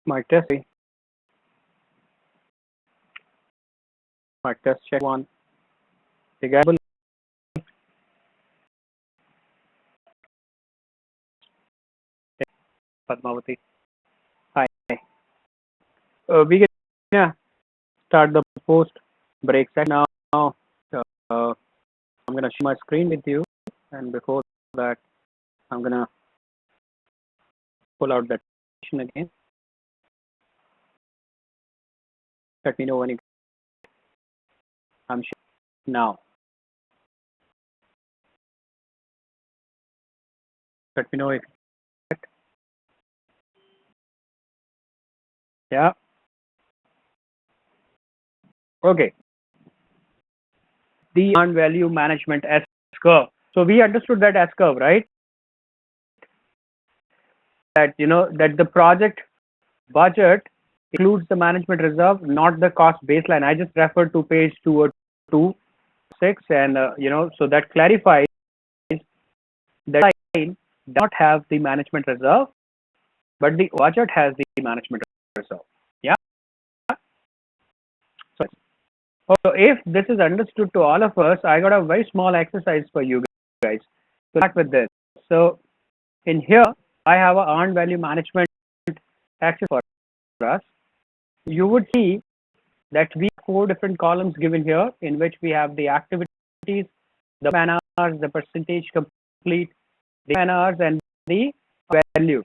Mic test. Mic test check one. You guys able? Padmavati. Hi. We can start the post break session now. I'm gonna share my screen with you, and before that, I'm gonna pull out that session again. Let me know when I'm sure now. Let me know if yeah. Okay. The earned value management S curve. So we understood that S curve, right? That that the project budget includes the management reserve, not the cost baseline. I just referred to page 226, and so that clarifies that line does not have the management reserve, but the budget has the management reserve. Yeah. So if this is understood to all of us, I got a very small exercise for you guys. So start with this. So in here, I have a earned value management exercise for us. You would see that we have 4 different columns given here, in which we have the activities, the man hours, the percentage complete, the man hours, and the value.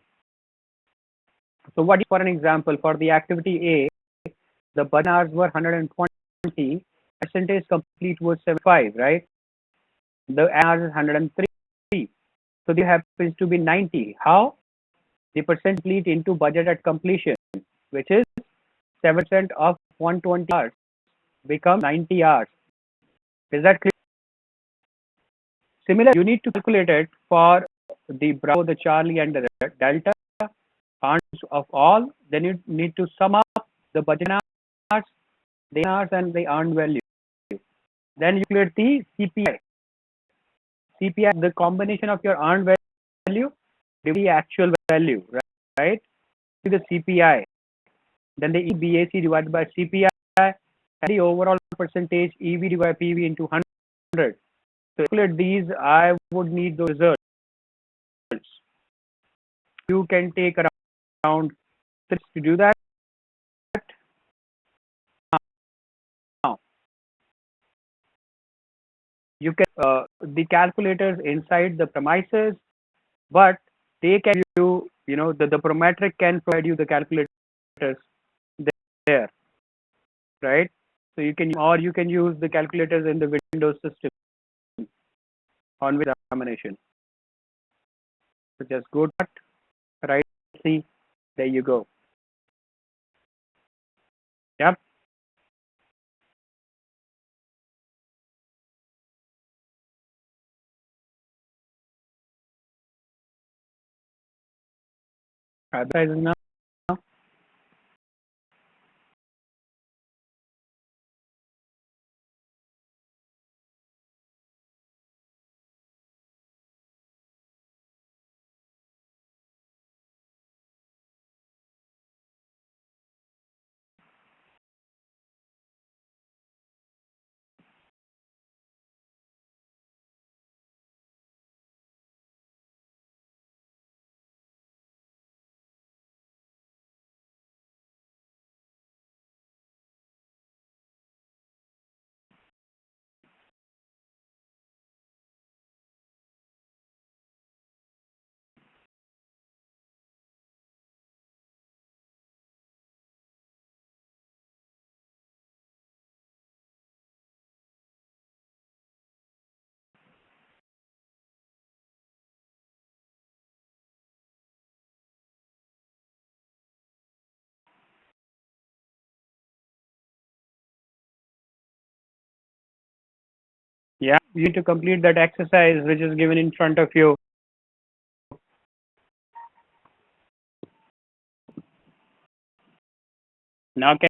So what is, for an example, for the activity A, the budget hours were 120, percentage complete was 75, right? The hours is 103. So there happens to be 90. How? The percent complete into budget at completion, which is 7% of 120 hours becomes 90 hours. Is that clear? Similarly, you need to calculate it for the Bravo, the Charlie, and the Delta earned of all. Then you need to sum up the budget hours, the hours, and the earned value. Then you calculate the CPI. CPI is the combination of your earned value with the actual value, right? The CPI. Then the EBAC divided by CPI, and the overall percentage EV divided by PV into 100. To calculate these, I would need those results. You can take around 6 to do that. Now, you can the calculators inside the premises, but they can the Prometric can provide you the calculators there, right? So you can use the calculators in the Windows system on with examination. So just go to that, right? See, there you go. Yep. Advertising now. Yeah, you need to complete that exercise which is given in front of you. Now can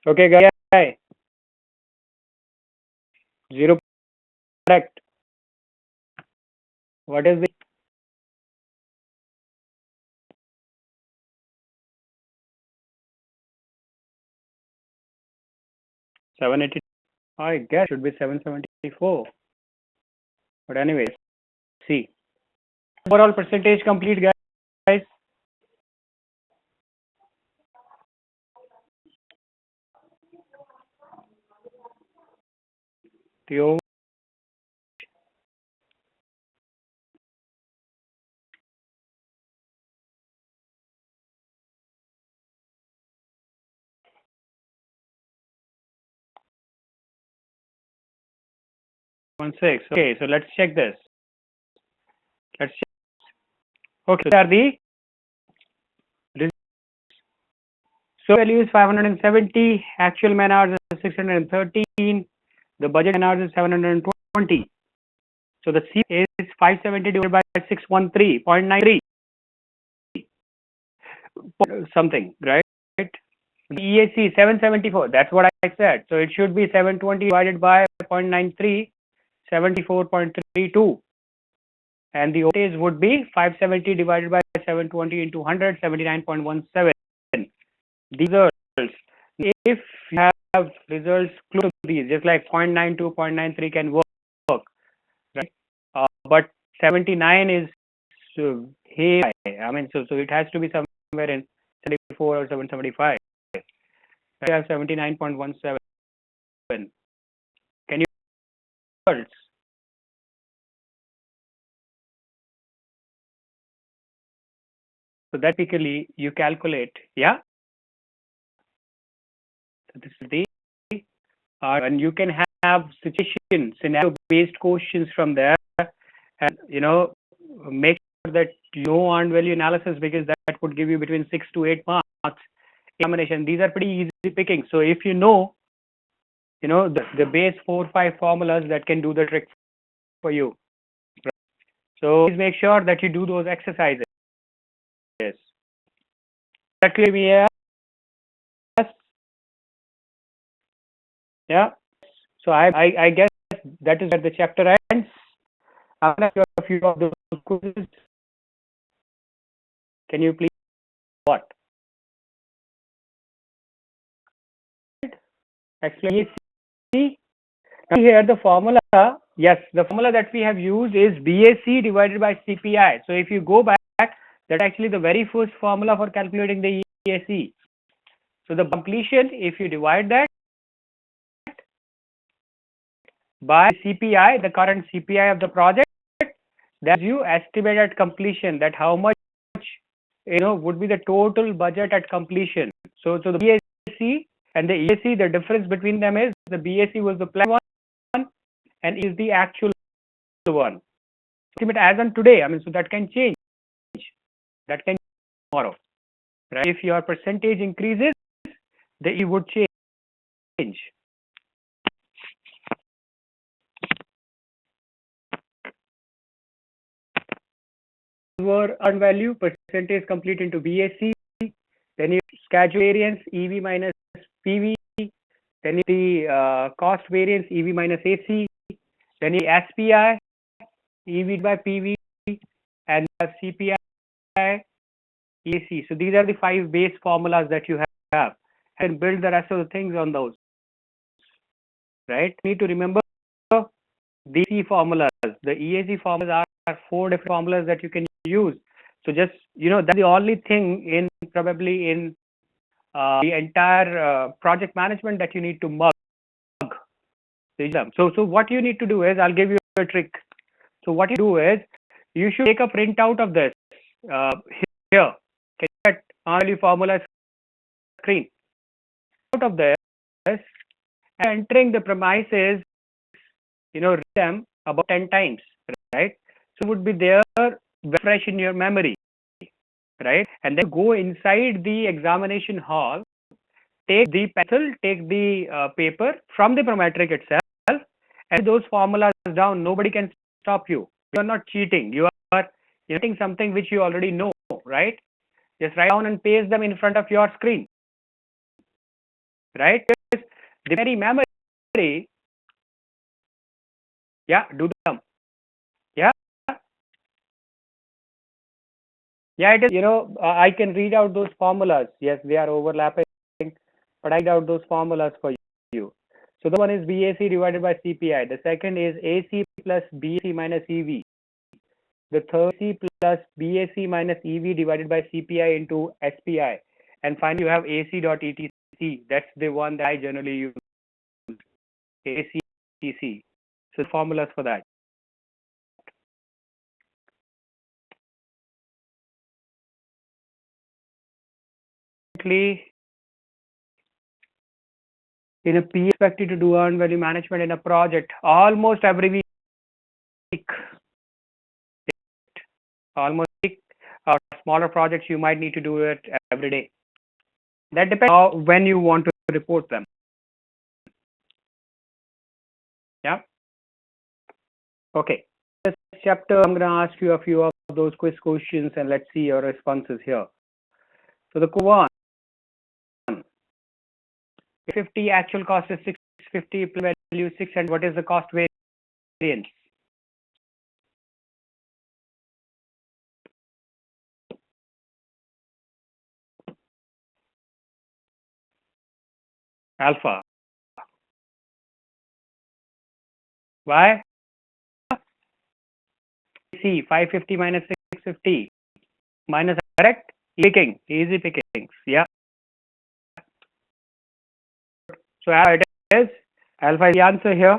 okay guys. 0 correct. What is the 780? I guess should be 774. But anyways, see. Overall percentage complete, guys. The 16. Okay, so let's check this. Let's check. Okay, so are the so value is 570, actual man hours is 613, the budget man hours is 720. So the C is 570 divided by 613.93 something, right? The EAC 774, that's what I said. So it should be 720 divided by 0.93, 74.32. And the voltage would be 570 divided by 720 into 100, 79.17. These are results. If you have results close to these, just like 0.92, 0.93 can work, right? But 79 is high. I mean, so it has to be somewhere in 74 or 775. I have 79.17. Can you results? So that typically you calculate, yeah. So this is the and you can have situation scenario based questions from there, and make sure that you know earned value analysis, because that would give you between 6 to 8 marks examination. These are pretty easy picking. So if you know the base 4-5 formulas, that can do the trick for you. So please make sure that you do those exercises. Yes. That clear me? Yes. Yeah. So I guess that is where the chapter ends. I'm gonna do a few of those quizzes. Can you please what? Explain. Now here the formula, yes, the formula that we have used is BAC divided by CPI. So if you go back, that's actually the very first formula for calculating the EAC. So the completion, if you divide that by CPI, the current CPI of the project, that you estimate at completion, that how much would be the total budget at completion. So the BAC and the EAC, the difference between them is the BAC was the plan one and is the actual one. Estimate as on today. I mean, so that can change. That can change tomorrow. Right? If your percentage increases, the E would change. Your earned value percentage complete into BAC, then you schedule variance EV minus PV, then the cost variance EV minus AC, then the SPI EV by PV, and CPI EAC. So these are the 5 base formulas that you have, and build the rest of the things on those. Right? You need to remember the EAC formulas. The EAC formulas are 4 different formulas that you can use. So just that's the only thing in probably in the entire project management that you need to mug the exam. So what you need to do is, I'll give you a trick. So what you do is, you should take a printout of this here. Can you get only formula screen out of this, and entering the premises, read them about 10 times, right? So would be there fresh in your memory, right? And then go inside the examination hall, take the pencil, take the paper from the prometric itself, and those formulas down. Nobody can stop you. You are not cheating. You are getting something which you already know, right? Just write down and paste them in front of your screen, right? The very memory Yeah, do them. Yeah, yeah, it is. I can read out those formulas. Yes, they are overlapping, but I read out those formulas for you. So the one is BAC divided by CPI. The second is AC plus BAC minus EV. The third C plus BAC minus EV divided by CPI into SPI. And finally, you have AC dot ETC. That's the one that I generally use. AC ETC. So the formulas for that. In a P expected to do earned value management in a project almost every week. Almost week. Smaller projects you might need to do it every day. That depends on when you want to report them. Yeah. Okay. This chapter, I'm going to ask you a few of those quiz questions and let's see your responses here. So the one, 50 actual cost is 650 value 6, and what is the cost variance? Alpha. Why? C 550 minus 650 minus, correct? Easy pickings. Yeah. So it is alpha is the answer here.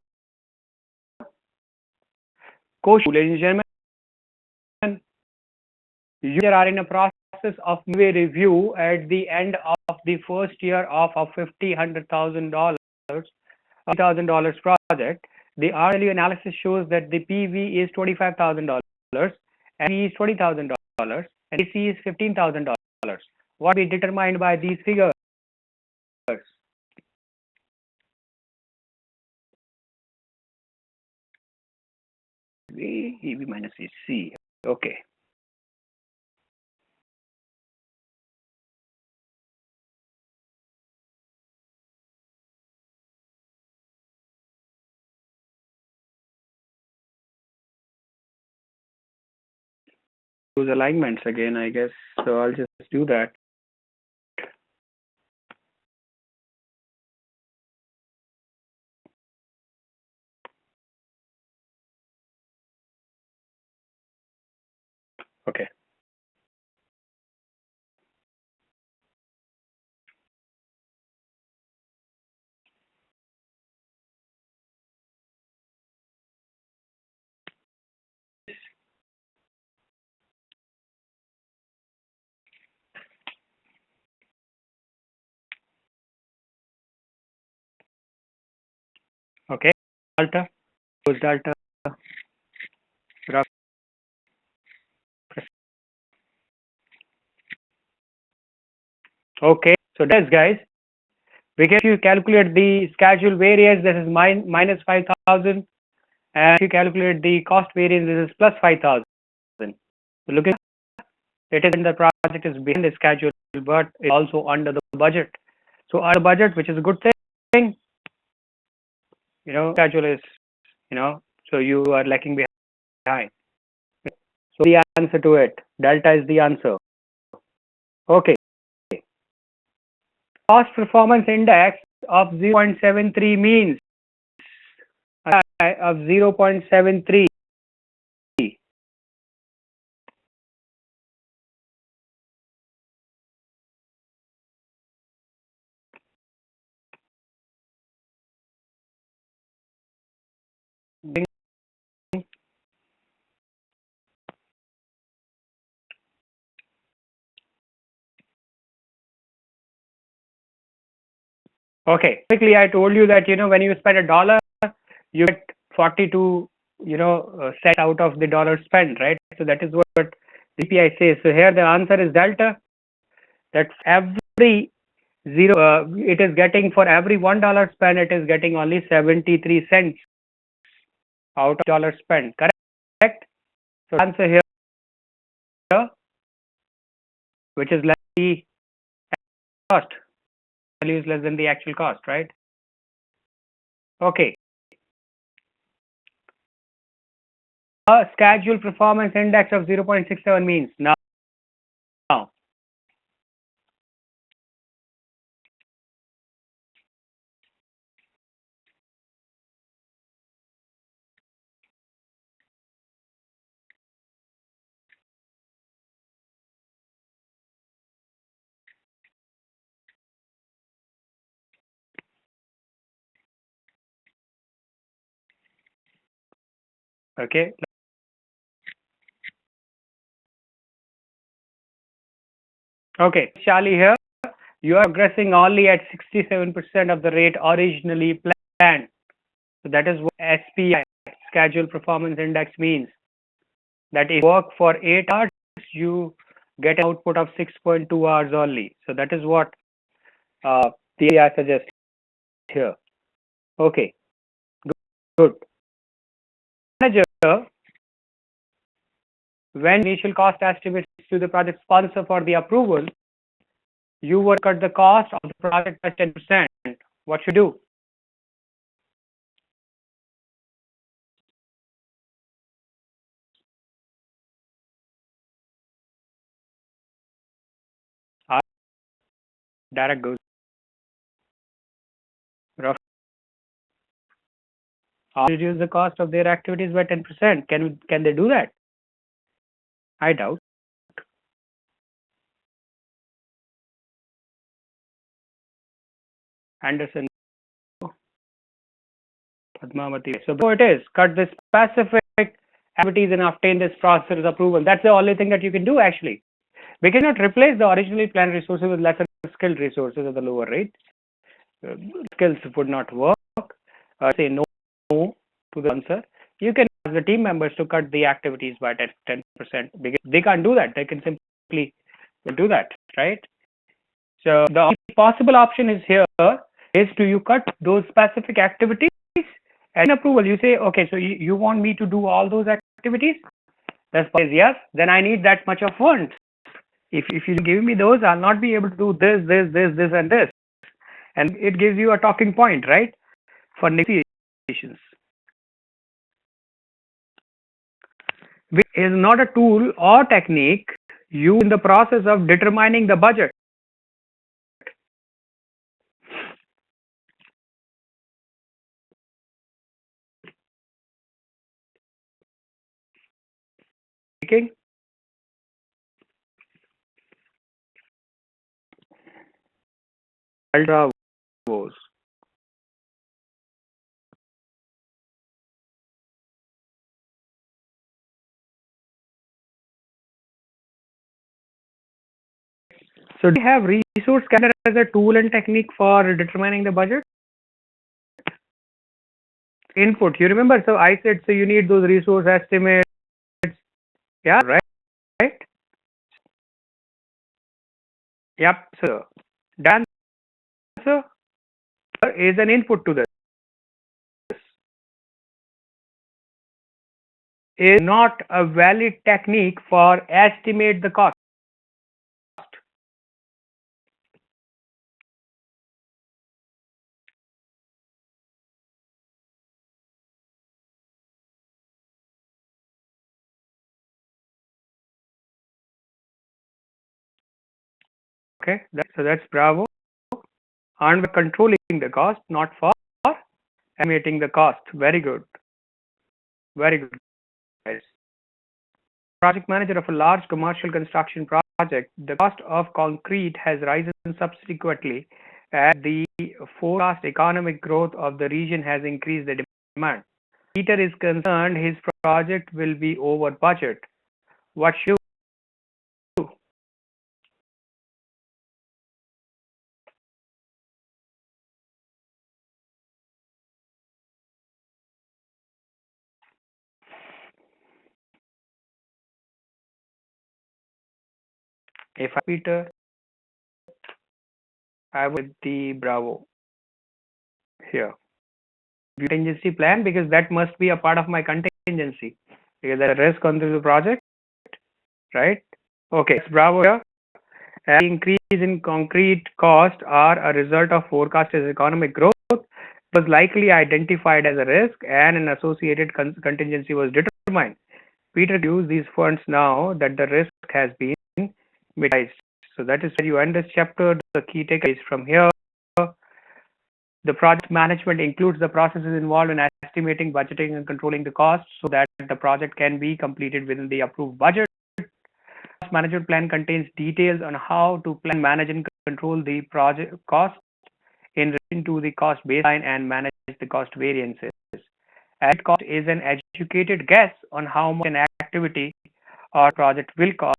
Question, ladies and gentlemen, you are in a process of review at the end of the first year of a $100,000 project. The RLU analysis shows that the PV is $25,000 and E is $20,000 and AC is $15,000. What we determined by these figures? EV minus AC. Okay. Those alignments again, I guess. So I'll just do that. Okay. Okay. Delta. Post delta. Okay. So that's, guys. We can, if you calculate the schedule variance, this is minus 5,000, and if you calculate the cost variance, this is plus 5,000. So look at it, is in the project is behind the schedule, but it's also under the budget. So under budget, which is a good thing, schedule is, so you are lacking behind. So the answer to it, delta is the answer. Okay. Cost performance index of 0.73 means of 0.73. Okay. Quickly, I told you that when you spend $1, you get 42 cents out of the dollar spent, right? So that is what CPI says. So here the answer is delta. That every it is getting, for every $1 spent, it is getting only 73 cents out of dollar spent. Correct? So answer here, which is less the cost. Value is less than the actual cost, right? Okay. schedule performance index of 0.67 means? Now, okay. Okay, Charlie here. You are progressing only at 67% of the rate originally planned. So that is what SPI, schedule performance index, means. That if you work for 8 hours, you get an output of 6.2 hours only. So that is what the AI suggests here. Okay, good. Manager, when initial cost estimates to the project sponsor for the approval, you will cut the cost of the project by 10%. What should you do? Direct goes rough. Reduce the cost of their activities by 10%. Can they do that? I doubt. Anderson, Padmavati. So it is cut the specific activities and obtain this process approval. That's the only thing that you can do actually. We cannot replace the originally planned resources with lesser skilled resources at the lower rate. Skills would not work. Say no to the answer. You can ask the team members to cut the activities by 10%. Because they can't do that. They can simply do that, right? So the only possible option is here is to you cut those specific activities and approval. You say, okay, so you want me to do all those activities? That's yes. Then I need that much of funds. If you give me those, I'll not be able to do this, and this. And it gives you a talking point, right, for negotiations. Which is not a tool or technique used in the process of determining the budget. Ultra wars. So do you have resource scanner as a tool and technique for determining the budget? Input. You remember? So I said, so you need those resource estimates. Yeah, right? Yep. So the answer is an input to this. Is not a valid technique for estimate the cost. Okay, so that's Bravo. And we're controlling the cost, not for estimating the cost. Very good. Very good, guys. Project manager of a large commercial construction project, the cost of concrete has risen subsequently as the forecast economic growth of the region has increased the demand. Peter is concerned his project will be over budget. What should do? If I Peter, I would the Bravo here. Contingency plan, because that must be a part of my contingency because there's a risk on the project, right? Okay, Bravo here. And increase in concrete cost are a result of forecasted economic growth was likely identified as a risk and an associated contingency was determined. Peter use these funds now that the risk has been mitigated. So that is where you end this chapter. The key takeaways from here. The project management includes the processes involved in estimating, budgeting, and controlling the costs so that the project can be completed within the approved budget. Cost management plan contains details on how to plan, manage, and control the project cost in relation to the cost baseline and manage the cost variances. As cost is an educated guess on how much an activity or project will cost.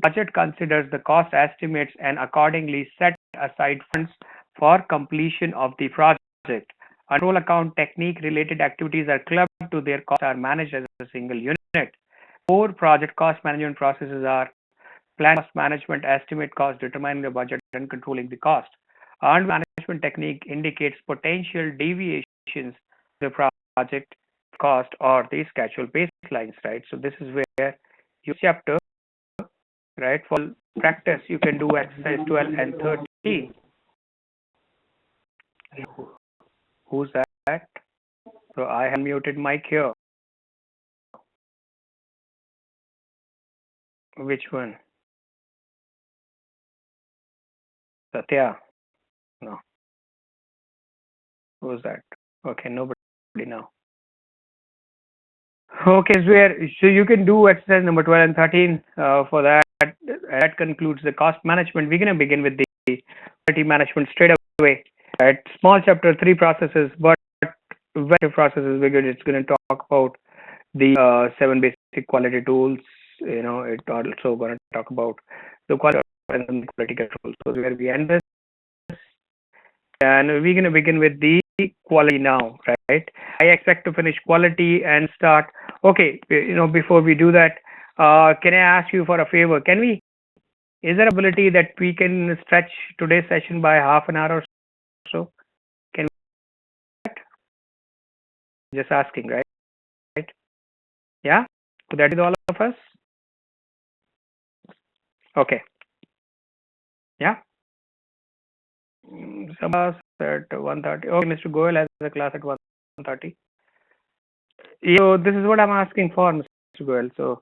Budget considers the cost estimates and accordingly set aside funds for completion of the project. Control account technique related activities are clubbed to their costs are managed as a single unit. Core project cost management processes are plan cost management, estimate cost, determining the budget, and controlling the cost. Earned management technique indicates potential deviations the project cost or the schedule baselines, right? So this is where you chapter, right? For practice, you can do exercise 12 and 13. Who's that? So I have muted mic here. Which one? Satya? No. Who's that? Okay, nobody now. Okay, so you can do exercise number 12 and 13 for that. That concludes the cost management. We're going to begin with the quality management straight away. Right? Small chapter, 3 processes, but very processes because it's going to talk about the 7 basic quality tools. You know, it's also going to talk about the quality and quality control. So where we end this, and we're going to begin with the quality now, right? I expect to finish quality and start. Okay, you know, before we do that, can I ask you for a favor? Is there ability that we can stretch today's session by half an hour or so? Can we? Just asking, right? Yeah, so that is all of us. Okay. Yeah. Some class at 1:30. Okay, Mr. Goel has a class at 1:30. So this is what I'm asking for, Mr. Goel. So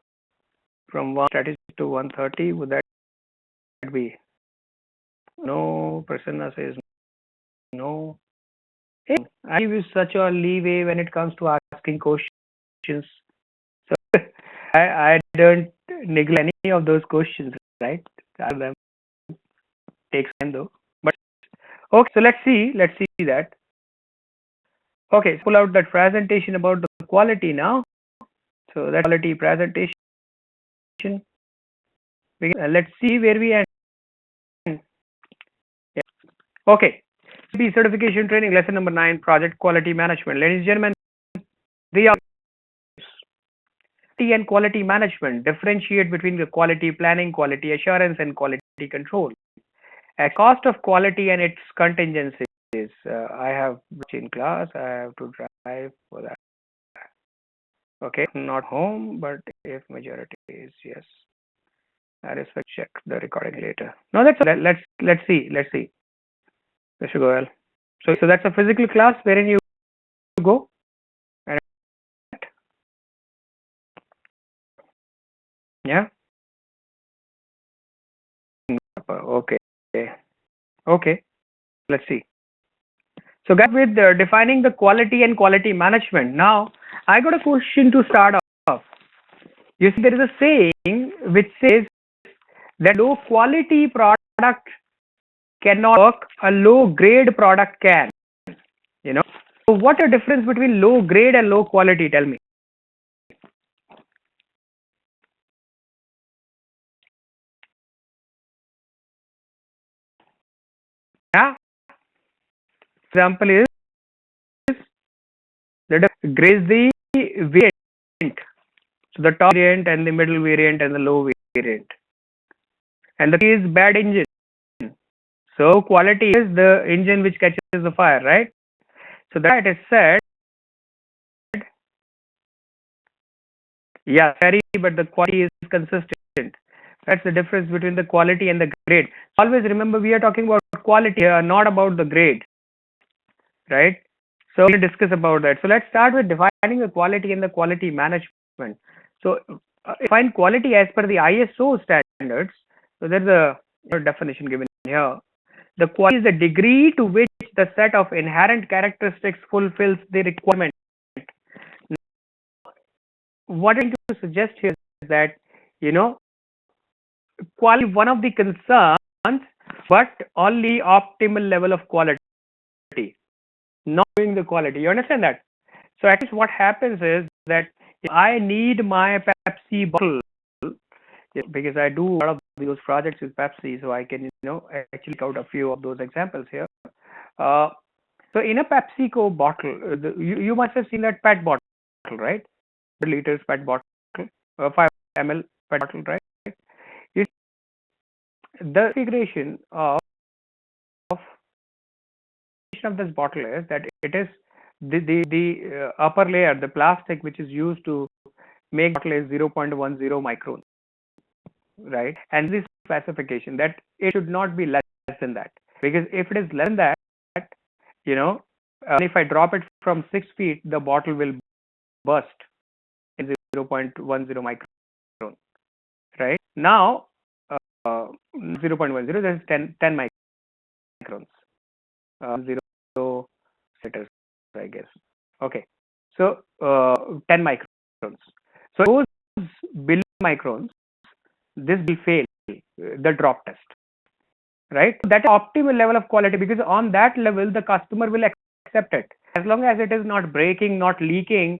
from 1:30 to 1:30, would that be? No. Prasanna says no. Hey, I give you such a leeway when it comes to asking questions. So I don't neglect any of those questions, right? Them takes time though. But okay, so let's see that. Okay, so pull out that presentation about the quality now. So that quality presentation. Let's see where we end. Yeah. Okay. PMP certification training lesson number 9, project quality management. Ladies and gentlemen, and quality management differentiate between the quality planning, quality assurance, and quality control. A cost of quality and its contingencies. I have in class. I have to drive for that. Okay, not home, but if majority is yes, I respect. Check the recording later. No, that's let's see. Mr. Goel. So that's a physical class wherein you go. Yeah. Okay. Okay. Let's see. So guys, with defining the quality and quality management. Now, I got a question to start off. You see, there is a saying which says that low quality product cannot work, a low grade product can. You know. So what is the difference between low grade and low quality? Tell me. Yeah. Example is that grade is the variant. So the top variant and the middle variant and the low variant. And the key is bad engine. So quality is the engine which catches the fire, right? So that is said. Yeah, very, but the quality is consistent. That's the difference between the quality and the grade. Always remember, we are talking about quality, not about the grade, right? So we'll discuss about that. So let's start with defining the quality and the quality management. So define quality as per the ISO standards. So there's a definition given here. The quality is the degree to which the set of inherent characteristics fulfills the requirement. What I'm going to suggest here is that, quality one of the concerns, but only optimal level of quality, not doing the quality. You understand that? So at least what happens is that if I need my Pepsi bottle, because I do a lot of those projects with Pepsi, so I can actually count a few of those examples here. So in a PepsiCo bottle, you must have seen that PET bottle, right? Liters PET bottle, 5 ml PET bottle, right? The configuration of this bottle is that it is the upper layer, the plastic which is used to make bottle is 0.10 micron, right? And this specification that it should not be less than that, because if it is less than that, if I drop it from 6 feet, the bottle will burst in 0.10 micron, right? Now 0.10, that is 10 microns, 0 liters, I guess. Okay, so 10 microns. So those below microns, this will fail the drop test, right? That optimal level of quality, because on that level the customer will accept it as long as it is not breaking, not leaking.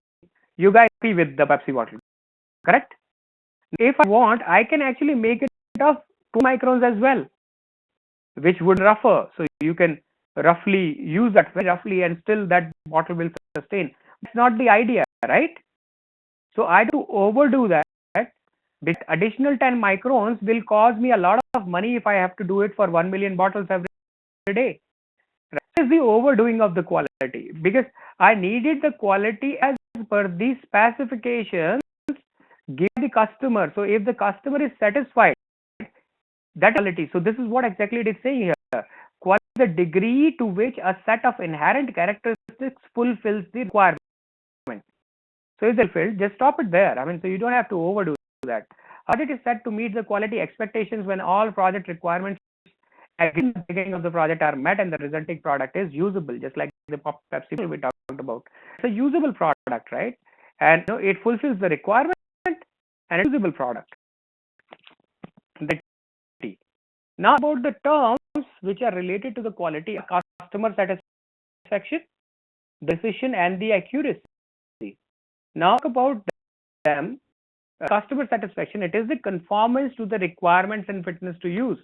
You guys happy with the Pepsi bottle, correct? If I want, I can actually make it of 2 microns as well, which would rougher, so you can roughly use that very roughly and still that bottle will sustain. It's not the idea, right? So I do overdo that. This additional 10 microns will cause me a lot of money if I have to do it for 1 million bottles every day. That is the overdoing of the quality, because I needed the quality as per the specifications give the customer. So if the customer is satisfied, that quality. So this is what exactly it is saying here. Quality is the degree to which a set of inherent characteristics fulfills the requirement. So if they fulfilled, just stop it there. I mean, so you don't have to overdo that. Audit is set to meet the quality expectations when all project requirements at the beginning of the project are met and the resulting product is usable, just like the Pepsi we talked about. It's a usable product, right? And it fulfills the requirement and a usable product. Now about the terms which are related to the quality: customer satisfaction, decision, and the accuracy. Now about them. Customer satisfaction, it is the conformance to the requirements and fitness to use.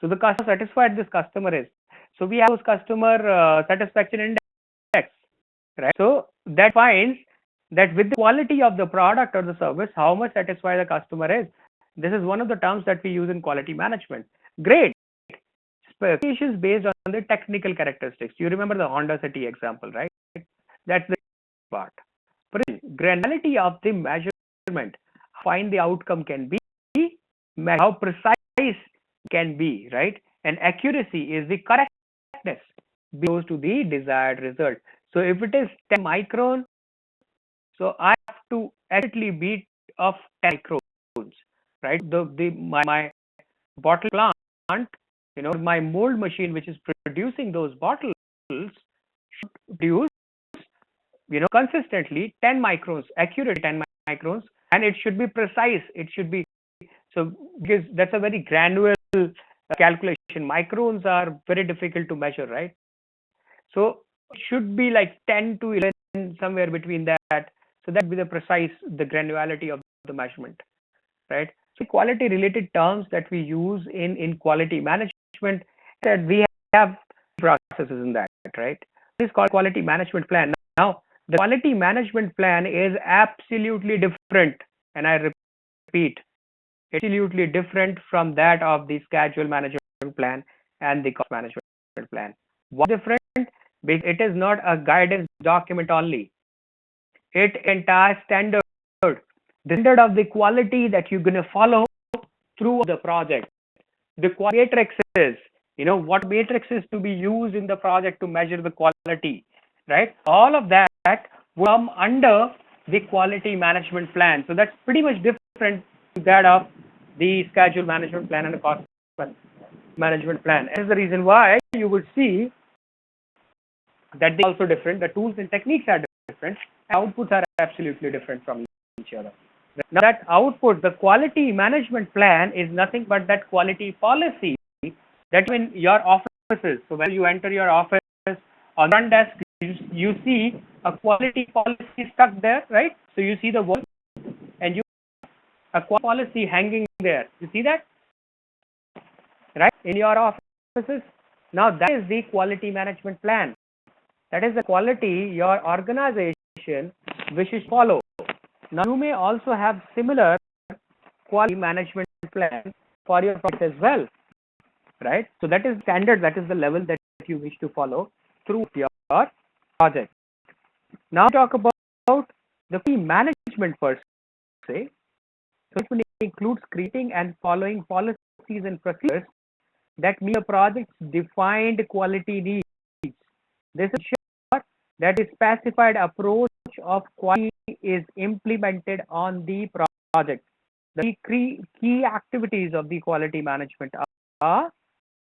So the customer satisfied this customer is. So we have those customer satisfaction index, right? So that finds that with the quality of the product or the service, how much satisfied the customer is. This is one of the terms that we use in quality management. Great. Specifications based on the technical characteristics. You remember the Honda City example, right? That's the part. Granularity of the measurement, how fine the outcome can be, how precise can be, right? And accuracy is the correctness goes to the desired result. So if it is 10 micron, so I have to actually beat of 10 microns, right? My bottle plant, my mold machine which is producing those bottles should produce consistently 10 microns, accurate 10 microns, and it should be precise. It should be, so because that's a very granular calculation. Microns are very difficult to measure, right? So it should be like 10 to 11, somewhere between that. So that would be the precise, the granularity of the measurement, right? So quality related terms that we use in quality management, that we have processes in that, right? This is called quality management plan. Now, the quality management plan is absolutely different, and I repeat, absolutely different from that of the schedule management plan and the cost management plan. Why different? Because it is not a guidance document only. It entire standard, the standard of the quality that you're going to follow through the project. The matrices, what matrices to be used in the project to measure the quality, right? All of that will come under the quality management plan. So that's pretty much different to that of the schedule management plan and the cost management plan. And that's the reason why you would see that they are also different. The tools and techniques are different. Outputs are absolutely different from each other. Now that output, the quality management plan is nothing but that quality policy that in your offices. So when you enter your office, on the front desk, you see a quality policy stuck there, right? So you see the wall and you a quality policy hanging there. You see that? Right? In your offices. Now that is the quality management plan. That is the quality your organization wishes to follow. Now you may also have similar quality management plan for your project as well, right? So that is standard, that is the level that you wish to follow through your project. Now talk about the key management per se. So it includes creating and following policies and procedures that meet the project's defined quality needs. This ensures that a specified approach of quality is implemented on the project. The key activities of the quality management are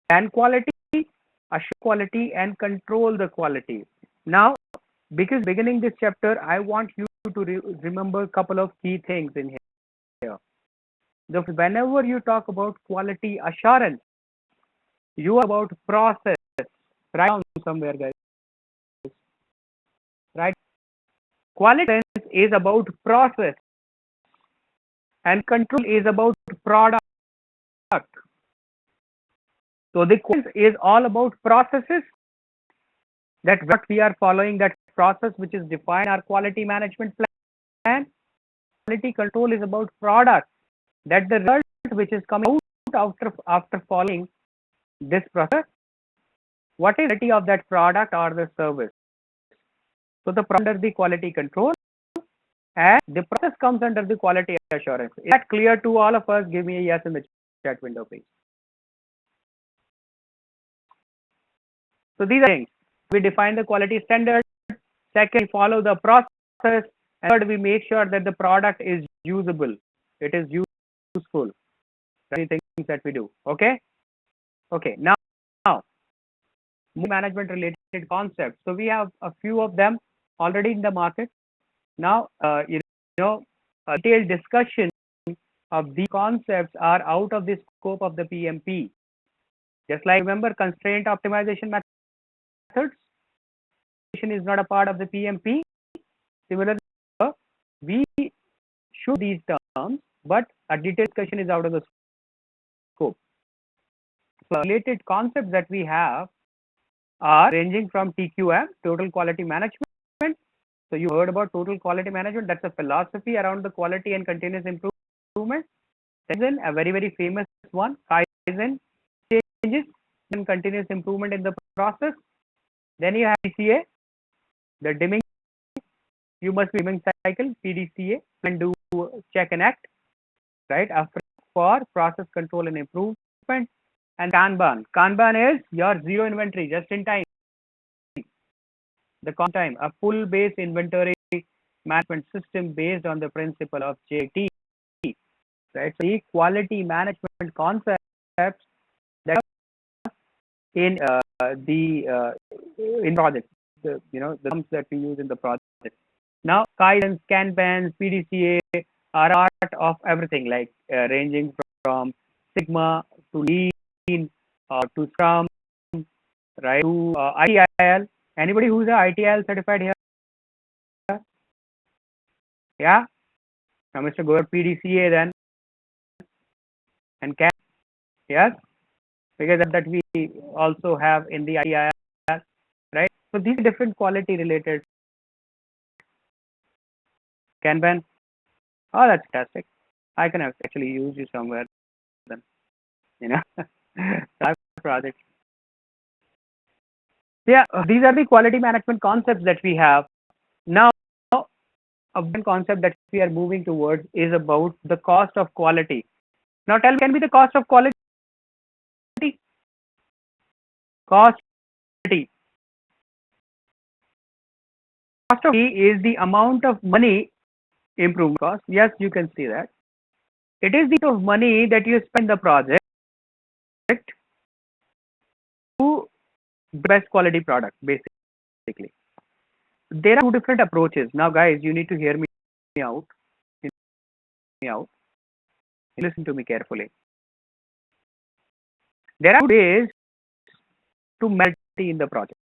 plan quality, assure quality, and control the quality. Now, because beginning this chapter, I want you to remember a couple of key things in here. Whenever you talk about quality assurance, you are about process. Write down somewhere, guys. Right? Quality is about process, and control is about product. So the quality is all about processes. That what we are following, that process which is defined our quality management plan. Quality control is about product. That the result which is coming out after following this process. What is the quality of that product or the service? So the under the quality control, and the process comes under the quality assurance. Is that clear to all of us? Give me a yes in the chat window, please. So these are things. We define the quality standard. Second, we follow the process. And third, we make sure that the product is usable. It is useful. Many things that we do. Okay. Okay. Now, management related concepts. So we have a few of them already in the market. Now, a detailed discussion of these concepts are out of the scope of the PMP. Just like remember constraint optimization methods is not a part of the PMP. Similarly, we should these terms, but a detailed discussion is out of the scope. So related concepts that we have are ranging from TQM, total quality management. So you heard about total quality management. That's a philosophy around the quality and continuous improvement. Then a very famous one, Kaizen, changes and continuous improvement in the process. Then you have PDCA, the dimming. You must be dimming cycle, PDCA, and do check and act, right? After for process control and improvement. And Kanban. Kanban is your zero inventory, just in time. The time, a full base inventory management system based on the principle of JT. Right? So the quality management concepts that in in projects, the terms that we use in the project. Now, Kaizen, Kanban, PDCA are part of everything, like ranging from Sigma to Lean to Scrum, right? To ITIL. Anybody who's a ITIL certified here? Yeah. Now, Mr. Goer, PDCA then, and yes, because that we also have in the ITIL, right? So these different quality related. Kanban. Oh, that's fantastic. I can actually use you somewhere then, project. Yeah, these are the quality management concepts that we have. Now, a one concept that we are moving towards is about the cost of quality. Now, tell me, can be the cost of quality? Cost of quality. Cost of quality is the amount of money Improvement cost. Yes, you can see that. It is the amount of money that you spend the project to the best quality product, basically. There are two different approaches. Now, guys, you need to hear me out. Hear me out. Listen to me carefully. There are two ways to measure in the project.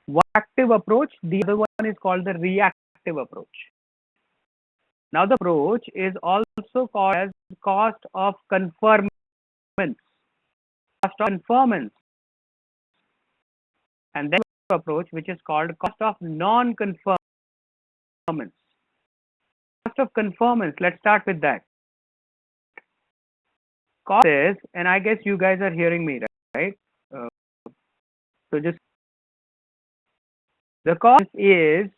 One active approach, the other one is called the reactive approach. Now, the approach is also called as cost of conformance. Cost of conformance. And then approach which is called cost of non-conformance. Cost of conformance, let's start with that. Cost is, and I guess you guys are hearing me, right? So just the cost is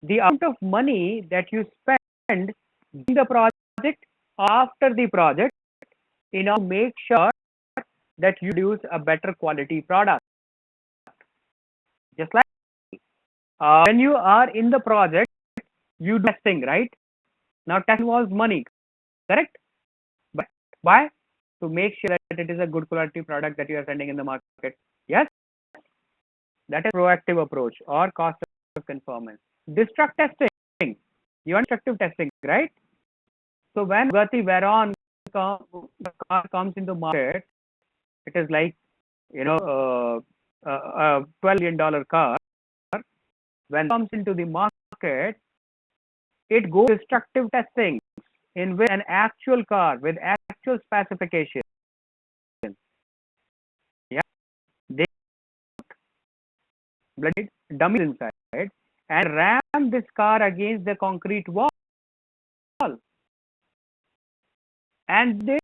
the amount of money that you spend in the project after the project in order to make sure that you produce a better quality product. Just like when you are in the project, you do testing, right? Now test involves money, correct? But why? To make sure that it is a good quality product that you are sending in the market. Yes, that is proactive approach or cost of conformance. Destructive testing, you want destructive testing, right? So when Bugatti Veyron car comes into market, it is like a $12 million car. When it comes into the market, it goes destructive testing in which an actual car with actual specifications. Yeah, they bloody dummies inside and ram this car against the concrete wall, and they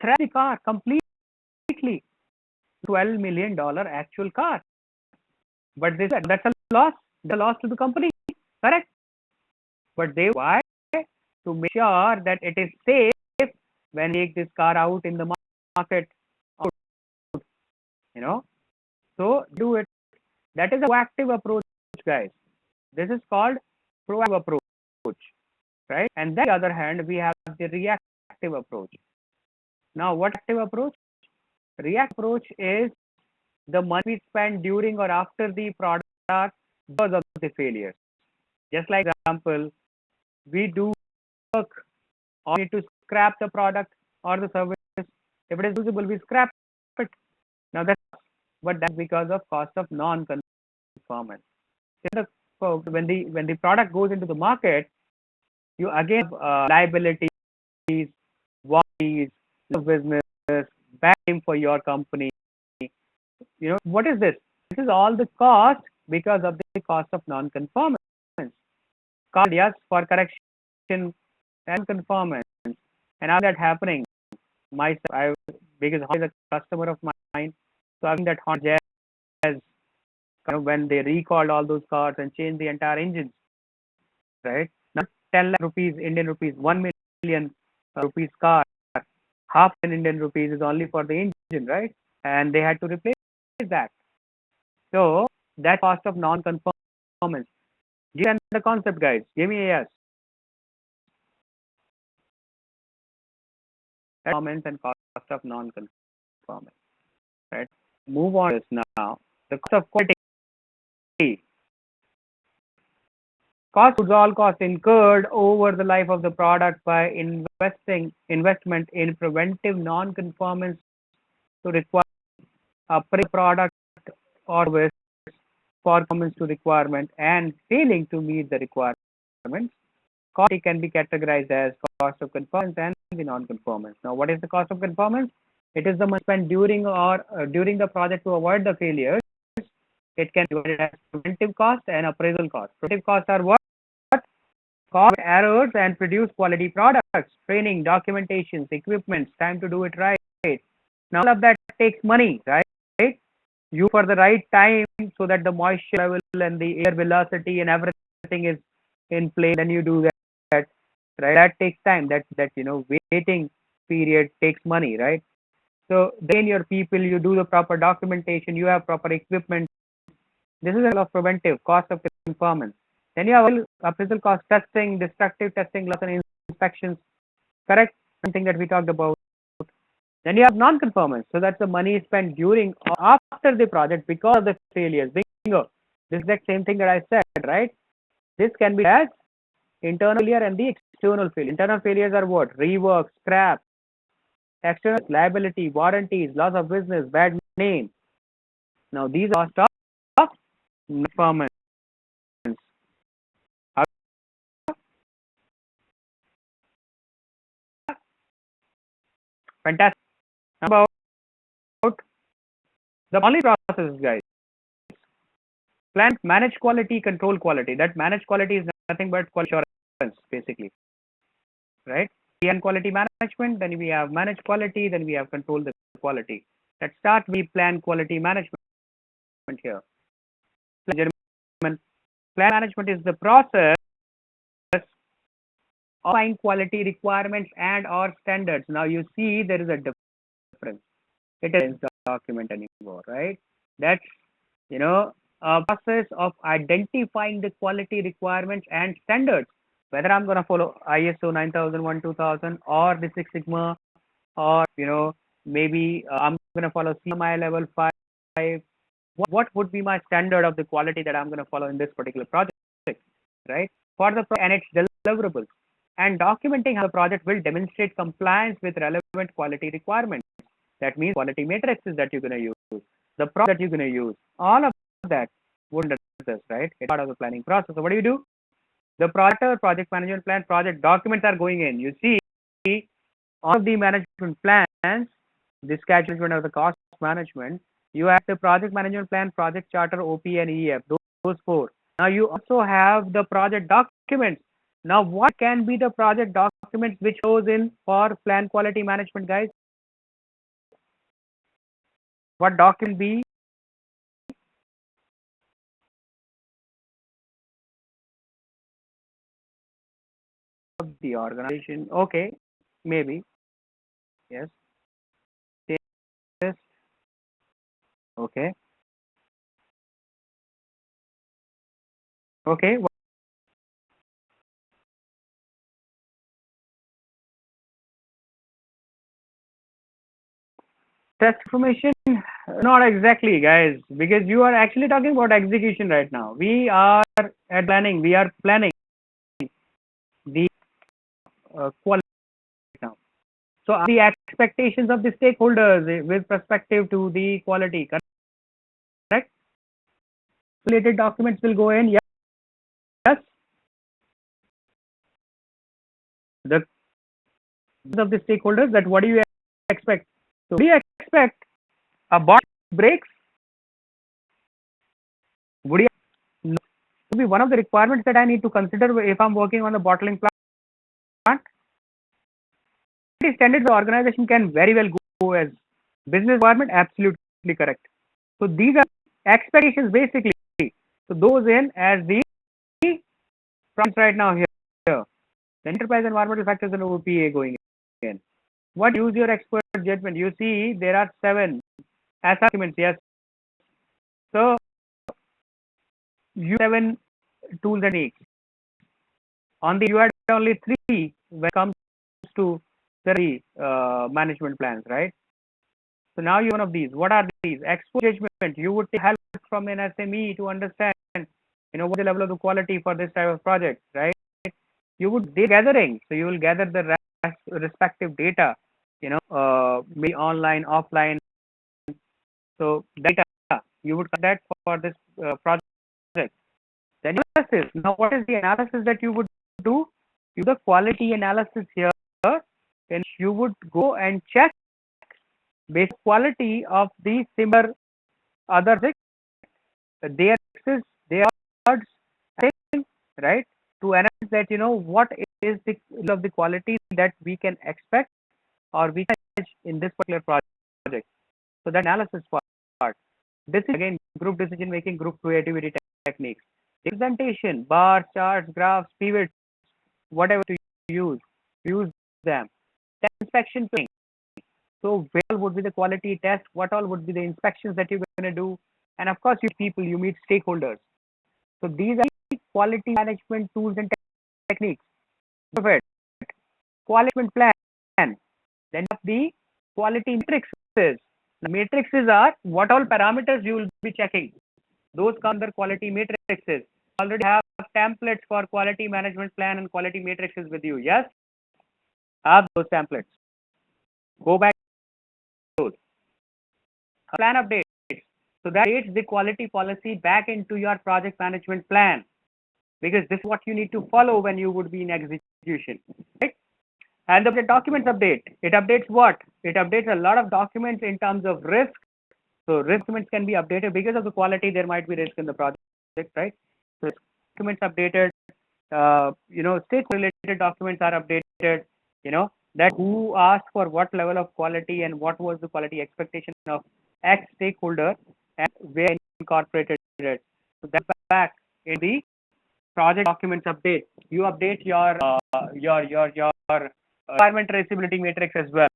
trash the car completely. $12 million actual car, but that's a loss. The loss to the company, correct? But they why? To make sure that it is safe when they take this car out in the market. So do it. That is a proactive approach, guys. This is called proactive approach, right? And then, on the other hand, we have the reactive approach. Now, what active approach? Reactive approach is the money we spend during or after the product because of the failures. Just like example, we do work or need to scrap the product or the service. If it is usable, we scrap it. Now that's because of cost of non-conformance. When the product goes into the market, you again have liabilities, warranties, business, bad name for your company. What is this? This is all the cost because of the cost of non-conformance. Cost, yes, for correction and conformance. And now that happening, myself, because Honda is a customer of mine, so I think that Honda Jazz, when they recalled all those cars and changed the entire engines, right? Now 10 lakh rupees, Indian rupees, 1 million rupees car, half an Indian rupees is only for the engine, right? And they had to replace that. So that cost of non-conformance. Do you understand the concept, guys? Give me a yes. Performance and cost of non-conformance, right? Move on to this now. The cost of quality. Cost is all costs incurred over the life of the product by investment in preventive non-conformance to require a product or service performance to requirement and failing to meet the requirements. Cost can be categorized as cost of conformance and the non-conformance. Now, what is the cost of conformance? It is the money spent during the project to avoid the failures. It can be divided as preventive cost and appraisal cost. Preventive costs are what? Cause errors and produce quality products, training, documentations, equipment, time to do it right. Now, all of that takes money, right? You for the right time so that the moisture level and the air velocity and everything is in place, then you do that, right? That takes time. That waiting period takes money, right? So then your people, you do the proper documentation, you have proper equipment. This is a lot of preventive cost of conformance. Then you have physical cost testing, destructive testing, loss and inspections, correct? Something that we talked about. Then you have non-conformance. So that's the money spent during or after the project because of the failures. Bingo. This is the same thing that I said, right? This can be as internal failure and the external failure. Internal failures are what? Rework, scrap, external liability, warranties, loss of business, bad name. Now these are cost of performance. Fantastic. About the only process, guys. Plan, manage quality, control quality. That manage quality is nothing but quality assurance, basically, right? We have quality management, then we have manage quality, then we have control the quality. Let's start with plan quality management here. Plan management is the process of applying quality requirements and or standards. Now you see there is a difference. It is document anymore, right? That's a process of identifying the quality requirements and standards. Whether I'm going to follow ISO 9001, 2000, or the Six Sigma, or maybe I'm going to follow CMI level 5. What would be my standard of the quality that I'm going to follow in this particular project, right? For the and its deliverables. And documenting how the project will demonstrate compliance with relevant quality requirements. That means quality matrices that you're going to use, the process that you're going to use, all of that would this, right? It's part of the planning process. So what do? The project management plan, project documents are going in. You see, all of the management plans, the schedule management of the cost management, you have the project management plan, project charter, OP and EF, those four. Now you also have the project documents. Now what can be the project documents which goes in for plan quality management, guys? What document be? Of the organization. Okay, maybe. Yes. Yes. Okay. Okay. Test information? Not exactly, guys, because you are actually talking about execution right now. We are at planning. We are planning the quality now. So the expectations of the stakeholders with perspective to the quality, correct? Related documents will go in. Yes. The of the stakeholders, that what do you expect? So we expect a bot breaks. Would you be one of the requirements that I need to consider if I'm working on the bottling plant? Standards the organization can very well go as business requirement. Absolutely correct. So these are expectations basically. So those in as the prompts right now here. The enterprise environmental factors and OPA going in. What use your expert judgment? You see there are 7 as documents. Yes. So you 7 tools and techniques. On the you had only 3 when it comes to the management plans, right? So now you one of these. What are these? Expert judgment. You would take help from an SME to understand, what the level of the quality for this type of project, right? You would be gathering. So you will gather the respective data, maybe online, offline. So data, you would cut that for this project. Then analysis. Now what is the analysis that you would do? You do the quality analysis here, and you would go and check basic quality of the similar other things. Their access, their odds, right? To analyze that, what is the level of the quality that we can expect or we can in this particular project. So that analysis part. This is again group decision making, group creativity techniques. Presentation, bars, charts, graphs, pivots, whatever to use them. Test inspection planning. So where all would be the quality test? What all would be the inspections that you're going to do? And of course, you meet stakeholders. So these are quality management tools and techniques. Perfect. Quality management plan. Then the quality matrices. The matrices are what all parameters you will be checking. Those come under quality matrices. Already have templates for quality management plan and quality matrices with you. Yes, have those templates. Go back to those. Plan updates. So that updates the quality policy back into your project management plan, because this is what you need to follow when you would be in execution. Right? And the documents update. It updates what? It updates a lot of documents in terms of risk. So risk documents can be updated because of the quality. There might be risk in the project, right? So documents updated. Stake-related documents are updated. That who asked for what level of quality and what was the quality expectation of X stakeholder and where incorporated it. So that's back in the project documents update. You update your requirement traceability matrix as well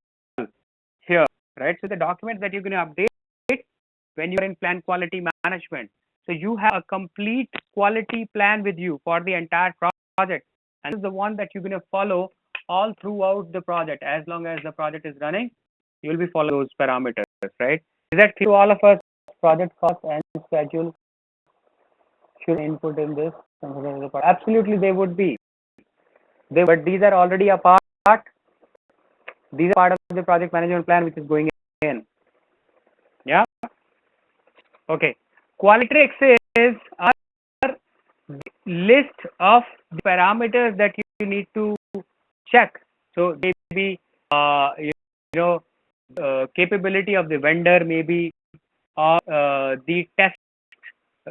here, right? So the documents that you're going to update when you're in plan quality management. So you have a complete quality plan with you for the entire project, and this is the one that you're going to follow all throughout the project. As long as the project is running, you will be following those parameters, right? Is that clear to all of us? Project cost and schedule should input in this. Absolutely, they would be. But these are already a part. These are part of the project management plan which is going in. Yeah. Okay. Qualitrix is a list of the parameters that you need to check. So maybe capability of the vendor, maybe the test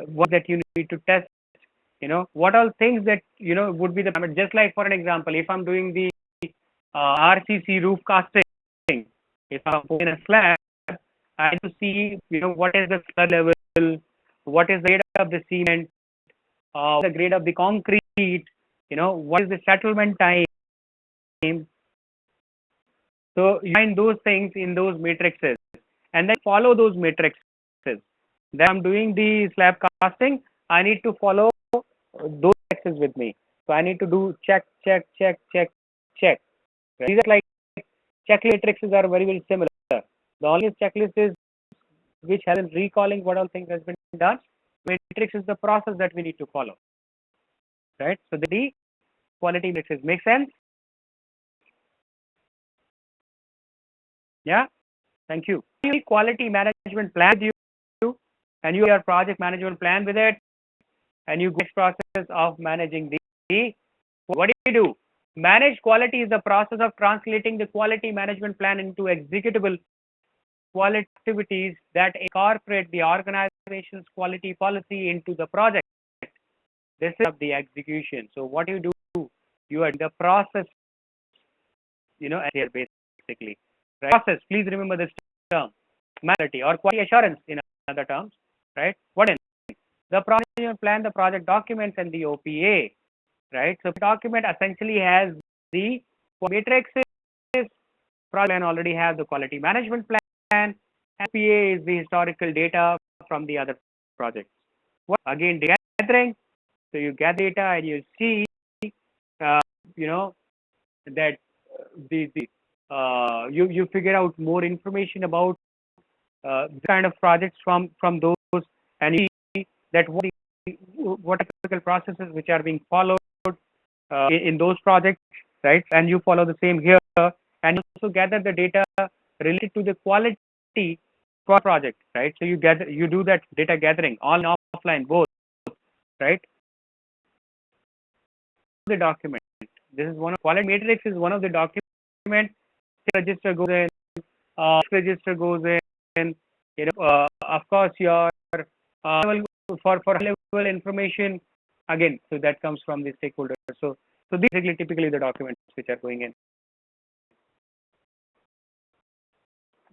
what that you need to test. What all things that would be the parameter. Just like for an example, if I'm doing the RCC roof casting, if I'm putting a slab, I need to see what is the flood level, what is the grade of the cement, the grade of the concrete, what is the settlement time. So you find those things in those matrices and then follow those matrices. Then I'm doing the slab casting, I need to follow those matrices with me. So I need to do check. These are like checklist matrices are very, very similar. The only checklist is which has been recalling what all things has been done. Matrix is the process that we need to follow. Right? So the quality matrices make sense? Yeah? Thank you. Quality management plan with you, and you have your project management plan with it, and you go process of managing the what do? Manage quality is the process of translating the quality management plan into executable quality activities that incorporate the organization's quality policy into the project. This is the execution. So what you do, you are the process, here basically. Right? Process, please remember this term, quality or quality assurance in other terms, right? What is the project plan, the project documents, and the OPA, right? So the document essentially has the matrices. Project plan already has the quality management plan. OPA is the historical data from the other projects. Again, gathering. So you get data and you see, that you figure out more information about this kind of projects from those, and you see that what typical processes which are being followed in those projects, right? And you follow the same here, and you also gather the data related to the quality for project, right? So you do that data gathering on and offline both, right? The document. This is one of quality matrix is one of the document. Register goes in. Register goes in. Of course, your for level information again. So that comes from the stakeholder. So these are typically the documents which are going in.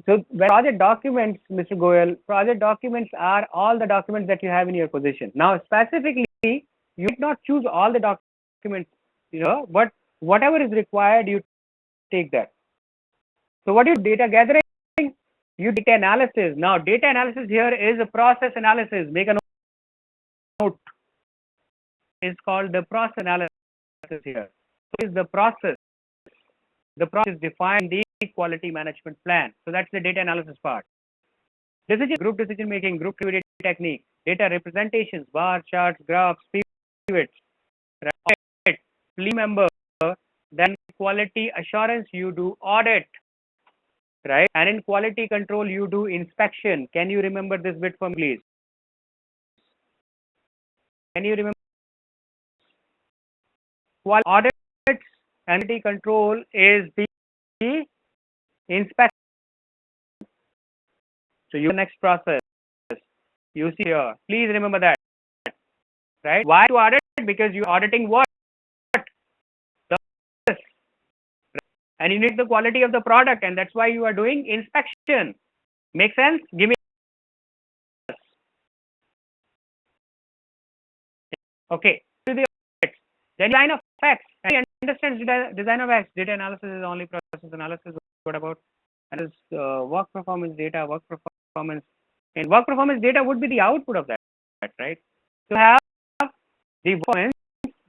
So project documents, Mr. Goyal, project documents are all the documents that you have in your position. Now, specifically, you did not choose all the documents, but whatever is required, you take that. So what is data gathering? You data analysis. Now, data analysis here is a process analysis. Make a note. is called the process analysis here. So is the process. The process is defined in the quality management plan. So that's the data analysis part. Group decision making, group creativity technique, data representations, bar charts, graphs, pivots. Right? Please remember, then quality assurance you do audit, right? And in quality control you do inspection. Can you remember this bit for me, please? Can you remember? Audits and quality control is the inspection. So your next process you see here. Please remember that, right? Why to audit? Because you are auditing what? The process. And you need the quality of the product, and that's why you are doing inspection. Make sense? Give me. Okay. To the audits. Then design of facts. And understands design of facts. Data analysis is only process analysis. What about? And is work performance data, work performance, and work performance data would be the output of that, right? So have the performance,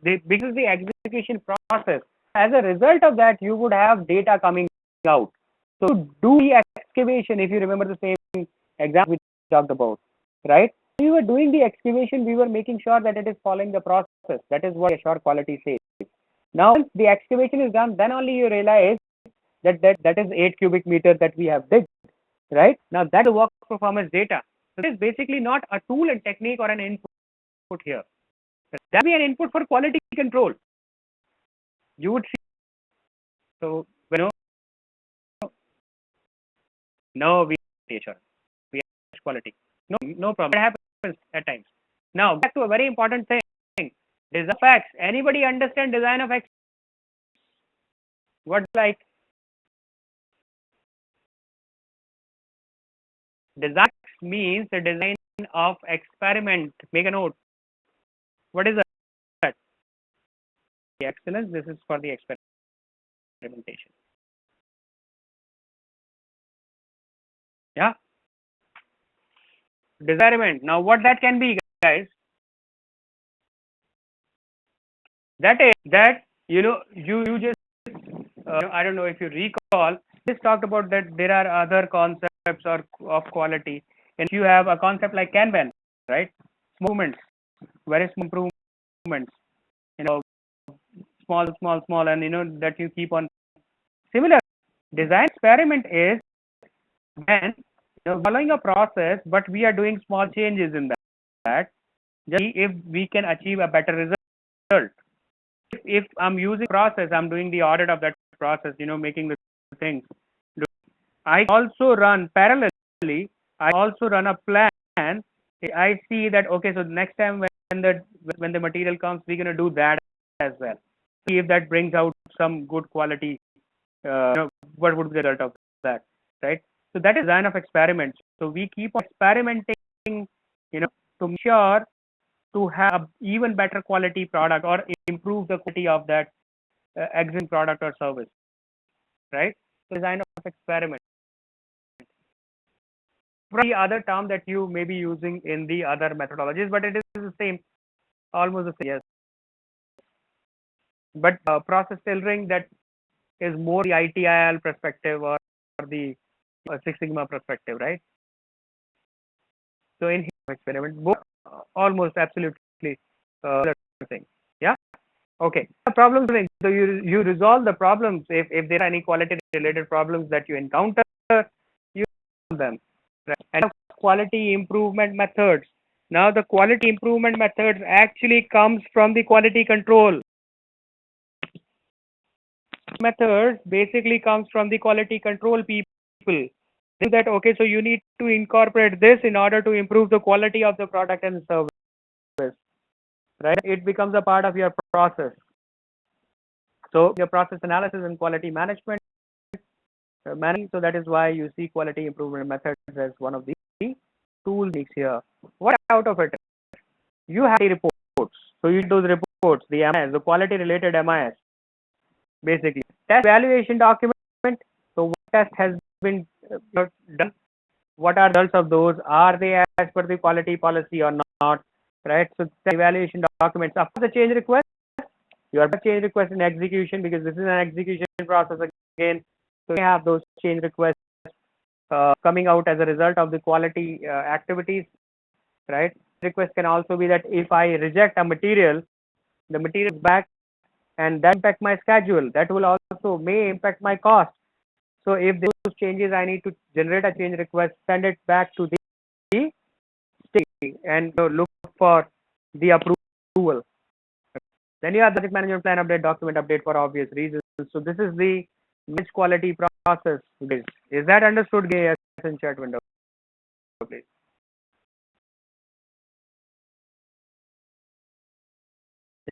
because the execution process. As a result of that, you would have data coming out. So to do the excavation, if you remember the same example we talked about, right? We were doing the excavation, we were making sure that it is following the process. That is what assure quality says. Now, once the excavation is done, then only you realize that is 8 cubic meters that we have digged, right? Now that is work performance data. So this is basically not a tool and technique or an input here. That will be an input for quality control. You would see. So no, we assurance, we have quality. No problem. It happens at times. Now back to a very important thing. Design of facts. Anybody understand design of facts? What like? Design means the design of experiment. Make a note. What is that? The excellence. This is for the experimentation. Yeah. Desirement. Now, what that can be, guys? That is that you just I don't know if you recall. Just talked about that there are other concepts or of quality, and you have a concept like Kanban, right? Movements, very small improvements, small, and that you keep on. Similar design experiment is when following a process, but we are doing small changes in that. Just see if we can achieve a better result. If I'm using process, I'm doing the audit of that process, making the things. I also run parallelly. I also run a plan. I see that okay, so next time when the material comes, we're gonna do that as well. See if that brings out some good quality. What would be the result of that, right? So that is design of experiments. So we keep on experimenting, to make sure to have even better quality product or improve the quality of that existing product or service, right? So design of experiment. The other term that you may be using in the other methodologies, but it is the same, almost the same. Yes. But process tailoring, that is more the ITIL perspective or the Six Sigma perspective, right? So in experiment, both almost absolutely thing. Yeah. Okay. The problems. So you resolve the problems if there are any quality related problems that you encounter, you solve them. Right. And quality improvement methods. Now the quality improvement methods actually comes from the quality control. Methods basically comes from the quality control people. That okay, so you need to incorporate this in order to improve the quality of the product and service, right? It becomes a part of your process. So your process analysis and quality management, so that is why you see quality improvement methods as one of the tools here. What out of it? You have the reports. So you those reports, the MIS, the quality related MIS, basically. Test evaluation document. So what test has been done? What are the results of those? Are they as per the quality policy or not? right? So the evaluation documents. After the change request, you have change request in execution because this is an execution process again. So you have those change requests coming out as a result of the quality activities, right? Request can also be that if I reject a material, the material is back and that impact my schedule. That will also may impact my cost. So if those changes, I need to generate a change request, send it back to the state and look for the approval. Then you have the project management plan update, document update for obvious reasons. So this is the managed quality process. Is that understood, Gay? Yes, in chat window, please.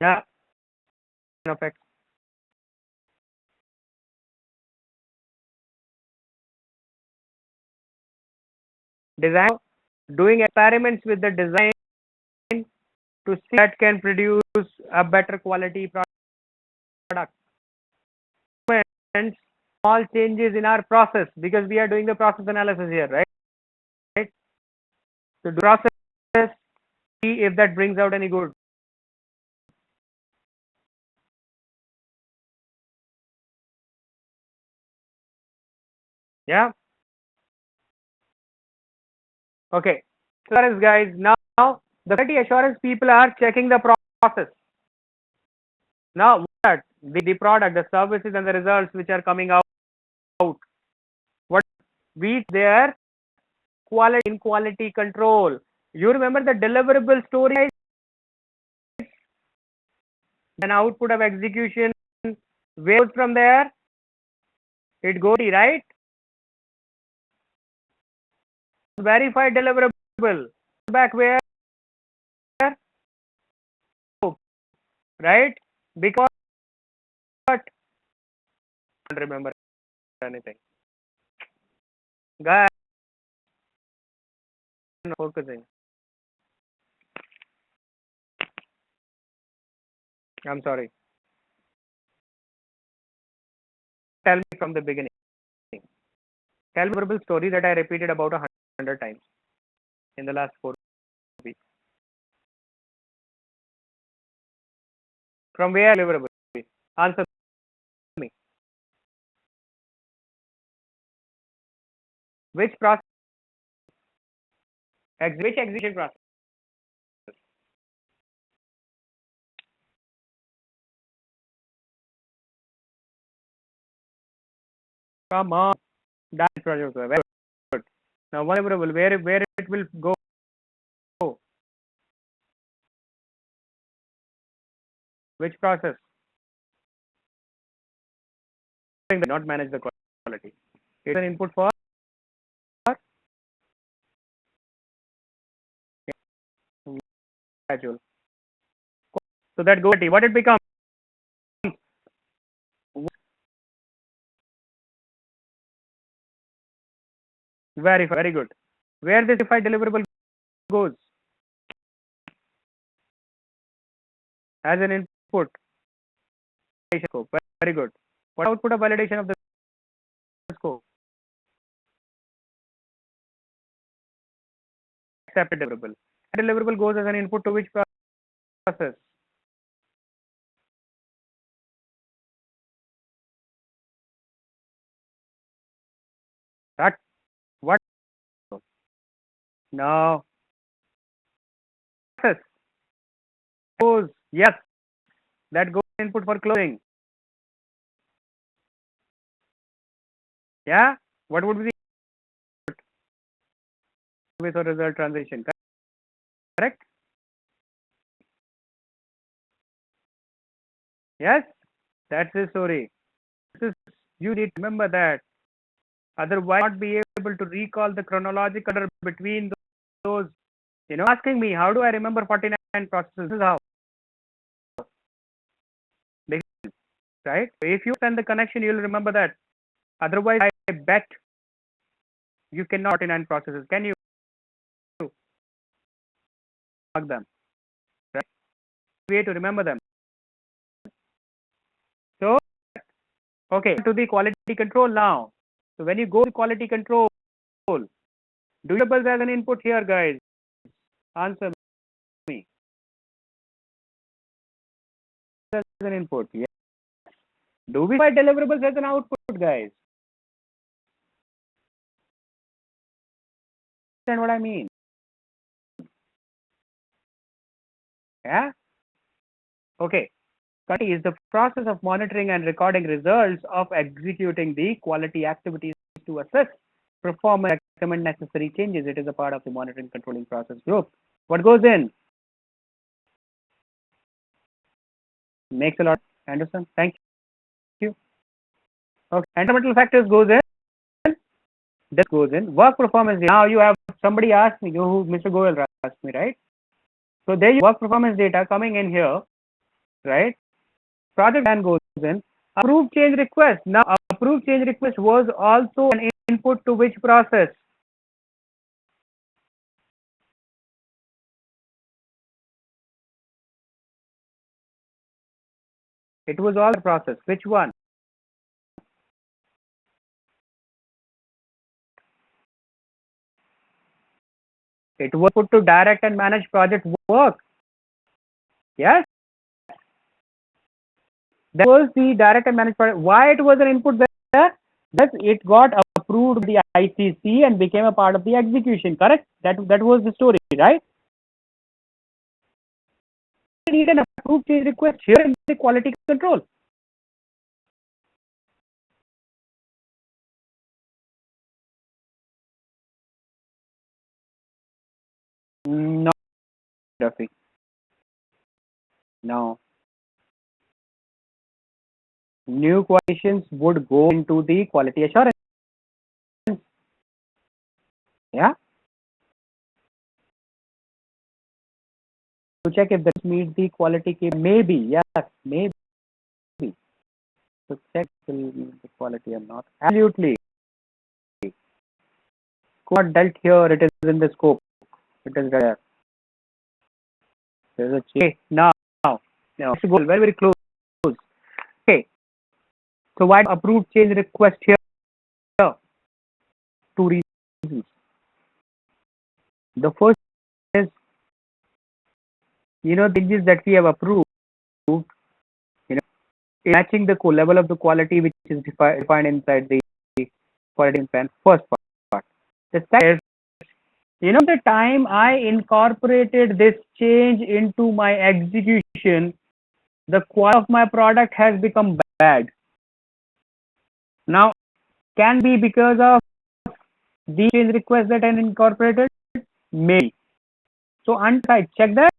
Yeah. Effects. Design, doing experiments with the design to see that can produce a better quality product. And small changes in our process because we are doing the process analysis here, right? So the process, see if that brings out any good. Yeah. Okay. So that is, guys, now the quality assurance people are checking the process. Now what the product, the services and the results which are coming out, what we their quality in quality control. You remember the deliverable story, an output of execution, where from there it goes, right? Verified deliverable back where, right? Because I don't remember anything. Guys, focusing. I'm sorry. Tell me from the beginning. Tell me a verbal story that I repeated about 100 times in the last 4 weeks. From where deliverable? Answer me. Which process? Which execution process? Come on. That project. Very good. Now, one deliverable, where it will go? Which process? Not manage the quality. It's an input for schedule. So that go what it becomes? Very good. Where this verified deliverable goes as an input scope. Very good. What output of validation of the scope? Accepted deliverable. That deliverable goes as an input to which process? That what? No. Process goes, yes. That goes input for closing. Yeah. What would be the service or result transition? Correct? Yes. That's the story. This is, you need to remember that. Otherwise, not be able to recall the chronological order between those. Asking me how do I remember 49 processes? This is how. Right? If you send the connection, you'll remember that. Otherwise, I bet you cannot 49 processes. Can you mark them? Right? Way to remember them. So, okay, to the quality control now. So when you go to quality control, do you as an input here, guys? Answer me. an input. Yes. Do we provide deliverables as an output, guys? Understand what I mean? Yeah. Okay. Quality is the process of monitoring and recording results of executing the quality activities to assess performance, recommend necessary changes. It is a part of the monitoring controlling process group. What goes in? Makes a lot. Understand? Thank you. Okay. Environmental factors goes in. This goes in. Work performance. Now you have somebody asked me, who Mr. Goel asked me, right? So there you work performance data coming in here, right? Project plan goes in. Approved change request. Now approved change request was also an input to which process? It was all process. Which one? It was put to direct and manage project work. Yes? That was the direct and manage project. Why it was an input there? That it got approved by the ICC and became a part of the execution. Correct? That was the story, right? We need an approved change request here in the quality control. No, Rafi. No. New questions would go into the quality assurance. Yeah. To check if this meets the quality key. Maybe. Yes. Maybe. To check will meet the quality or not. Absolutely. Not dealt here. It is in the scope. It is there. There is a change. Now. Let's go very, very close. Okay. So why approved change request here? Two reasons. The first is, changes that we have approved, matching the level of the quality which is defined inside the quality plan. First part. The second is, the time I incorporated this change into my execution, the quality of my product has become bad. Now, can be because of the change request that I incorporated? Maybe. So until I check that,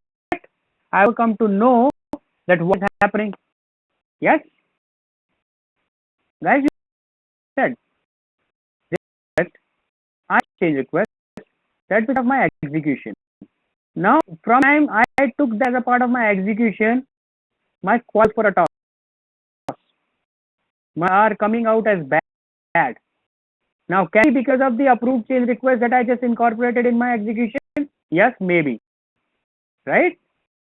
I will come to know that what is happening. Yes? Guys, you said that I change request, that's part of my execution. Now, from time I took that as a part of my execution, my quality for a toss. My are coming out as bad. Now, can it be because of the approved change request that I just incorporated in my execution? Yes, maybe. Right?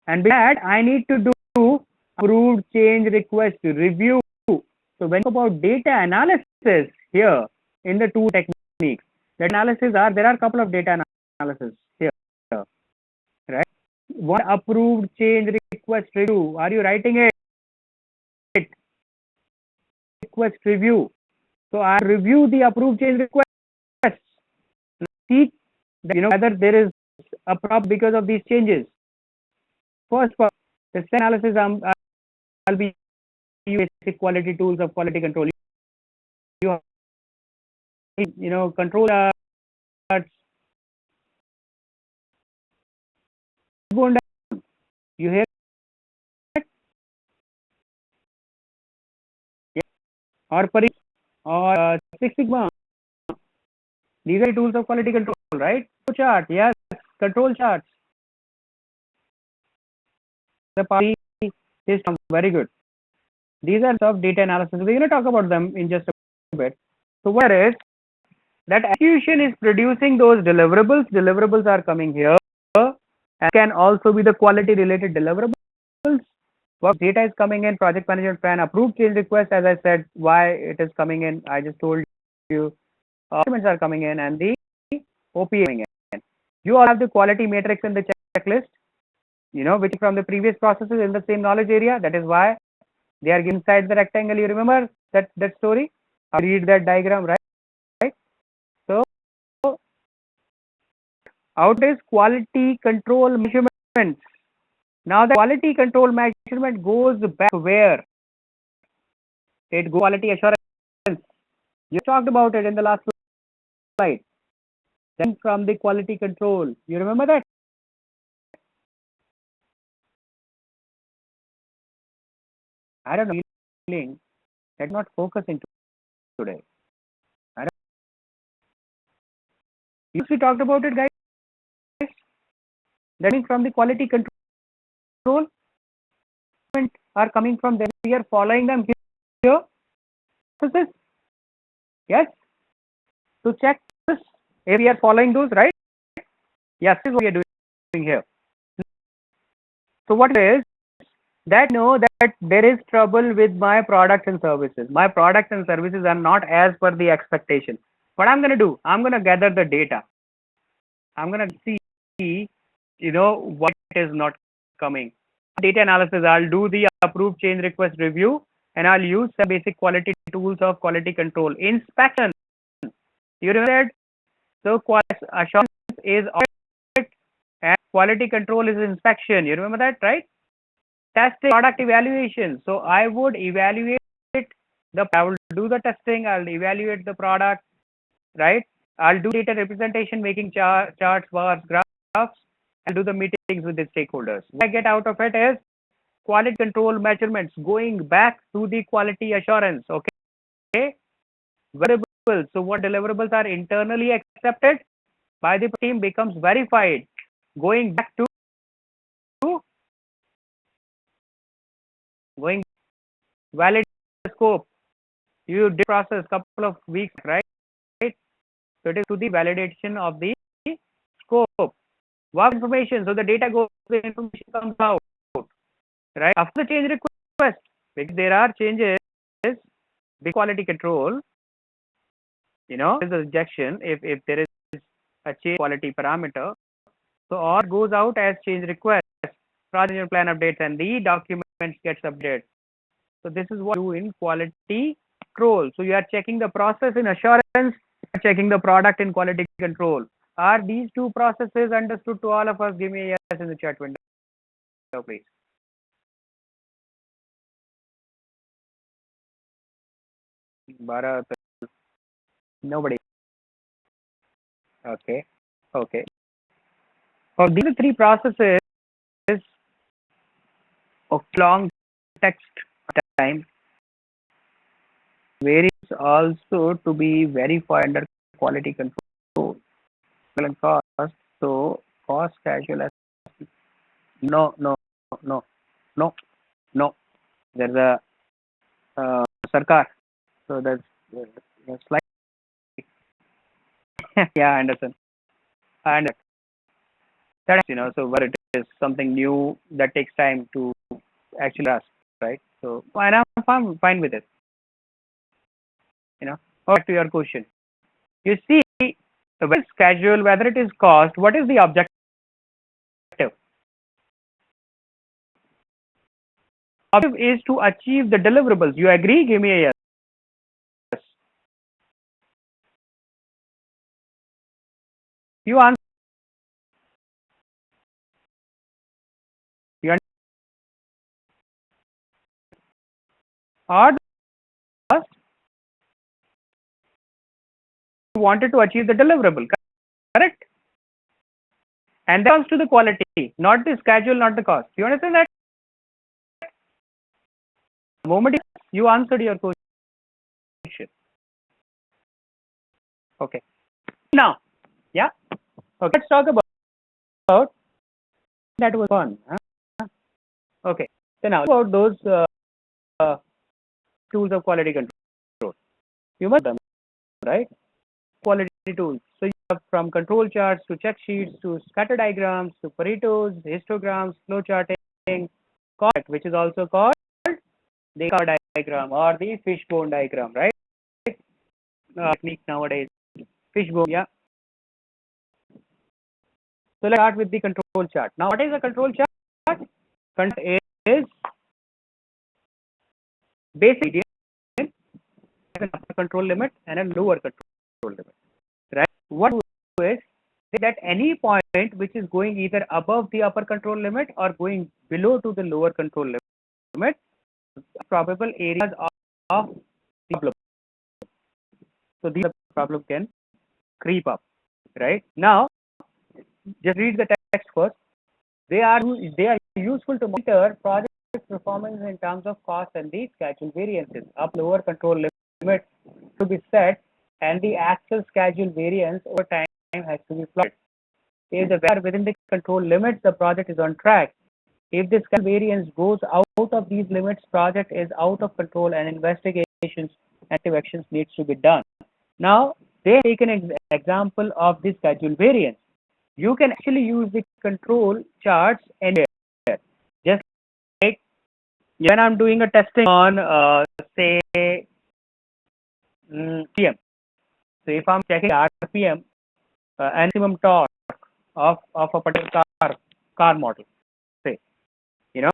And that I need to do approved change request review. So when we talk about data analysis here in the two techniques, the analysis there are a couple of data analysis here, right? One approved change request review. Are you writing it? Request review. So I review the approved change request. See, whether there is a problem because of these changes. First part, the analysis I'll be using basic quality tools of quality control. Control charts. You hear it? Yeah. Or Six Sigma. These are tools of quality control, right? Chart, yes, control charts. The party system, very good. These are of data analysis. We're going to talk about them in just a bit. So what is that execution is producing those deliverables. Deliverables are coming here and can also be the quality related deliverables. What data is coming in, project management plan, approved change request, as I said, why it is coming in. I just told you documents are coming in and the OPA coming in. You all have the quality matrix in the checklist, which from the previous processes in the same knowledge area. That is why They are inside the rectangle. You remember that story? Read that diagram, right? So out is quality control measurements. Now the quality control measurement goes back where? It goes quality assurance. You talked about it in the last slide. Then from the quality control. You remember that? I don't know. Feeling that not focusing today. I don't. We talked about it, guys. That means from the quality control are coming from them. We are following them here. This yes. To check this, if we are following those, right? Yes, this is what we are doing here. So what is that? Know that there is trouble with my products and services. My products and services are not as per the expectation. What I'm going to do? I'm going to gather the data. I'm going to see, what is not coming. Data analysis. I'll do the approved change request review, and I'll use some basic quality tools of quality control. Inspection. You remember that? So assurance is audit and quality control is inspection. You remember that, right? Testing, product evaluation. So I would evaluate I will do the testing. I'll evaluate the product, right? I'll do data representation, making charts, bars, graphs. I'll do the meetings with the stakeholders. What I get out of it is quality control measurements going back to the quality assurance. Okay. Deliverables. So what deliverables are internally accepted by the team becomes verified. Going back to valid scope. You did process couple of weeks, right? So it is to the validation of the scope. Work information. So the data goes, the information comes out, right? After the change request, because there are changes, the quality control, is a rejection if there is a change quality parameter. So all goes out as change request, project plan updates, and the documents gets updated. So this is what you do in quality control. So you are checking the process in assurance, checking the product in quality control. Are these two processes understood to all of us? Give me a yes in the chat window, please. Bharat, nobody. Okay. For these three processes of long text time varies also to be verified under quality control and cost. So cost casual as no. There's a Sarkar. So that's slight. Yeah, I understand. And that so where it is something new that takes time to actually grasp, right? So and I'm fine with it. Back to your question. You see, whether it's casual, whether it is cost, what is the objective? Objective is to achieve the deliverables. You agree? Give me a yes. You answer. You or first you wanted to achieve the deliverable, correct? And that comes to the quality, not the schedule, not the cost. You understand that? The moment you answered your question. Okay. Now, yeah. Okay. Let's talk about that was fun. Huh? Okay. So now about those tools of quality control. You must them, right? Quality tools. So you have from control charts to check sheets to scatter diagrams to Paretos, histograms, flow charting, which is also called the curve diagram or the fishbone diagram, right? Technique nowadays, fishbone, yeah. So let's start with the control chart. Now, what is a control chart? Control is basically an upper control limit and a lower control limit, right? What is that any point which is going either above the upper control limit or going below to the lower control limit, probable areas of the problem. So these problem can creep up, right? Now, just read the text first. They are useful to monitor project performance in terms of cost and the schedule variances. Up lower control limit to be set, and the actual schedule variance over time has to be plotted. If the value within the control limits, the project is on track. If the schedule variance goes out of these limits, project is out of control and investigations, active actions needs to be done. Now, they take an example of the schedule variance. You can actually use the control charts anywhere. Just like when I'm doing a testing on, say, PM. So if I'm checking RPM, and maximum torque of a particular car model, say,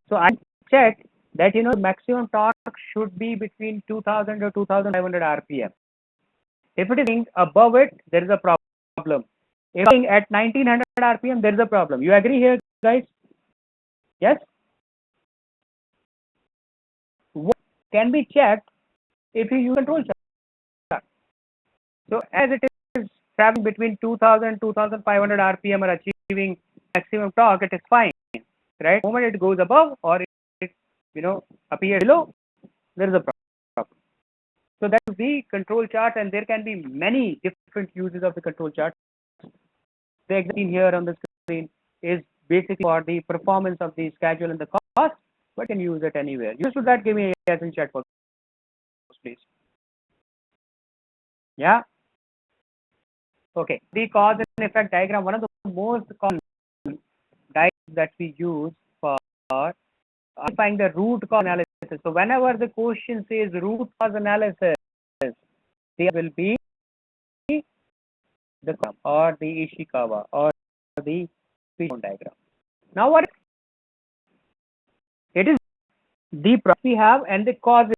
so I check that, maximum torque should be between 2000 or 2500 RPM. If it is above it, there is a problem. If it is at 1900 RPM, there is a problem. You agree here, guys? Yes? What can be checked if you use control chart. So as it is traveling between 2000 and 2500 RPM or achieving maximum torque, it is fine, right? The moment it goes above or it appears below, there is a problem. So that is the control chart, and there can be many different uses of the control chart. The example here on the screen is basically for the performance of the schedule and the cost, but you can use it anywhere. You should that give me a yes in chat box, please. Yeah. Okay. The cause and effect diagram, one of the most common diagrams that we use for identifying the root cause analysis. So whenever the question says root cause analysis, there will be the or the Ishikawa or the diagram. Now what it is the problem we have and the causes.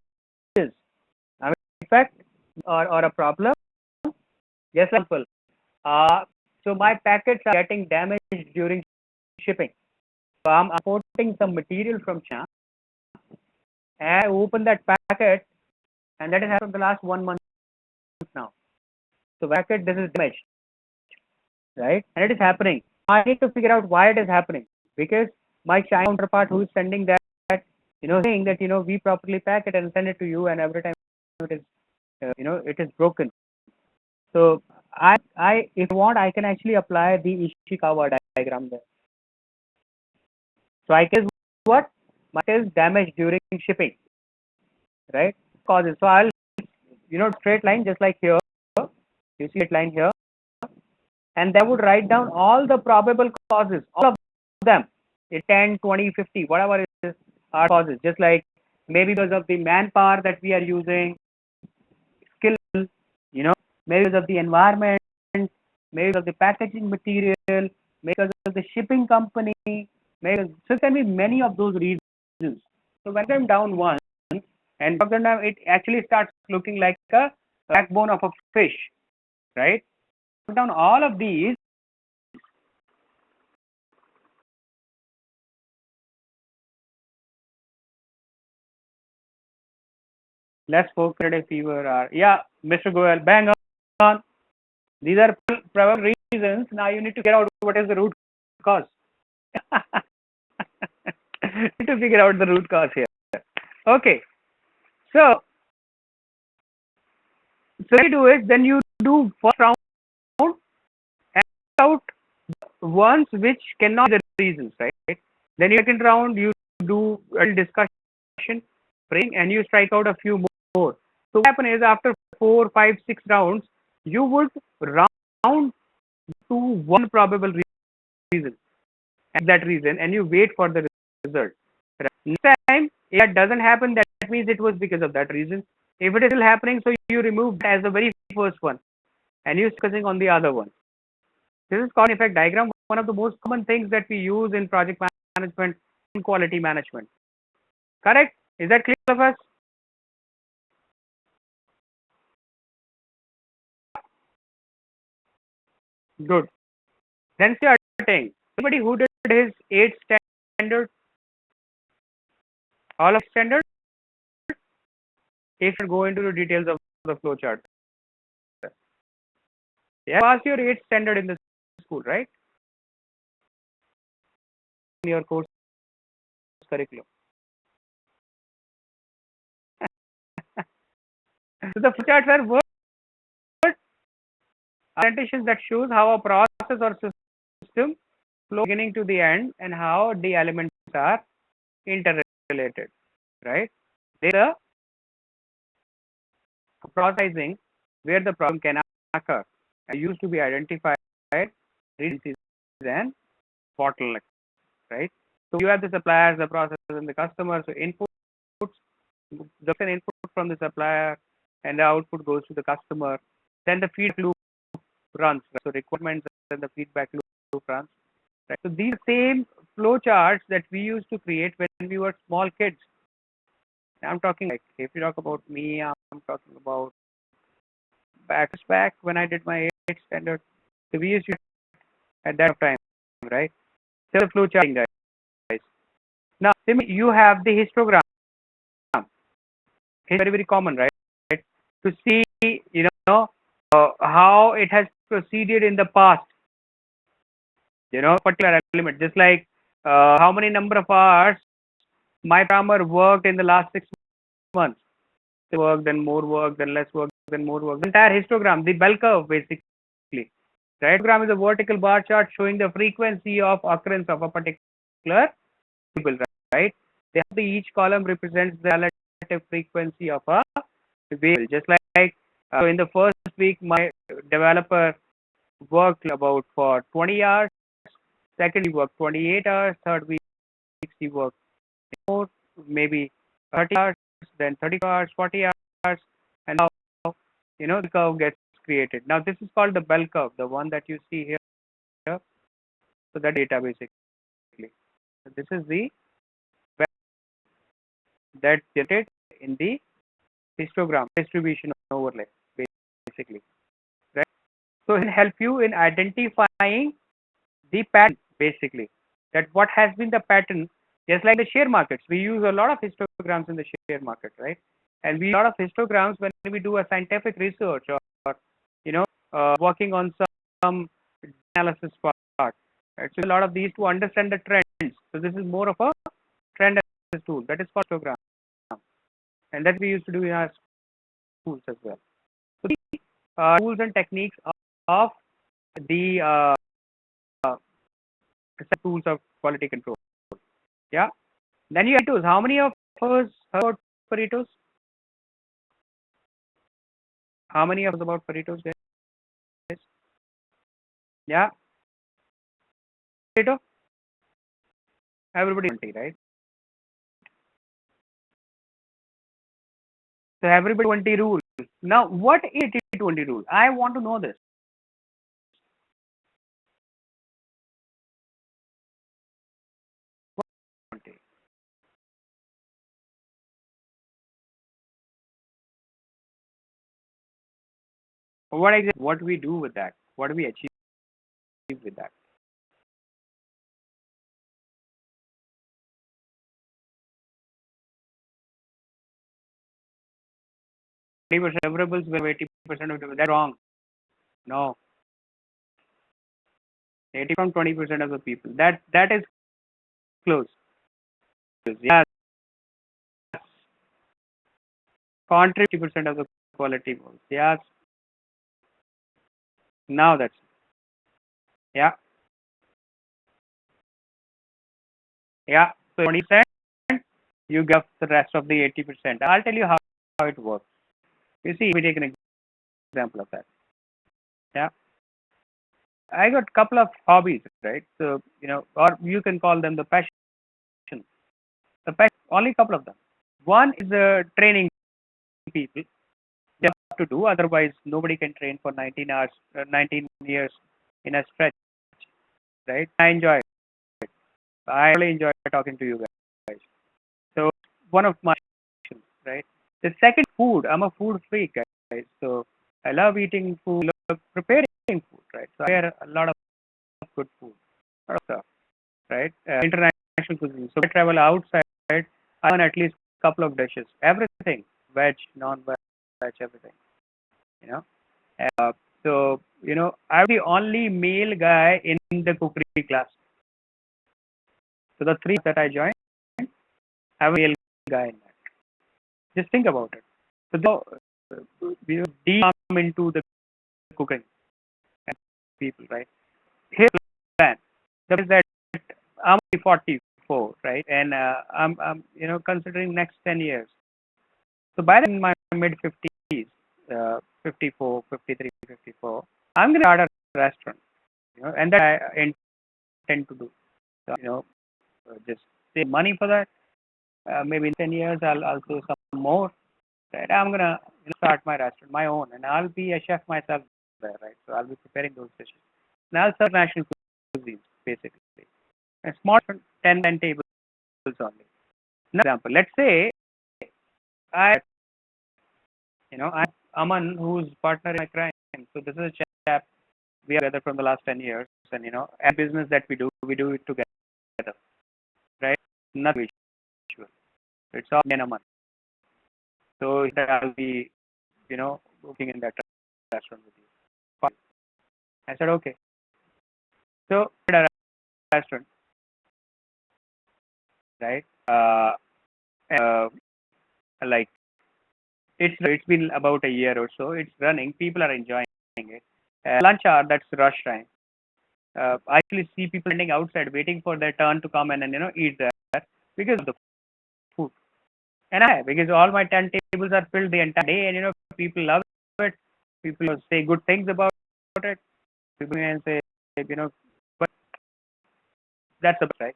I mean, effect or a problem. Just example. So my packets are getting damaged during shipping. So I'm importing some material from China, and I open that packet, and that has happened the last 1 month now. So packet, this is damaged, right? And it is happening. I need to figure out why it is happening, because my China counterpart who is sending that, saying that, we properly pack it and send it to you, and every time it is, it is broken. So if you want, I can actually apply the Ishikawa diagram there. So I guess what? Is damage during shipping, right? Causes. So I'll, straight line just like here. You see straight line here, and that would write down all the probable causes, all of them. 10, 20, 50, whatever it is, are causes. Just like maybe because of the manpower that we are using, skill, maybe because of the environment, maybe because of the packaging material, maybe because of the shipping company, maybe, so it can be many of those reasons. So when I'm down one and drop them down, it actually starts looking like a backbone of a fish, right? Put down all of these. Less focus fever are, yeah, Mr. Goel, bang on. These are probable reasons. Now you need to figure out what is the root cause. Need to figure out the root cause here. Okay. So what you do is, then you do first round and out ones which cannot be the reasons, right? Then second round you do a discussion, bring, and you strike out a few more. So what happens is, after 4, 5, 6 rounds, you would round to one probable reason, and that reason, and you wait for the result. Right? Next time, if that doesn't happen, that means it was because of that reason. If it is still happening, so you remove that as the very first one, and you're focusing on the other one. This is called effect diagram, one of the most common things that we use in project management and quality management. Correct? Is that clear of us? Good. Then starting. Somebody who did his 8 standard, all of standard, if you go into the details of the flow chart. Yeah, pass your 8 standard in the school, right? In your course curriculum. So the flow charts are what presentations that shows how a process or system flow beginning to the end and how the elements are interrelated, right? There processing where the problem can occur and used to be identified reasons and bottleneck, right? So you have the suppliers, the processors, and the customer. So inputs, there's an input from the supplier, and the output goes to the customer. Then the feedback loop runs. Right? So requirements and the feedback loop runs. Right? So these same flow charts that we used to create when we were small kids. I'm talking like if you talk about me, I'm talking about back when I did my 8th standard. So we used to at that time, right? So the flow charting, guys. Now you have the histogram. It's very common, right? To see how it has proceeded in the past. Particular element, just like how many number of hours my programmer worked in the last 6 months. Work, then more work, then less work, then more work. The entire histogram, the bell curve, basically. Right? Histogram is a vertical bar chart showing the frequency of occurrence of a particular variable, right? Each column represents the relative frequency of a variable. Just like so in the first week, my developer worked about for 20 hours. Second, he worked 28 hours. Third week, he worked more, maybe 30 hours, then 30 hours, 40 hours, and now the curve gets created. Now this is called the bell curve, the one that you see here. So that data basically. So this is the that generated in the histogram distribution overlay basically, right? So it will help you in identifying the pattern basically, that what has been the pattern. Just like the share markets, we use a lot of histograms in the share market, right? And we use a lot of histograms when we do a scientific research or working on some analysis part. Right? So a lot of these to understand the trends. So this is more of a trend analysis tool that is called histogram, and that we used to do in our schools as well. So the tools and techniques of the tools of quality control. Yeah. Then you have Paretos. How many of us heard about Paretos? How many of us about Paretos, guys? Yeah. Pareto? Everybody 20, right? So everybody 20 rule. Now, what is 80-20 rule? I want to know this. What we do with that? What do we achieve with that? Deliverables were 80% of them. That's wrong. No. 80 from 20% of the people. That is close. Yes. Contribute 50% of the quality goals. Yes. Now that's yeah. Yeah. So 20%, you get the rest of the 80%. I'll tell you how it works. You see, we take an example of that. Yeah. I got a couple of hobbies, right? So, or you can call them the passion. The passion, only a couple of them. One is training people. They have to do, otherwise nobody can train for 19 hours, 19 years in a stretch, right? I enjoy it. I really enjoy talking to you guys. So one of my passions, right? The second, food. I'm a food freak, guys. So I love eating food, preparing food, right? So I prepare a lot of good food, a lot of stuff, right? International cuisine. So I travel outside, I learn at least a couple of dishes, everything, veg, non-veg, everything, you know. Uh, so, I'm the only male guy in the cookery class. So the three that I joined, I have a male guy in that. Just think about it. So we deep into the cooking and people, right? Here's the plan. The plan is that I'm only 44, right? And I'm considering next 10 years. So by then in my mid 50s, 54, 53, 54, I'm going to start a restaurant, and that I intend to do. So, just save money for that. Maybe in 10 years, I'll save some more. Right? I'm going to start my restaurant, my own, and I'll be a chef myself there, right? So I'll be preparing those dishes. And I'll serve national cuisines, basically. A small 10 tables only. An example, let's say I'm Aman, who's partner in my crime. So this is a chap. We are together from the last 10 years, and and business that we do it together, right? Nothing visual. It's all me and Aman. So I'll be, working in that restaurant with you. Fine. I said okay. So a restaurant, right? Like it's been about a year or so. It's running. People are enjoying it. Lunch hour, that's rush time. I actually see people standing outside waiting for their turn to come and eat there because of the food. And because all my 10 tables are filled the entire day, and people love it. People say good things about it. People and say, but that's the best, right?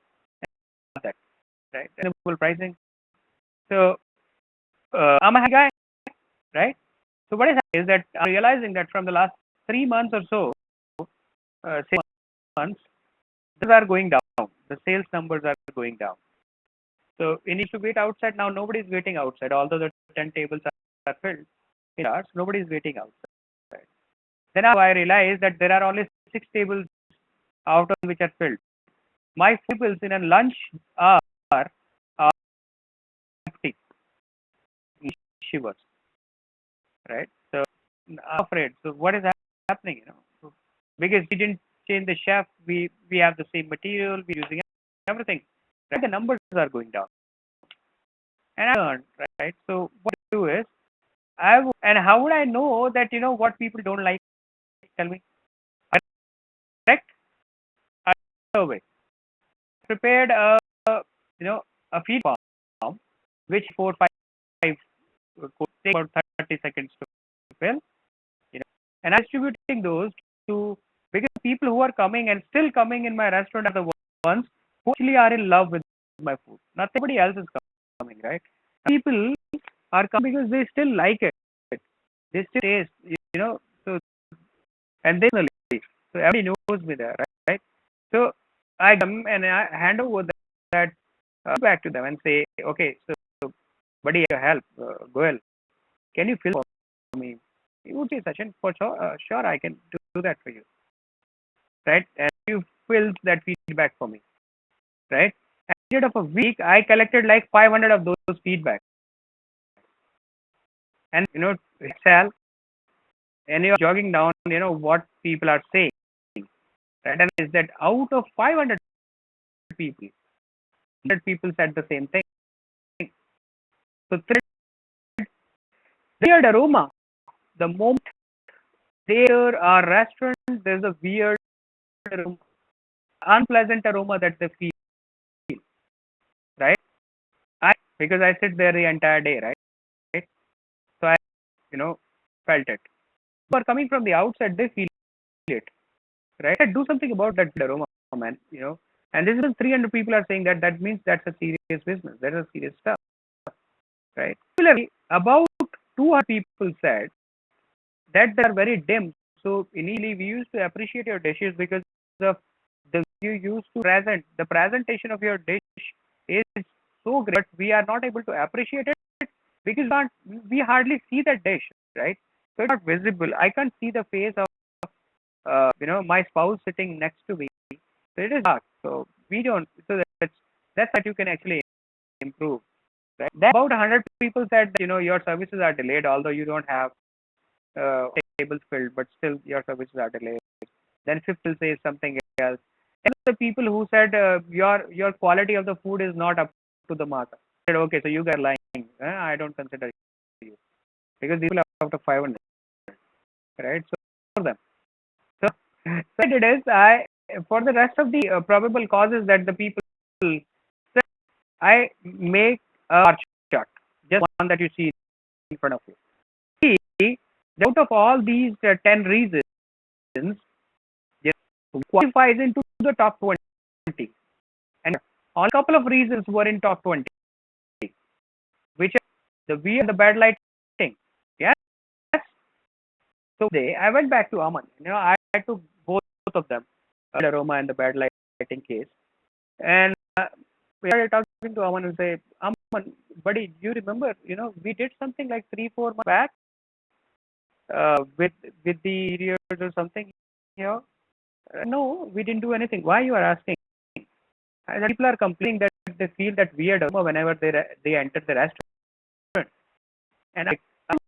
That, right? Reasonable pricing. So I'm a happy guy, right? So what is happening is that I'm realizing that from the last 3 months or so, 6 months, these are going down. The sales numbers are going down. So we need to wait outside. Now nobody is waiting outside. Although the 10 tables are filled in hours, nobody is waiting outside. Then I realized that there are only 6 tables out of which are filled. My tables in a lunch hour are empty. Shivers, right? So I'm afraid. So what is happening? Because we didn't change the chef, we have the same material, we're using everything. Right? The numbers are going down. And I learned, right? So what I do is and how would I know that what people don't like? Tell me. Correct? I survey. Prepared a feed form which 4-5 could take about 30 seconds to fill. And I'm distributing those to because people who are coming and still coming in my restaurant are the ones who actually are in love with my food. Nobody else is coming, right? People are coming because they still like it. They still taste, So and they so everybody knows me there, right? So I come and I hand over that back to them and say, okay, so buddy, help, Goel, can you fill for me? He would say, Sachin, for sure, I can do that for you, right? And you filled that feedback for me, right? At the end of a week, I collected like 500 of those feedback, and Sal, and you're jogging down, what people are saying, right? And is that out of 500 people, 100 people said the same thing. So weird aroma. The moment there are restaurants, there's a weird aroma, unpleasant aroma that they feel, right? Because I sit there the entire day, right? So I, felt it. But coming from the outside, they feel it, right? I do something about that aroma, man. And this is 300 people are saying that. That means that's a serious business. That is serious stuff, right? Similarly, about 200 people said that they are very dim. So initially, we used to appreciate your dishes because of the you used to present. The presentation of your dish is so great, but we are not able to appreciate it because we hardly see that dish, right? So it's not visible. I can't see the face of my spouse sitting next to me. So it is dark. So we don't. So that's that you can actually improve. Right? Then about 100 people said that, your services are delayed, although you don't have tables filled, but still your services are delayed. Then fifth will say something else. And the people who said your quality of the food is not up to the mark. I said, okay, so you guys are lying. I don't consider you because these people are out of 500, right? So for them. So, so it is. I for the rest of the probable causes that the people said, I make a bar chart, just one that you see in front of you. See, out of all these 10 reasons, just qualifies into the top 20, and all couple of reasons were in top 20, which are the we and the bad lighting. Yes. So I went back to Aman. I took both of them, the aroma and the bad lighting case, and we started talking to Aman and say, Aman, buddy, do you remember? We did something like 3-4 months back with the interiors or something. No, we didn't do anything. Why you are asking? And people are complaining that they feel that weird aroma whenever they enter the restaurant. And I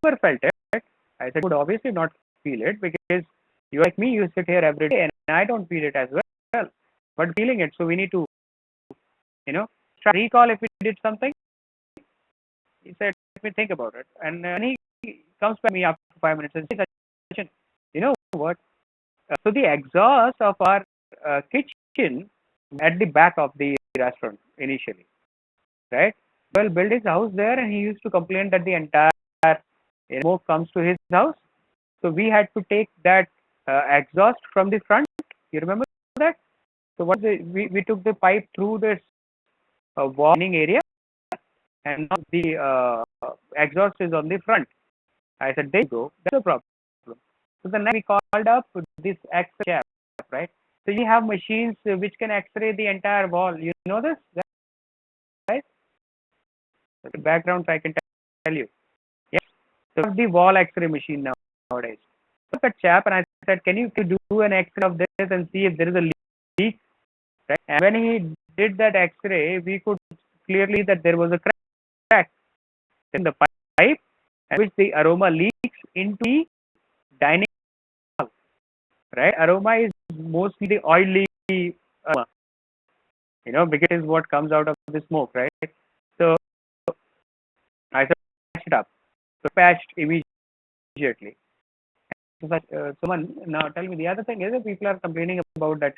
never felt it. I said, would obviously not feel it because you like me, you sit here every day, and I don't feel it as well. But feeling it, so we need to, try to recall if we did something. He said, let me think about it. And he comes back to me after 5 minutes and says, Sachin, you know what? So the exhaust of our kitchen at the back of the restaurant initially, right? Well, built his house there, and he used to complain that the entire smoke comes to his house. So we had to take that exhaust from the front. You remember that? So we took the pipe through this warning area, and now the exhaust is on the front. I said, there you go. That's the problem. So then we called up this X-ray chap, right? So you have machines which can X-ray the entire wall. You know this, right? So the background I can tell you. Yeah. So the wall X-ray machine nowadays. So the chap, and I said, can you do an X-ray of this and see if there is a leak? Right? And when he did that X-ray, we could clearly see that there was a crack in the pipe, and which the aroma leaks into the dining hall. Right? Aroma is mostly the oily aroma, because it is what comes out of the smoke, right? So I said, patch it up. So patched immediately. Someone now tell me, the other thing is that people are complaining about that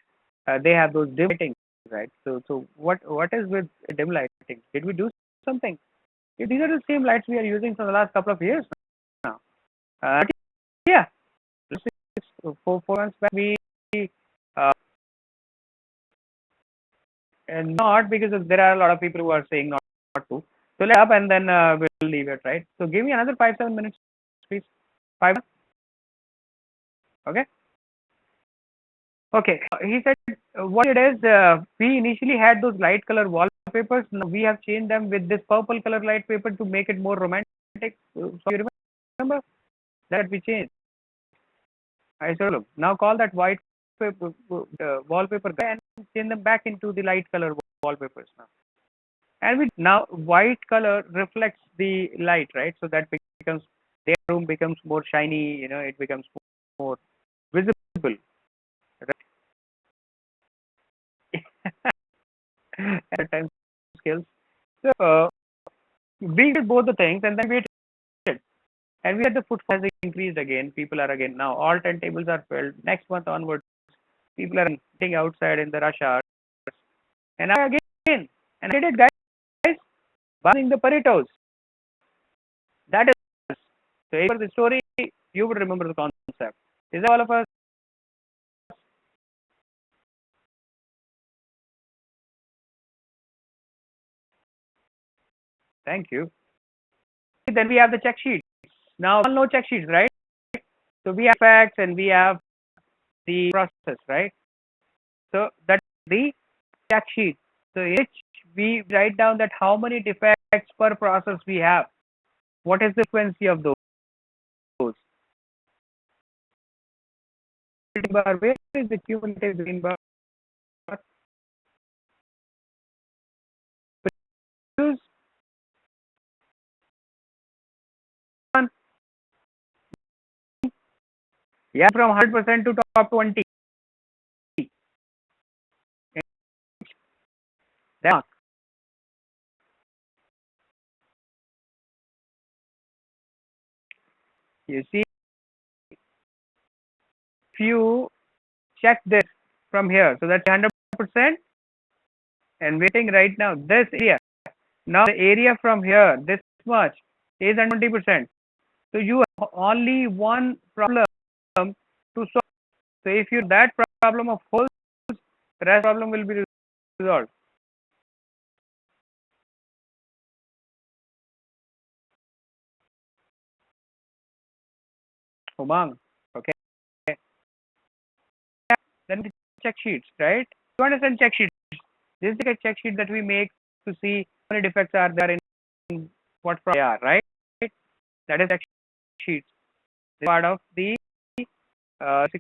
they have those dim lighting, right? So what is with dim lighting? Did we do something? These are the same lights we are using for the last couple of years now. Yeah, 4 months back we and not because there are a lot of people who are saying not to. So let up and then we'll leave it, right? So give me another 5-7 minutes, please. 5 minutes. Okay. Okay. He said what it is. We initially had those light color wallpapers. Now we have changed them with this purple color light paper to make it more romantic. So you remember that we changed. I said, look, now call that white paper, wallpaper guy and change them back into the light color wallpapers now. And now white color reflects the light, right? So that becomes their room becomes more shiny. It becomes more visible. At times skills. So we did both the things, and then we waited, and we had the footfall has increased again. People are again now all 10 tables are filled. Next month onwards, people are sitting outside in the rush hours, and I again and I did it, guys, buying the Paritos. That is so. For the story, you would remember the concept. Is that all of us? Thank you. Then we have the check sheets. Now, all know check sheets, right? So we have facts and we have the process, right? So that's the check sheet. So in which we write down that how many defects per process we have. What is the frequency of those? bar? Where is the cumulative green bar? Use one. Yeah, from 100% to top 20. Then you see, if you check this from here, so that's 100%, and waiting right now this area. Now the area from here, this much, is 20%. So you have only one problem to solve. So if you that problem of holes, the rest problem will be resolved. Umang, okay. Then the check sheets, right? You understand check sheets? This is a check sheet that we make to see how many defects are there in what they are, right? That is check sheets. This is part of the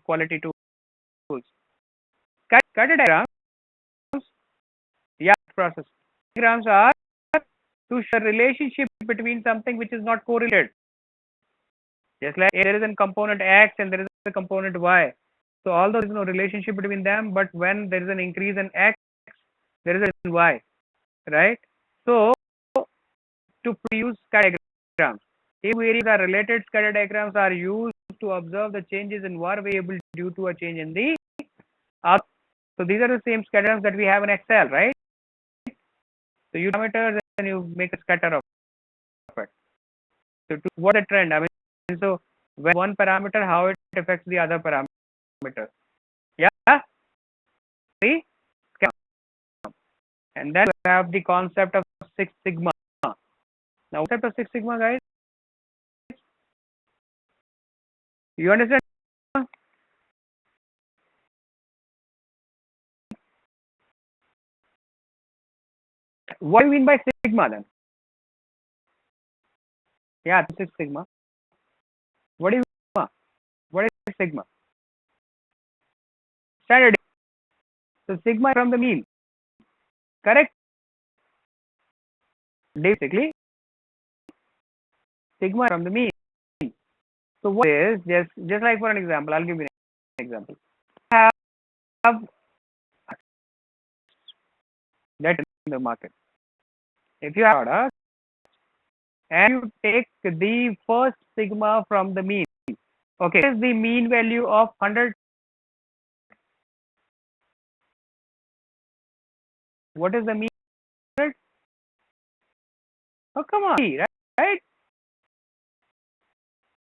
quality tools. Cut diagrams, yeah, process. Diagrams are to show a relationship between something which is not correlated. Just like there is a component X and there is a component Y. So although there is no relationship between them, but when there is an increase in X, there is a Y, right? So to produce scatter diagrams, if variables are related, scatter diagrams are used to observe the changes in one variable due to a change in the other. So these are the same scatter diagrams that we have in Excel, right? So you parameters and you make a scatter of it. So to what a trend, I mean, so when one parameter, how it affects the other parameter. Yeah, see, and then we have the concept of Six Sigma. Now, concept of Six Sigma, guys, you understand? What do you mean by Sigma then? Yeah, Six Sigma. What do you mean? What is Sigma? Standard. So Sigma from the mean, correct? Basically, Sigma from the mean. So what is just like for an example? I'll give you an example. Have that in the market. If you have product and you take the first sigma from the mean, okay, what is the mean value of 100? What is the mean? Oh, come on, right?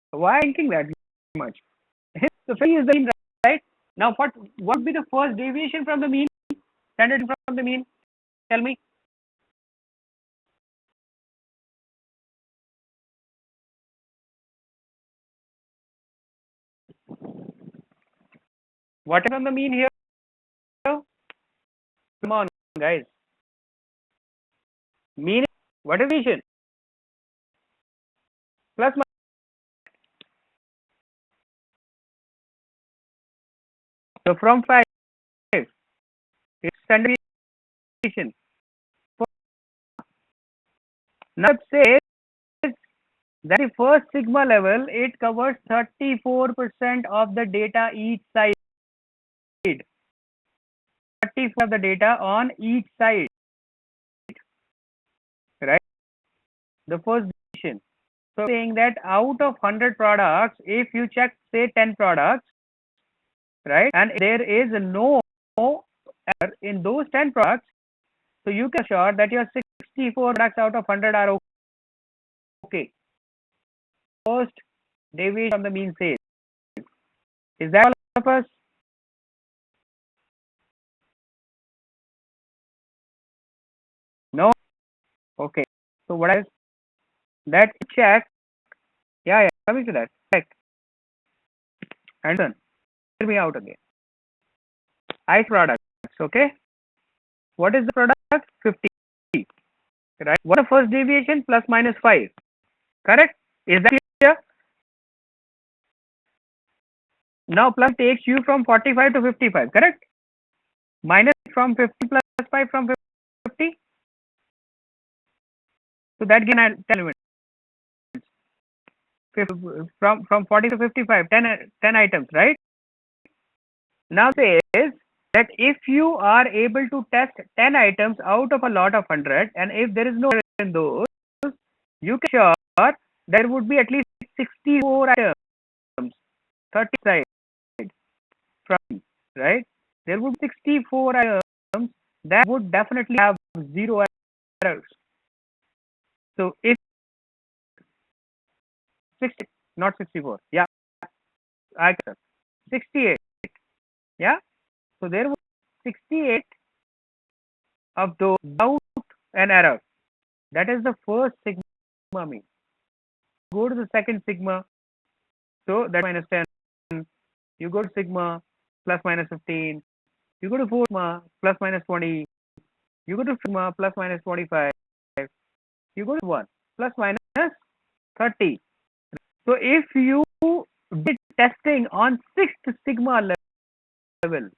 Why thinking that much? So phi is the mean, right? Now, what would be the first deviation from the mean? Standard from the mean? Tell me. What is on the mean here? Come on, guys. Mean, what is deviation? Plus minus. So from 5, it's standard deviation. Now it says that the first sigma level, it covers 34% of the data each side. 34% of the data on each side, right? The first division. So saying that out of 100 products, if you check say 10 products, right, and there is no error in those 10 products, so you can assure that your 64 products out of 100 are okay. First deviation from the mean says. Is that all of us? No? Okay. So what is that check? Yeah, coming to that. Check. Anderson, hear me out again. Ice products, okay? What is the product? 50. Right? What is the first deviation? Plus minus 5. Correct? Is that clear? Now plus takes you from 45 to 55, correct? Minus from 50 plus 5 from 50. So that gives 10 elements. From 40 to 55, 10 items, right? Now says that if you are able to test 10 items out of a lot of 100, and if there is no error in those, you can sure there would be at least 64 items, 30 side from, right? There would be 64 items that would definitely have zero errors. So if 60, not 64, yeah, I 68, yeah. So there were 68 of those without an error. That is the first sigma mean. Go to the second sigma, so that minus 10. You go to sigma plus minus 15. You go to 4 sigma plus minus 20. You go to sigma plus minus 25. You go to 1 plus minus 30. So if you did testing on sixth sigma level,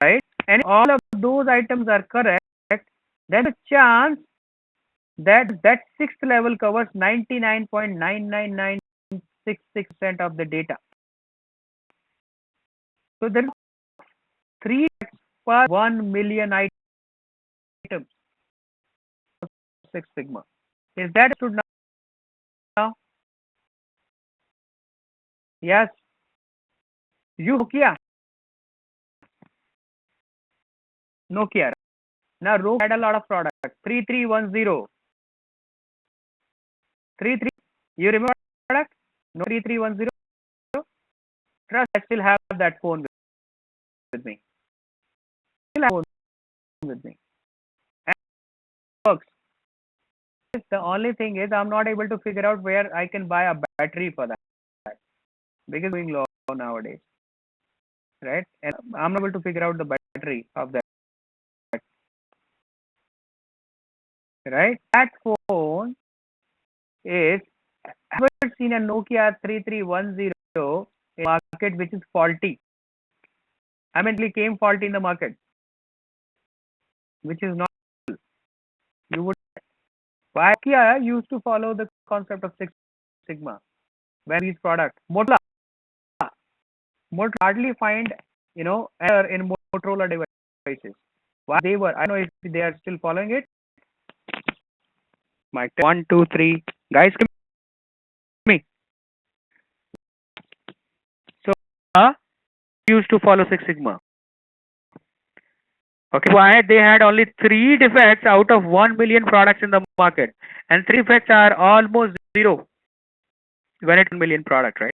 right, and all of those items are correct, there's a chance that sixth level covers 99.99966% of the data. So there are 3 per 1 million items. Six sigma. Is that understood now? Yes. You Nokia. Now Roku had a lot of products. 3310. 33. You remember that product? No 3310. Trust, I still have that phone with me. Still have phone with me. And it works. The only thing is I'm not able to figure out where I can buy a battery for that because it's going low nowadays, right? And I'm not able to figure out the battery of that, right? That phone is, have you ever seen a Nokia 3310 in the market which is faulty? I mean, it came faulty in the market, which is not. You would. Why Nokia used to follow the concept of Six Sigma when these products. Motorola hardly find error in Motorola devices. Why they were? I don't know if they are still following it. Mic 1, 2, 3. Guys, come me. So used to follow Six Sigma. Okay, why they had only 3 defects out of 1 million products in the market, and 3 defects are almost zero when it's 1 million product, right?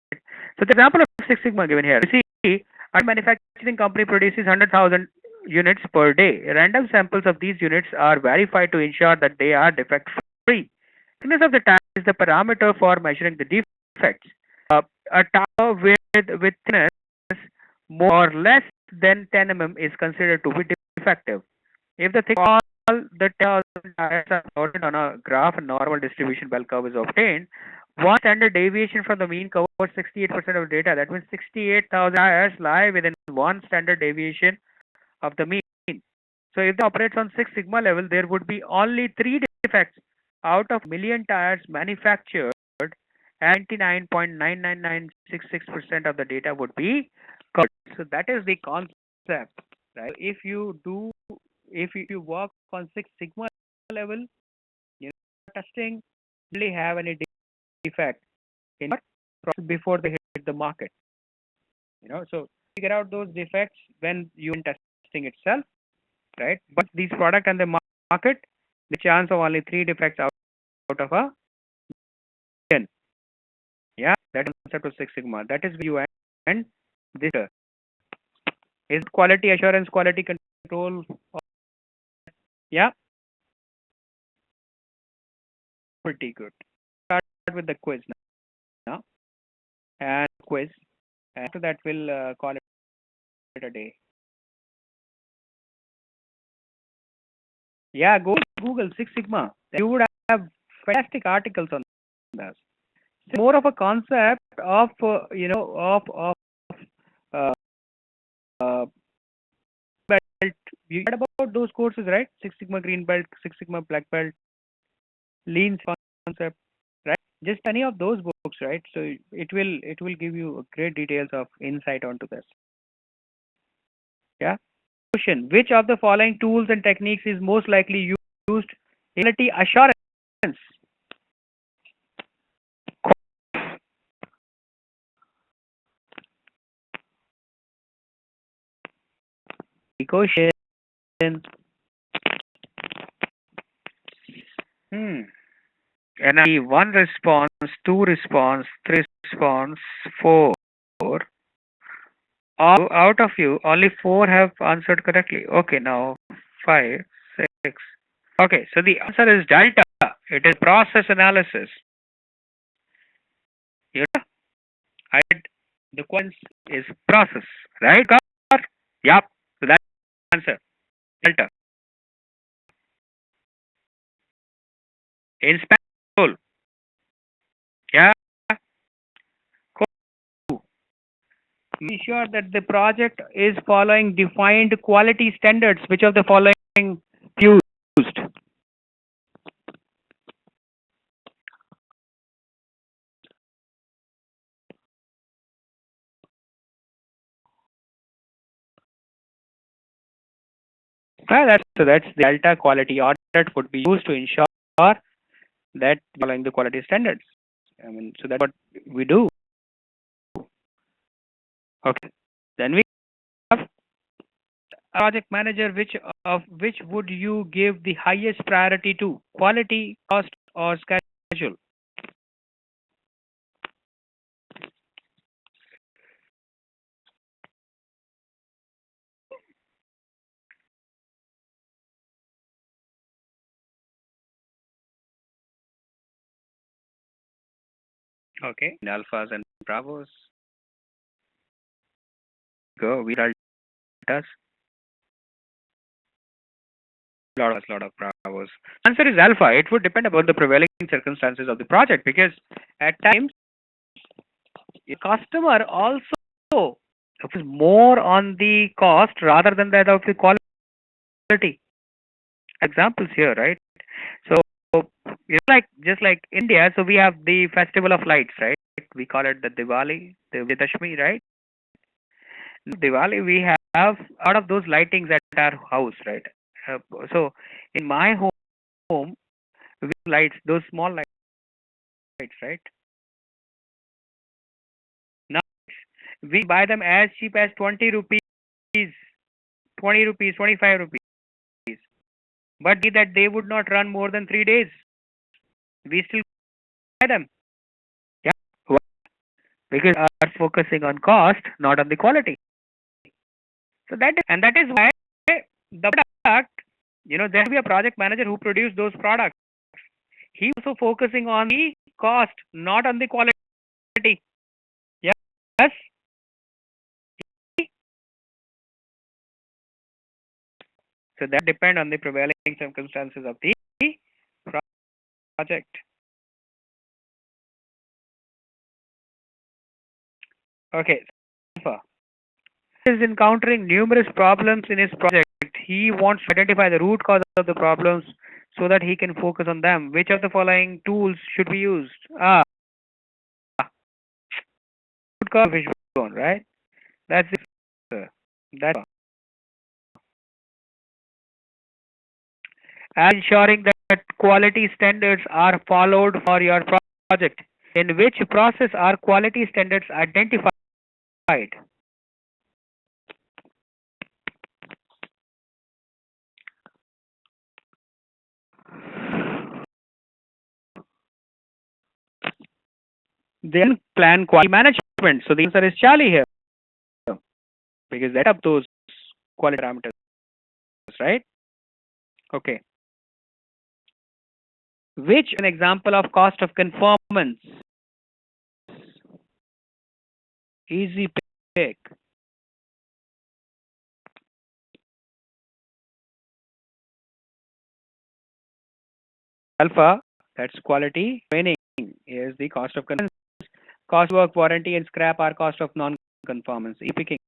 So the example of Six Sigma given here. You see, a manufacturing company produces 100,000 units per day. Random samples of these units are verified to ensure that they are defect free. Thickness of the tire is the parameter for measuring the defects. A tire with thickness more or less than 10 mm is considered to be defective. If the thick all the tires are plotted on a graph and normal distribution bell curve is obtained, one standard deviation from the mean covers 68% of data. That means 68,000 tires lie within one standard deviation of the mean. So if it operates on Six Sigma level, there would be only 3 defects out of million tires manufactured, and 99.99966% of the data would be covered. So that is the concept, right? If you work on Six Sigma level, testing really have any defect in process before they hit the market. So figure out those defects when you in testing itself, right? But these product and the market, the chance of only 3 defects out of a 10. Yeah, that is the concept of Six Sigma. That is you and this is quality assurance, quality control. Yeah, pretty good. Start with the quiz now, and quiz. After that, we'll call it a day. Yeah, go Google Six Sigma. You would have fantastic articles on this. It's more of a concept of uh, uh, belt. You heard about those courses, right? Six Sigma Green Belt, Six Sigma Black Belt, Lean concept, right? Just any of those books, right? So it will give you great details of insight onto this. Yeah. Question: which of the following tools and techniques is most likely used in quality assurance? Question. Hmm. NRE, one response, two response, three response, four. Out of you, only four have answered correctly. Okay, now five, six. Okay, so the answer is delta. It is process analysis. You know, I the question is process, right? Yep. So that's the answer. Delta. Inspection. Yeah. Cool. Be sure that the project is following defined quality standards. Which of the following used? That's the delta quality audit would be used to ensure that following the quality standards. I mean, so that's what we do. Okay. Then we have a project manager. Which would you give the highest priority to? Quality, cost, or schedule? Okay. In alphas and bravos. Go. We deltas. Lot of bravos. Answer is alpha. It would depend upon the prevailing circumstances of the project because at times the customer also focuses more on the cost rather than that of the quality. Examples here, right? So it's like just like India, so we have the festival of lights, right? We call it the Diwali, the Vijayadashmi, right? Diwali, we have out of those lightings at our house, right? Uh, so in my home, we have lights, those small lights, right? Now we buy them as cheap as 20 rupees, 20 rupees, 25 rupees. But be that they would not run more than 3 days. We still buy them. Yeah. Why? Because we are focusing on cost, not on the quality. So that is why the product, there will be a project manager who produce those products. He also focusing on the cost, not on the quality. Yes. So that depend on the prevailing circumstances of the project. Okay. Is encountering numerous problems in his project. He wants to identify the root cause of the problems so that he can focus on them. Which of the following tools should be used? Root cause visual, right? That's it. That's ensuring that quality standards are followed for your project. In which process are quality standards identified? Then plan quality management. So the answer is Charlie here because that up those quality parameters, right? Okay. Which an example of cost of conformance? Easy pick. Alpha, that's quality training. Here's the cost of conformance. Cost work, warranty, and scrap are cost of non conformance, pickings.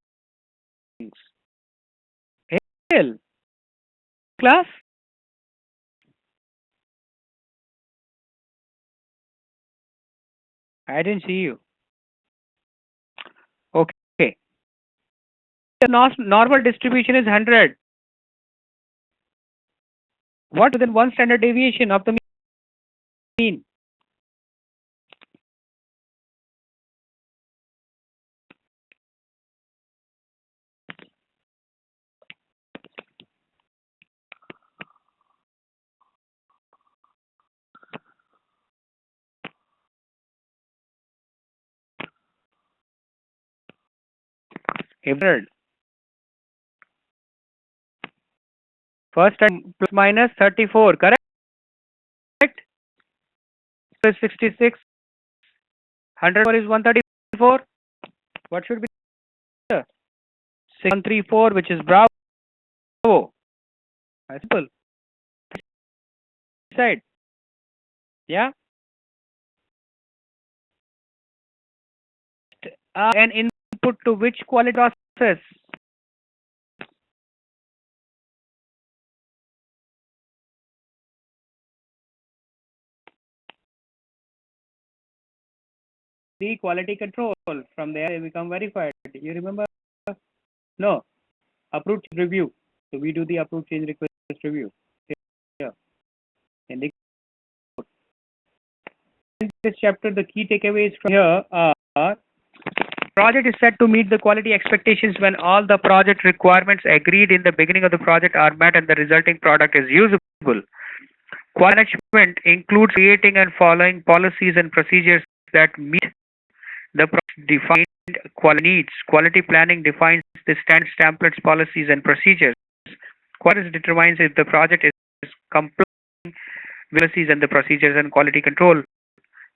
Hail, class. I didn't see you. Okay. The normal distribution is 100. What within one standard deviation of the mean? Everard. First time plus minus 34, correct? So 66. 100 is 134. What should be there? 6134, which is bravo. Simple. Side. Yeah. An input to which quality process? The quality control. From there, they become verified. You remember? No. Approved review. So we do the approved change request review. Yeah. In this chapter, the key takeaways from here are: project is set to meet the quality expectations when all the project requirements agreed in the beginning of the project are met and the resulting product is usable. Quality management includes creating and following policies and procedures that meet the defined quality needs. Quality planning defines the standards, templates, policies, and procedures. Quality determines if the project is complying with policies and the procedures, and quality control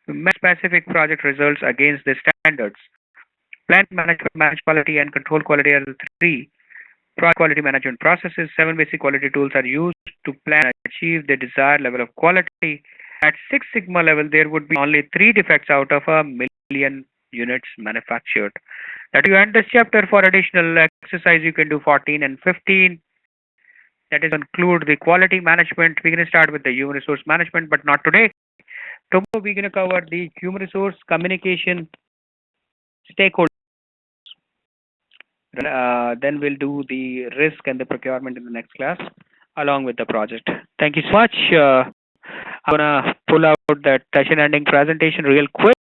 measures specific project results against the standards. Plan, manage quality, and control quality are the three quality management processes. 7 basic quality tools are used to plan and achieve the desired level of quality. At Six Sigma level, there would be only 3 defects out of a million units manufactured. That you end this chapter. For additional exercise, you can do 14 and 15. That is include the quality management. We're going to start with the human resource management, but not today. Tomorrow we're going to cover the human resource communication stakeholders. Then we'll do the risk and the procurement in the next class along with the project. Thank you so much. I'm gonna pull out that session ending presentation real quick.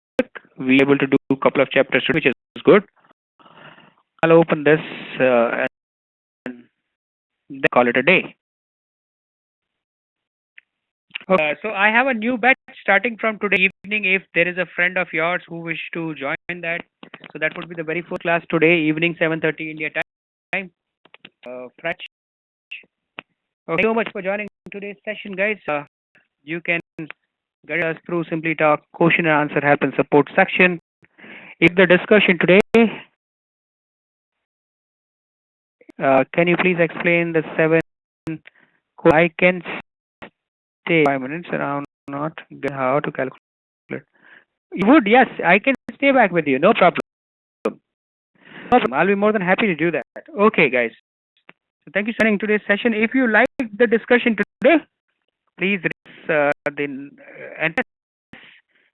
We're able to do a couple of chapters, which is good. I'll open this and then call it a day. Okay, so I have a new batch starting from today evening. If there is a friend of yours who wish to join that, so that would be the very first class today evening, 7:30 India time. French. Okay, thank you so much for joining today's session, guys. You can guide us through Simply Talk question and answer help and support section. If the discussion today, can you please explain the 7? I can stay 5 minutes around, not get how to calculate. You would, yes, I can stay back with you, no problem. I'll be more than happy to do that. Okay, guys. So thank you for joining today's session. If you like the discussion today, please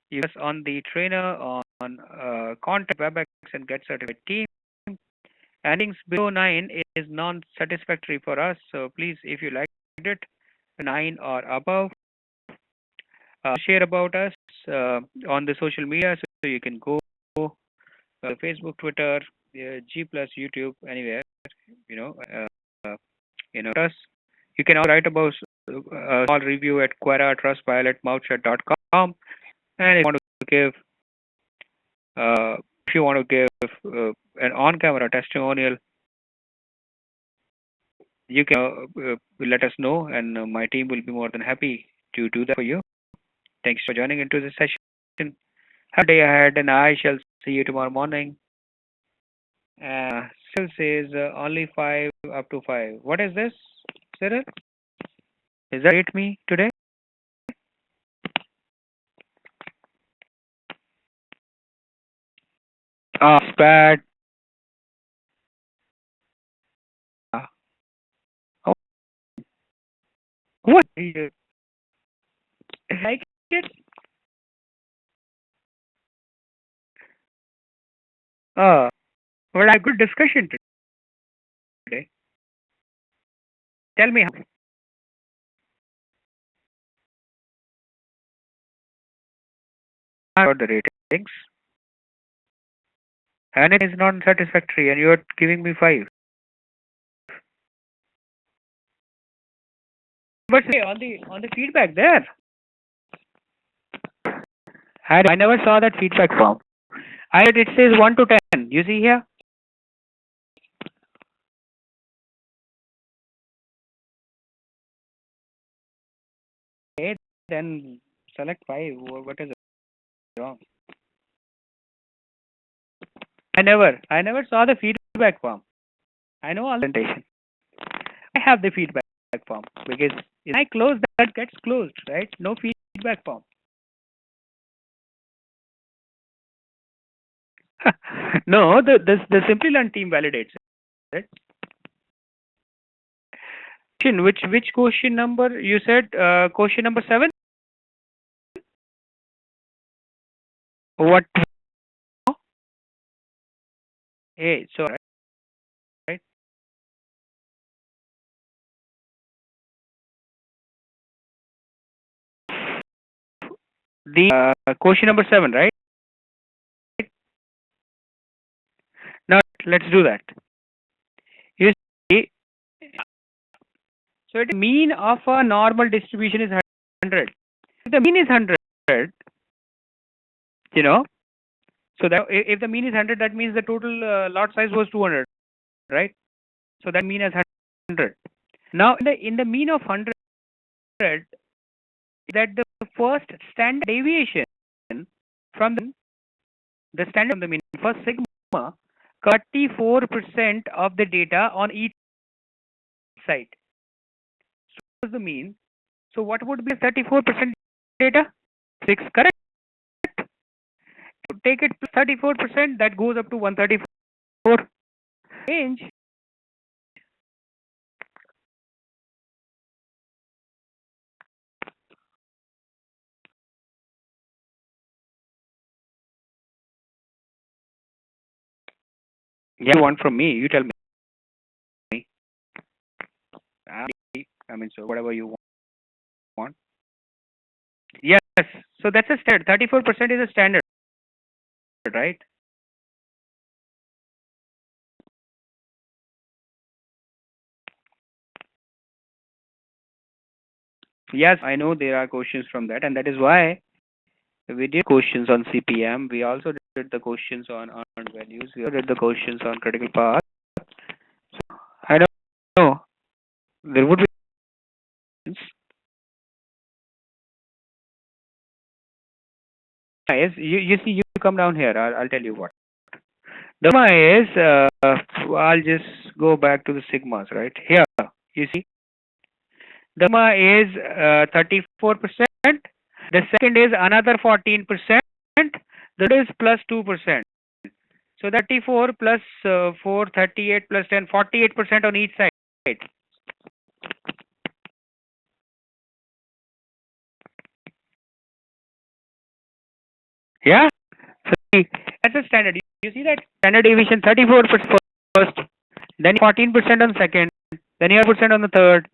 use on the trainer on contact WebEx and get certified team. Endings below 9 is non-satisfactory for us. So please, if you liked it, 9 or above, share about us on the social media. So you can go Facebook, Twitter, G plus YouTube, anywhere. Us. You can also write about a small review at Quora, Trustpilot, Mouthshut.com. And if you want to give an on-camera testimonial, you can let us know, and my team will be more than happy to do that for you. Thanks for joining into this session. Have a day ahead, and I shall see you tomorrow morning. Still says only 5 up to 5. What is this, Cyril? Is that it me today? It's bad. What? You like it? Uh, well, I good discussion today. Tell me how about the ratings. And it is not satisfactory, and you are giving me 5. But say on the feedback there, I never saw that feedback form. It says 1 to 10. You see here? Okay, then select 5. What is wrong? I never saw the feedback form. I know all the presentation. I have the feedback form because if I close that gets closed, right? No feedback form. No, the Simply Learn team validates it. Which question number you said? Question number 7. What? Hey, so right. The question number 7, right? Now let's do that. You see, so the mean of a normal distribution is 100. If the mean is 100, you know, so that if the mean is 100, that means the total lot size was 200, right? So that mean is 100. Now in the mean of 100, that the first standard deviation from the standard from the mean first sigma 34% of the data on each side. So what is the mean? So what would be 34% data? 6, correct? Take it 34%, that goes up to 134. Range. Yeah, you want from me? You tell me. I mean, so whatever you want. Yes. So that's a standard. 34% is a standard, right? Yes, I know there are questions from that, and that is why we did questions on CPM. We also did the questions on values. We also did the questions on critical path. So I don't know. There would be. Yes, you see, you come down here. I'll tell you what. The sigma is, I'll just go back to the sigmas, right? Here, you see, the sigma is 34%. The second is another 14%. The third is plus 2%. So 34 plus 4, 38 plus 10, 48% on each side. Yeah? So that's a standard. You see that standard deviation 34% first, then 14% on second, then you have percent on the third,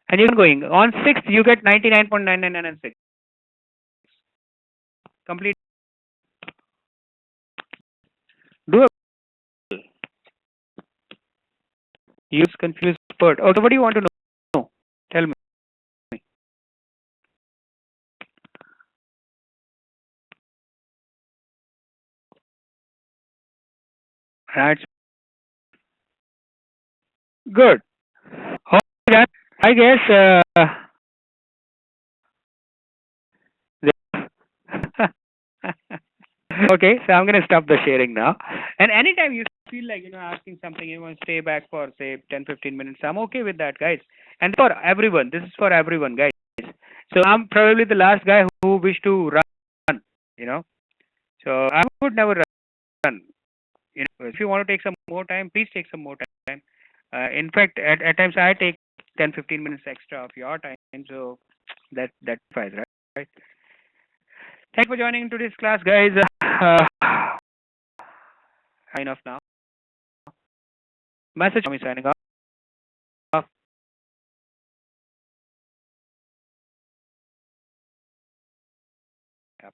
and you're going. On sixth, you get 99.99996. Complete. Do a use confused word. Okay, what do you want to know? Tell me. That's good. Okay, I guess. Okay, so I'm gonna stop the sharing now. And anytime you feel like asking something, you want to stay back for say 10-15 minutes, I'm okay with that, guys. And for everyone, this is for everyone, guys. So I'm probably the last guy who wish to run. You know, so I would never run. If you want to take some more time, please take some more time. In fact, at times I take 10-15 minutes extra of your time. So that files, right? Thank you for joining today's class, guys. Sign off now. Message me signing off. Yep.